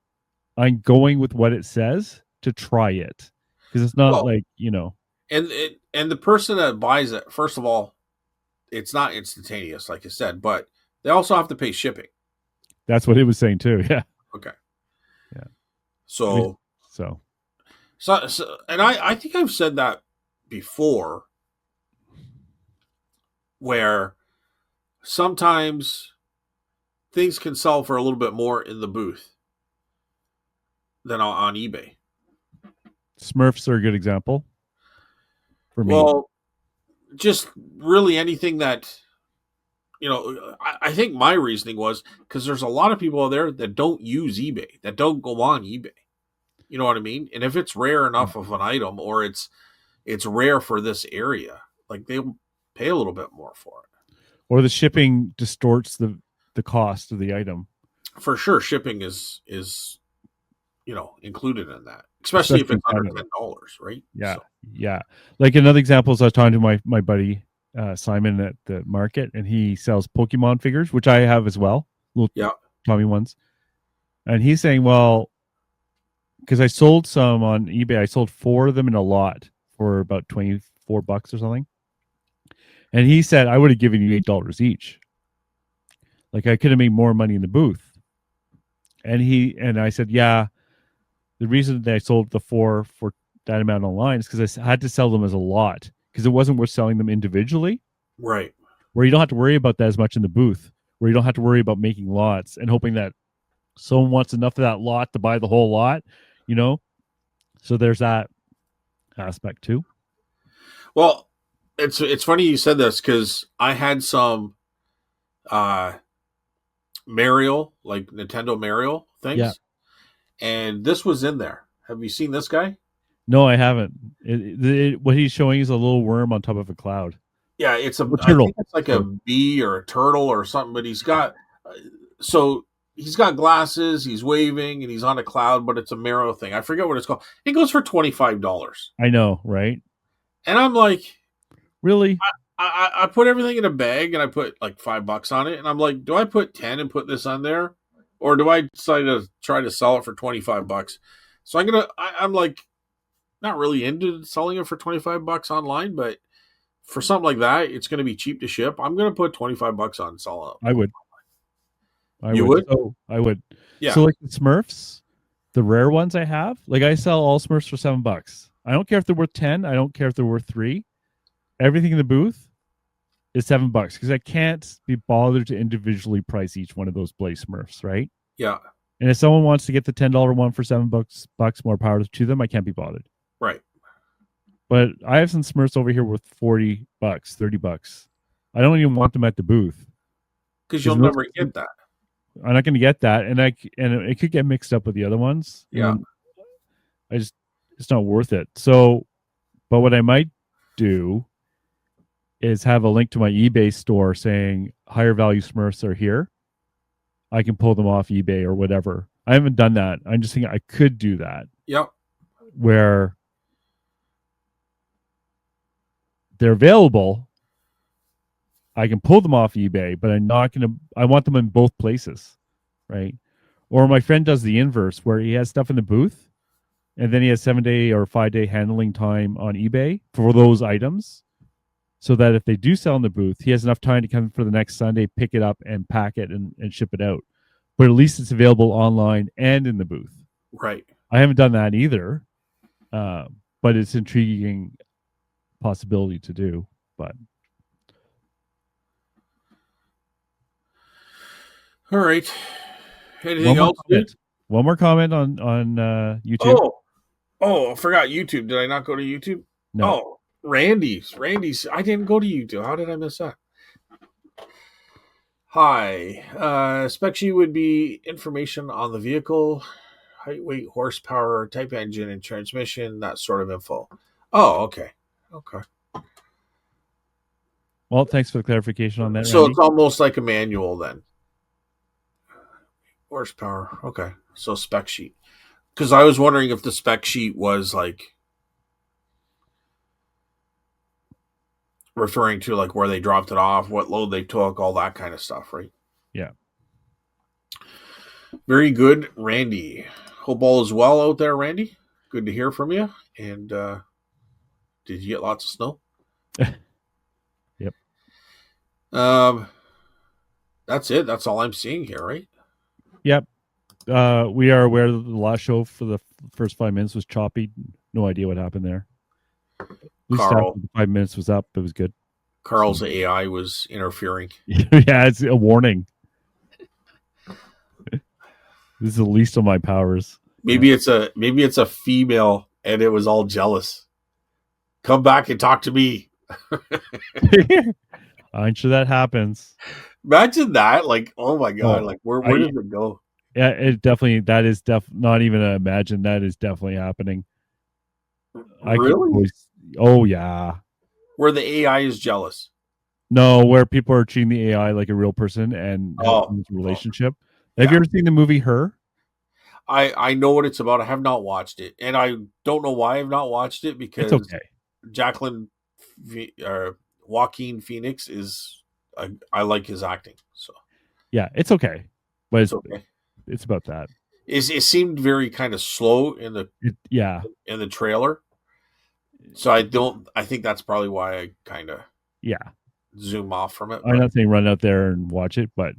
[SPEAKER 2] I'm going with what it says to try it. Because it's not
[SPEAKER 1] And the person that buys it, first of all, it's not instantaneous, like I said, but they also have to pay shipping.
[SPEAKER 2] That's what it was saying too. Yeah.
[SPEAKER 1] Okay.
[SPEAKER 2] Yeah.
[SPEAKER 1] So and I think I've said that before, where sometimes things can sell for a little bit more in the booth than on eBay.
[SPEAKER 2] Smurfs are a good example for me.
[SPEAKER 1] Well, just really anything that, I think my reasoning was because there's a lot of people out there that don't use eBay, that don't go on eBay. You know what I mean? And if it's rare enough of an item, or it's rare for this area, like they'll pay a little bit more for it.
[SPEAKER 2] Or the shipping distorts the cost of the item.
[SPEAKER 1] For sure, shipping is included in that, especially if it's under $10, right?
[SPEAKER 2] Yeah,
[SPEAKER 1] so.
[SPEAKER 2] Yeah. Like another example is I was talking to my buddy Simon at the market, and he sells Pokemon figures, which I have as well, little Tommy ones. And he's saying, well, because I sold some on eBay. I sold 4 of them in a lot for about $24 or something. And he said I would have given you $8 each. Like I could have made more money in the booth. And I said, yeah, the reason that I sold the 4 for that amount online is because I had to sell them as a lot because it wasn't worth selling them individually.
[SPEAKER 1] Right.
[SPEAKER 2] Where you don't have to worry about that as much in the booth, where you don't have to worry about making lots and hoping that someone wants enough of that lot to buy the whole lot, you know? So there's that aspect too.
[SPEAKER 1] Well, it's funny you said this because I had some uh Mario, like Nintendo Mario
[SPEAKER 2] Yeah.
[SPEAKER 1] things, and this was in there. Have you seen this guy?
[SPEAKER 2] No, I haven't. What he's showing is a little worm on top of a cloud.
[SPEAKER 1] Yeah, it's a.
[SPEAKER 2] Or
[SPEAKER 1] I
[SPEAKER 2] turtle.
[SPEAKER 1] think it's like a
[SPEAKER 2] Sorry.
[SPEAKER 1] bee or a turtle or something. But so he's got glasses. He's waving and he's on a cloud, but it's a Mario thing. I forget what it's called. It goes for $25,
[SPEAKER 2] I know, right?
[SPEAKER 1] and I'm like,
[SPEAKER 2] Really?
[SPEAKER 1] I put everything in a bag and I put like $5 on it, and I'm like, do I put 10 and put this on there, or do I decide to try to sell it for $25? So I'm like, not really into selling it for $25 online, but for something like that, it's gonna be cheap to ship. I'm gonna put $25 on and sell
[SPEAKER 2] I
[SPEAKER 1] it.
[SPEAKER 2] would. I
[SPEAKER 1] You
[SPEAKER 2] would.
[SPEAKER 1] would?
[SPEAKER 2] So I would.
[SPEAKER 1] Yeah,
[SPEAKER 2] So like the Smurfs, the rare ones I have, like I sell all Smurfs for $7. I don't care if they're worth 10. I don't care if they're worth 3. Everything in the booth is $7 because I can't be bothered to individually price each one of those Blaze Smurfs, right?
[SPEAKER 1] yeah,
[SPEAKER 2] And if someone wants to get the $10 one for $7, more power to them. I can't be bothered.
[SPEAKER 1] right.
[SPEAKER 2] But I have some Smurfs over here worth $40, $30. I don't even want them at the booth
[SPEAKER 1] Because
[SPEAKER 2] because
[SPEAKER 1] you'll never get that.
[SPEAKER 2] I'm not going to get that, and it could get mixed up with the other ones.
[SPEAKER 1] Yeah,
[SPEAKER 2] And I just it's not worth it. So, but what I might do is have a link to my eBay store saying higher value Smurfs are here. I can pull them off eBay or whatever. I haven't done that. I'm just thinking I could do that
[SPEAKER 1] yep,
[SPEAKER 2] where they're available. I can pull them off eBay, but I'm not going to. I want them in both places, right? Or my friend does the inverse where he has stuff in the booth and then he has 7-day or 5-day handling time on eBay for those items so that if they do sell in the booth, he has enough time to come for the next Sunday, pick it up and pack it and ship it out. But at least it's available online and in the booth.
[SPEAKER 1] right.
[SPEAKER 2] I haven't done that either, but it's intriguing possibility to do. But
[SPEAKER 1] All right.
[SPEAKER 2] one
[SPEAKER 1] Anything
[SPEAKER 2] more
[SPEAKER 1] else, dude?
[SPEAKER 2] comment. One more comment on YouTube.
[SPEAKER 1] Oh, I forgot YouTube. Did I not go to YouTube?
[SPEAKER 2] No,
[SPEAKER 1] Oh, Randy's. I didn't go to YouTube. How did I miss that? Hi. Spec sheet would be information on the vehicle, height, weight, horsepower, type engine, and transmission, that sort of info. Oh, okay. Okay.
[SPEAKER 2] well, thanks for the clarification on that,
[SPEAKER 1] So
[SPEAKER 2] Randy.
[SPEAKER 1] it's almost like a manual then. Horsepower. Okay. So spec sheet. Because I was wondering if the spec sheet was like referring to like where they dropped it off, what load they took, all that kind of stuff, right?
[SPEAKER 2] Yeah.
[SPEAKER 1] Very good, Randy. Hope all is well out there, Randy. Good to hear from you. And did you get lots of snow?
[SPEAKER 2] Yep.
[SPEAKER 1] That's it. That's all I'm seeing here, right?
[SPEAKER 2] Yep. We are aware that the last show for the first 5 minutes was choppy. No idea what happened there. At least after
[SPEAKER 1] Carl.
[SPEAKER 2] the 5 minutes was up, it was good.
[SPEAKER 1] Carl's AI was interfering.
[SPEAKER 2] Yeah, it's a warning. This is the least of my powers.
[SPEAKER 1] Maybe it's a female and it was all jealous. Come back and talk to me.
[SPEAKER 2] I'm sure that happens.
[SPEAKER 1] Imagine that. Like, oh my god,
[SPEAKER 2] Oh,
[SPEAKER 1] like where does it go?
[SPEAKER 2] Yeah, it definitely that is not even a imagine. That is definitely happening.
[SPEAKER 1] Really?
[SPEAKER 2] Oh yeah.
[SPEAKER 1] Where the AI is jealous.
[SPEAKER 2] No, where people are treating the AI like a real person and
[SPEAKER 1] Oh,
[SPEAKER 2] a relationship.
[SPEAKER 1] yeah.
[SPEAKER 2] Have you ever seen the movie Her?
[SPEAKER 1] I know what it's about. I have not watched it, and I don't know why I've not watched it because
[SPEAKER 2] It's okay.
[SPEAKER 1] Jacqueline Joaquin Phoenix is I like his acting, so
[SPEAKER 2] Yeah, it's okay. But
[SPEAKER 1] it's okay.
[SPEAKER 2] it's about that.
[SPEAKER 1] it seemed very kind of slow
[SPEAKER 2] Yeah,
[SPEAKER 1] in the trailer. So I think that's probably why I kind of
[SPEAKER 2] yeah.
[SPEAKER 1] zoom off from it.
[SPEAKER 2] I'm
[SPEAKER 1] But
[SPEAKER 2] not saying run out there and watch it, but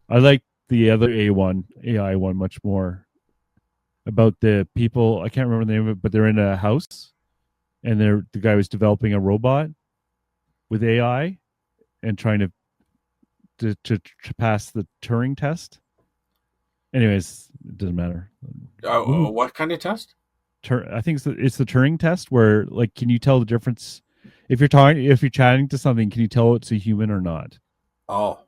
[SPEAKER 2] I like the other AI one much more about the people. I can't remember the name of it, but they're in a house and the guy was developing a robot with AI and trying to pass the Turing test. Anyways, it doesn't matter.
[SPEAKER 1] what kind of test?
[SPEAKER 2] I think it's the Turing test where like, can you tell the difference if you're chatting to something? Can you tell it's a human or not?
[SPEAKER 1] Oh,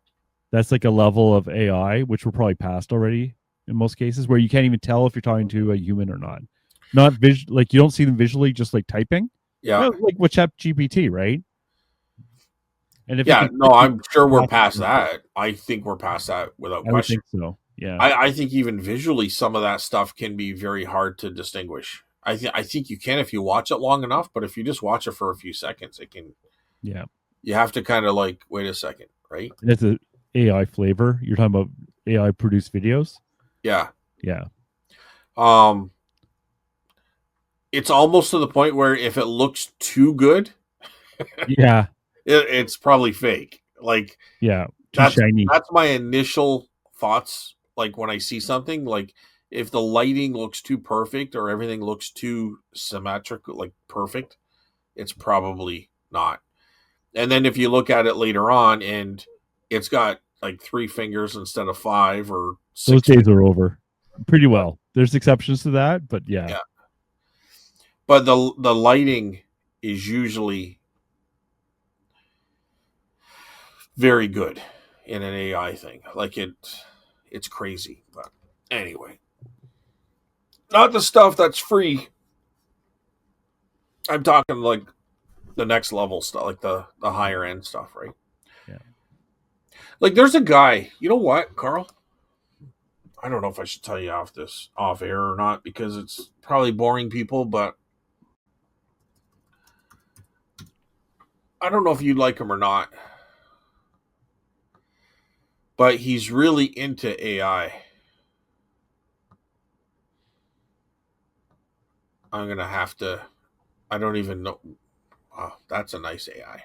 [SPEAKER 2] That's like a level of AI which we're probably past already in most cases, where you can't even tell if you're talking to a human or not. Not like you don't see them visually, just like typing.
[SPEAKER 1] yeah.
[SPEAKER 2] Well, like with Chat GPT, right? And if it
[SPEAKER 1] Yeah,
[SPEAKER 2] can
[SPEAKER 1] no, I'm sure we're
[SPEAKER 2] pass the
[SPEAKER 1] past
[SPEAKER 2] Turing test,
[SPEAKER 1] that. I think we're past that without
[SPEAKER 2] I would
[SPEAKER 1] question.
[SPEAKER 2] think so. Yeah,
[SPEAKER 1] I think even visually, some of that stuff can be very hard to distinguish. I think you can if you watch it long enough, but if you just watch it for a few seconds, it can.
[SPEAKER 2] yeah.
[SPEAKER 1] You have to kind of like wait a second, right?
[SPEAKER 2] And it's a AI flavor. You're talking about AI produced videos.
[SPEAKER 1] Yeah.
[SPEAKER 2] Yeah,
[SPEAKER 1] Um, it's almost to the point where if it looks too good,
[SPEAKER 2] yeah,
[SPEAKER 1] it's probably fake. Like
[SPEAKER 2] yeah. Too
[SPEAKER 1] that's
[SPEAKER 2] shiny.
[SPEAKER 1] that's my initial thoughts. Like when I see something, like if the lighting looks too perfect or everything looks too symmetrical, like perfect, it's probably not. And then if you look at it later on and it's got like three fingers instead of five or
[SPEAKER 2] Those
[SPEAKER 1] six
[SPEAKER 2] days are
[SPEAKER 1] fingers,
[SPEAKER 2] over. Pretty well. There's exceptions to that, but yeah,
[SPEAKER 1] yeah. But the lighting is usually very good in an AI thing. Like it's crazy. But anyway, not the stuff that's free. I'm talking like the next level stuff, like the higher end stuff, right?
[SPEAKER 2] yeah.
[SPEAKER 1] Like there's a guy. You know what, Carl? I don't know if I should tell you off air or not because it's probably boring people, but I don't know if you like him or not. But he's really into AI. I'm gonna have to. I don't even know. Oh, that's a nice AI.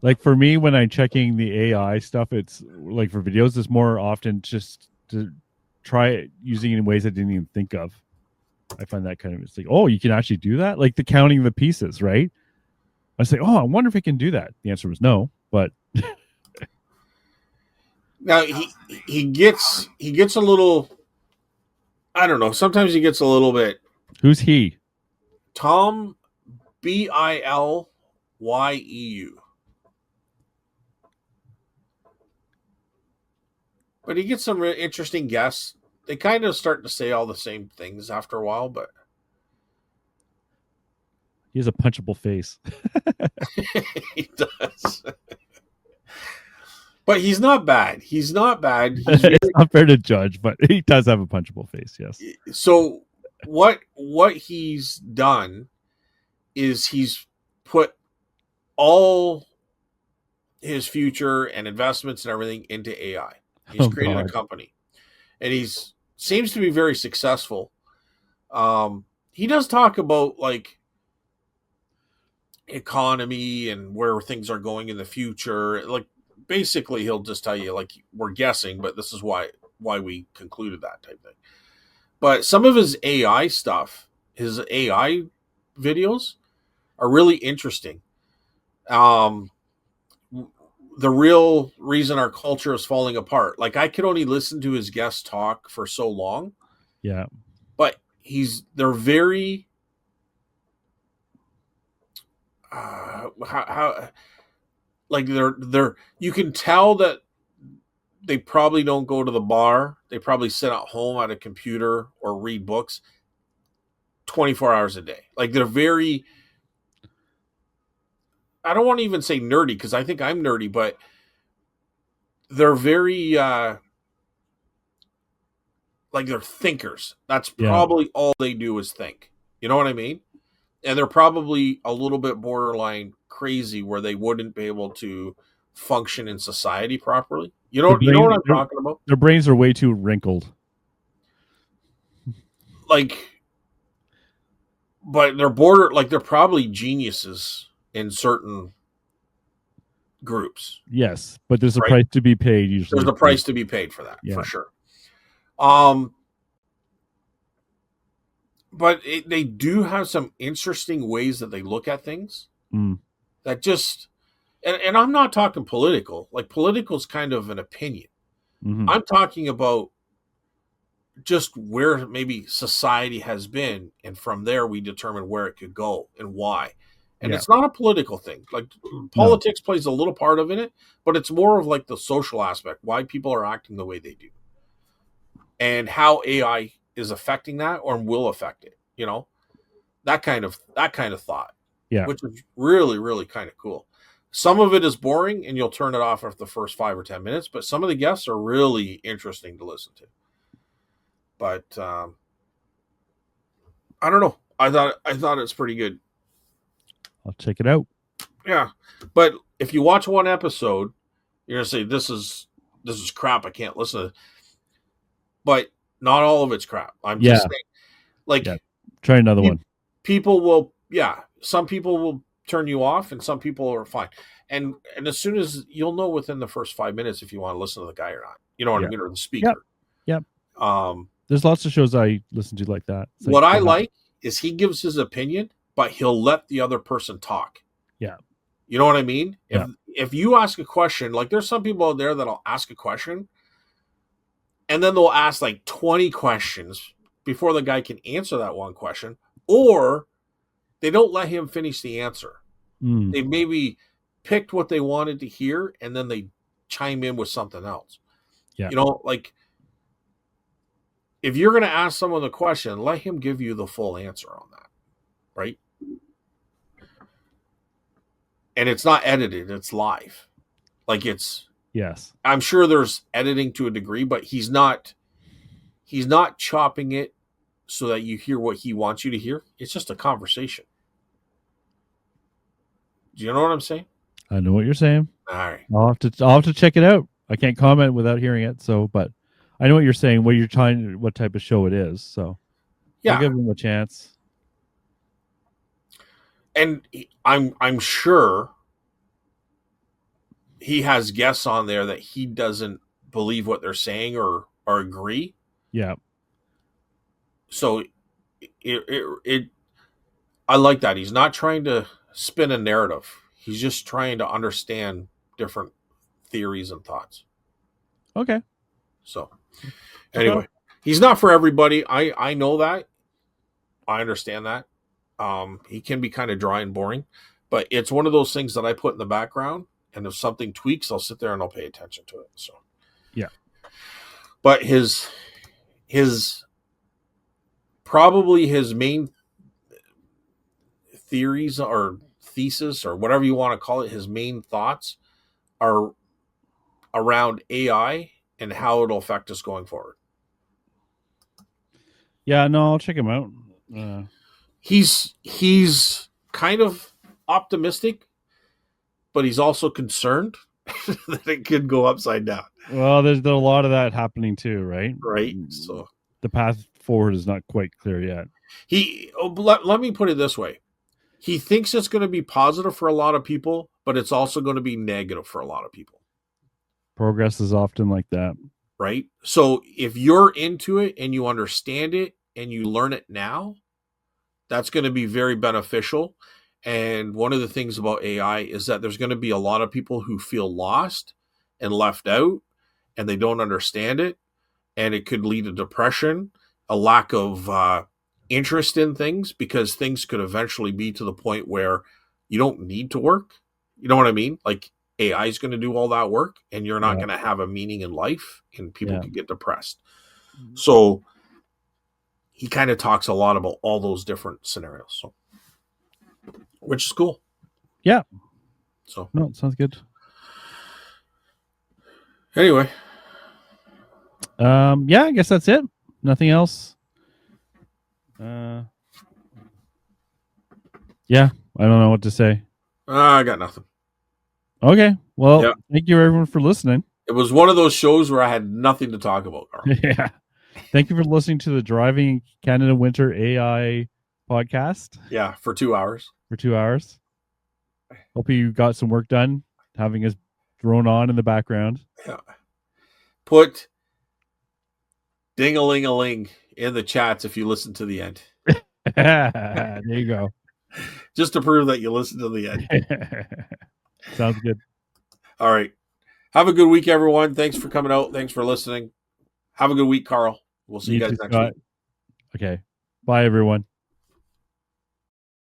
[SPEAKER 2] Like for me, when I'm checking the AI stuff, it's like for videos, it's more often just to try it using it in ways I didn't even think of. I find that kind of it's like, oh, you can actually do that, like the counting the pieces, right? I say, oh, I wonder if I can do that. The answer was no, but
[SPEAKER 1] Now he gets a little. I don't know. Sometimes he gets a little bit.
[SPEAKER 2] who's he?
[SPEAKER 1] Tom Bilyeu, but he gets some interesting guests. They kind of start to say all the same things after a while, but
[SPEAKER 2] He has a punchable face.
[SPEAKER 1] he does. But he's not bad. He's not bad. He's
[SPEAKER 2] It's
[SPEAKER 1] very
[SPEAKER 2] not fair to judge, but he does have a punchable face. Yes.
[SPEAKER 1] so what he's done is he's put all his future and investments and everything into AI. He's
[SPEAKER 2] Oh
[SPEAKER 1] created a
[SPEAKER 2] God.
[SPEAKER 1] company and he's seems to be very successful. He does talk about like economy and where things are going in the future. Like basically he'll just tell you like we're guessing, but this is why we concluded that type thing. But some of his AI stuff, his AI videos are really interesting. Um, the real reason our culture is falling apart. Like I could only listen to his guests talk for so long,
[SPEAKER 2] Yeah.
[SPEAKER 1] but they're very how like they're you can tell that they probably don't go to the bar. They probably sit at home at a computer or read books 24 hours a day. Like they're very I don't want to even say nerdy because I think I'm nerdy, but they're very like they're thinkers. That's
[SPEAKER 2] Yeah.
[SPEAKER 1] probably all they do is think. You know what I mean? And they're probably a little bit borderline crazy where they wouldn't be able to function in society properly.
[SPEAKER 2] Their
[SPEAKER 1] You know what
[SPEAKER 2] brain,
[SPEAKER 1] I'm talking about?
[SPEAKER 2] their brains are way too wrinkled.
[SPEAKER 1] Like, but they're probably geniuses in certain groups,
[SPEAKER 2] Yes, but there's a
[SPEAKER 1] right?
[SPEAKER 2] price to be paid usually.
[SPEAKER 1] There's a price to be paid for that,
[SPEAKER 2] Yeah.
[SPEAKER 1] for sure. Um, but they do have some interesting ways that they look at things that just, and I'm not talking political. Like, political is kind of an opinion.
[SPEAKER 2] Mm-hmm.
[SPEAKER 1] I'm talking about just where maybe society has been, and from there we determine where it could go and why. And it's not a political thing. Like, politics plays a little part of it, but it's more of like the social aspect, why people are acting the way they do, and how AI is affecting that or will affect it. You know, that kind of thought, which is really, really kind of cool. Some of it is boring, and you'll turn it off after the first 5 or 10 minutes. But some of the guests are really interesting to listen to. But I don't know. I thought it's pretty good.
[SPEAKER 2] I'll check it out.
[SPEAKER 1] Yeah, but if you watch one episode, you're gonna say this is crap. I can't listen to it. But not all of it's crap. I'm just saying, like,
[SPEAKER 2] try another one.
[SPEAKER 1] People will, some people will turn you off, and some people are fine. And as soon as you'll know within the first 5 minutes if you want to listen to the guy or not. You know what I mean, or the speaker.
[SPEAKER 2] Yep. There's lots of shows I listen to like that.
[SPEAKER 1] What I like is he gives his opinion, but he'll let the other person talk.
[SPEAKER 2] Yeah.
[SPEAKER 1] You know what I mean?
[SPEAKER 2] Yeah.
[SPEAKER 1] If you ask a question, like, there's some people out there that'll ask a question, and then they'll ask like 20 questions before the guy can answer that one question, or they don't let him finish the answer. They maybe picked what they wanted to hear, and then they chime in with something else.
[SPEAKER 2] Yeah.
[SPEAKER 1] You know, like, if you're going to ask someone the question, let him give you the full answer on that, right? And it's not edited, it's live. Like, it's,
[SPEAKER 2] yes.
[SPEAKER 1] I'm sure there's editing to a degree, but he's not chopping it so that you hear what he wants you to hear. It's just a conversation. Do you know what I'm saying?
[SPEAKER 2] I know what you're saying.
[SPEAKER 1] All right.
[SPEAKER 2] I'll have to check it out. I can't comment without hearing it. So, but I know what you're saying. What type of show it is. So, I'll give him a chance.
[SPEAKER 1] And I'm sure he has guests on there that he doesn't believe what they're saying or agree.
[SPEAKER 2] Yeah.
[SPEAKER 1] So I like that. He's not trying to spin a narrative. He's just trying to understand different theories and thoughts.
[SPEAKER 2] Okay.
[SPEAKER 1] So anyway, he's not for everybody. I know that. I understand that. He can be kind of dry and boring, but it's one of those things that I put in the background, and if something tweaks, I'll sit there and I'll pay attention to it. So
[SPEAKER 2] yeah.
[SPEAKER 1] But his probably his main theories or thesis or whatever you want to call it, his main thoughts are around AI and how it'll affect us going forward.
[SPEAKER 2] Yeah, no, I'll check him out.
[SPEAKER 1] He's kind of optimistic, but he's also concerned that it could go upside down.
[SPEAKER 2] Well, there's a lot of that happening too, right?
[SPEAKER 1] Right. So
[SPEAKER 2] the path forward is not quite clear yet.
[SPEAKER 1] Let me put it this way. He thinks it's going to be positive for a lot of people, but it's also going to be negative for a lot of people.
[SPEAKER 2] Progress is often like that.
[SPEAKER 1] Right? So if you're into it and you understand it and you learn it now, that's going to be very beneficial. And one of the things about AI is that there's going to be a lot of people who feel lost and left out, and they don't understand it. And it could lead to depression, a lack of interest in things, because things could eventually be to the point where you don't need to work. You know what I mean? Like, AI is going to do all that work, and you're not going to have a meaning in life, and people could get depressed. So he kind of talks a lot about all those different scenarios, so, which is cool.
[SPEAKER 2] Yeah.
[SPEAKER 1] So
[SPEAKER 2] no, it sounds good.
[SPEAKER 1] Anyway.
[SPEAKER 2] Yeah, I guess that's it. Nothing else. Yeah, I don't know what to say.
[SPEAKER 1] I got nothing.
[SPEAKER 2] Okay. Well,
[SPEAKER 1] Yeah.
[SPEAKER 2] thank you everyone for listening.
[SPEAKER 1] It was one of those shows where I had nothing to talk about, Carl.
[SPEAKER 2] Yeah. Thank you for listening to the Driving Canada Winter AI podcast
[SPEAKER 1] Yeah, for 2 hours.
[SPEAKER 2] for 2 hours. Hope you got some work done, having us drone on in the background.
[SPEAKER 1] Yeah. Put ding-a-ling-a-ling in the chats if you listen to the end.
[SPEAKER 2] There you go.
[SPEAKER 1] Just to prove that you listened to the end.
[SPEAKER 2] Sounds good.
[SPEAKER 1] All right. Have a good week, everyone. Thanks for coming out. Thanks for listening. Have a good week, Carl. We'll see you guys
[SPEAKER 2] too,
[SPEAKER 1] next
[SPEAKER 2] Scott.
[SPEAKER 1] week.
[SPEAKER 2] Okay. Bye, everyone.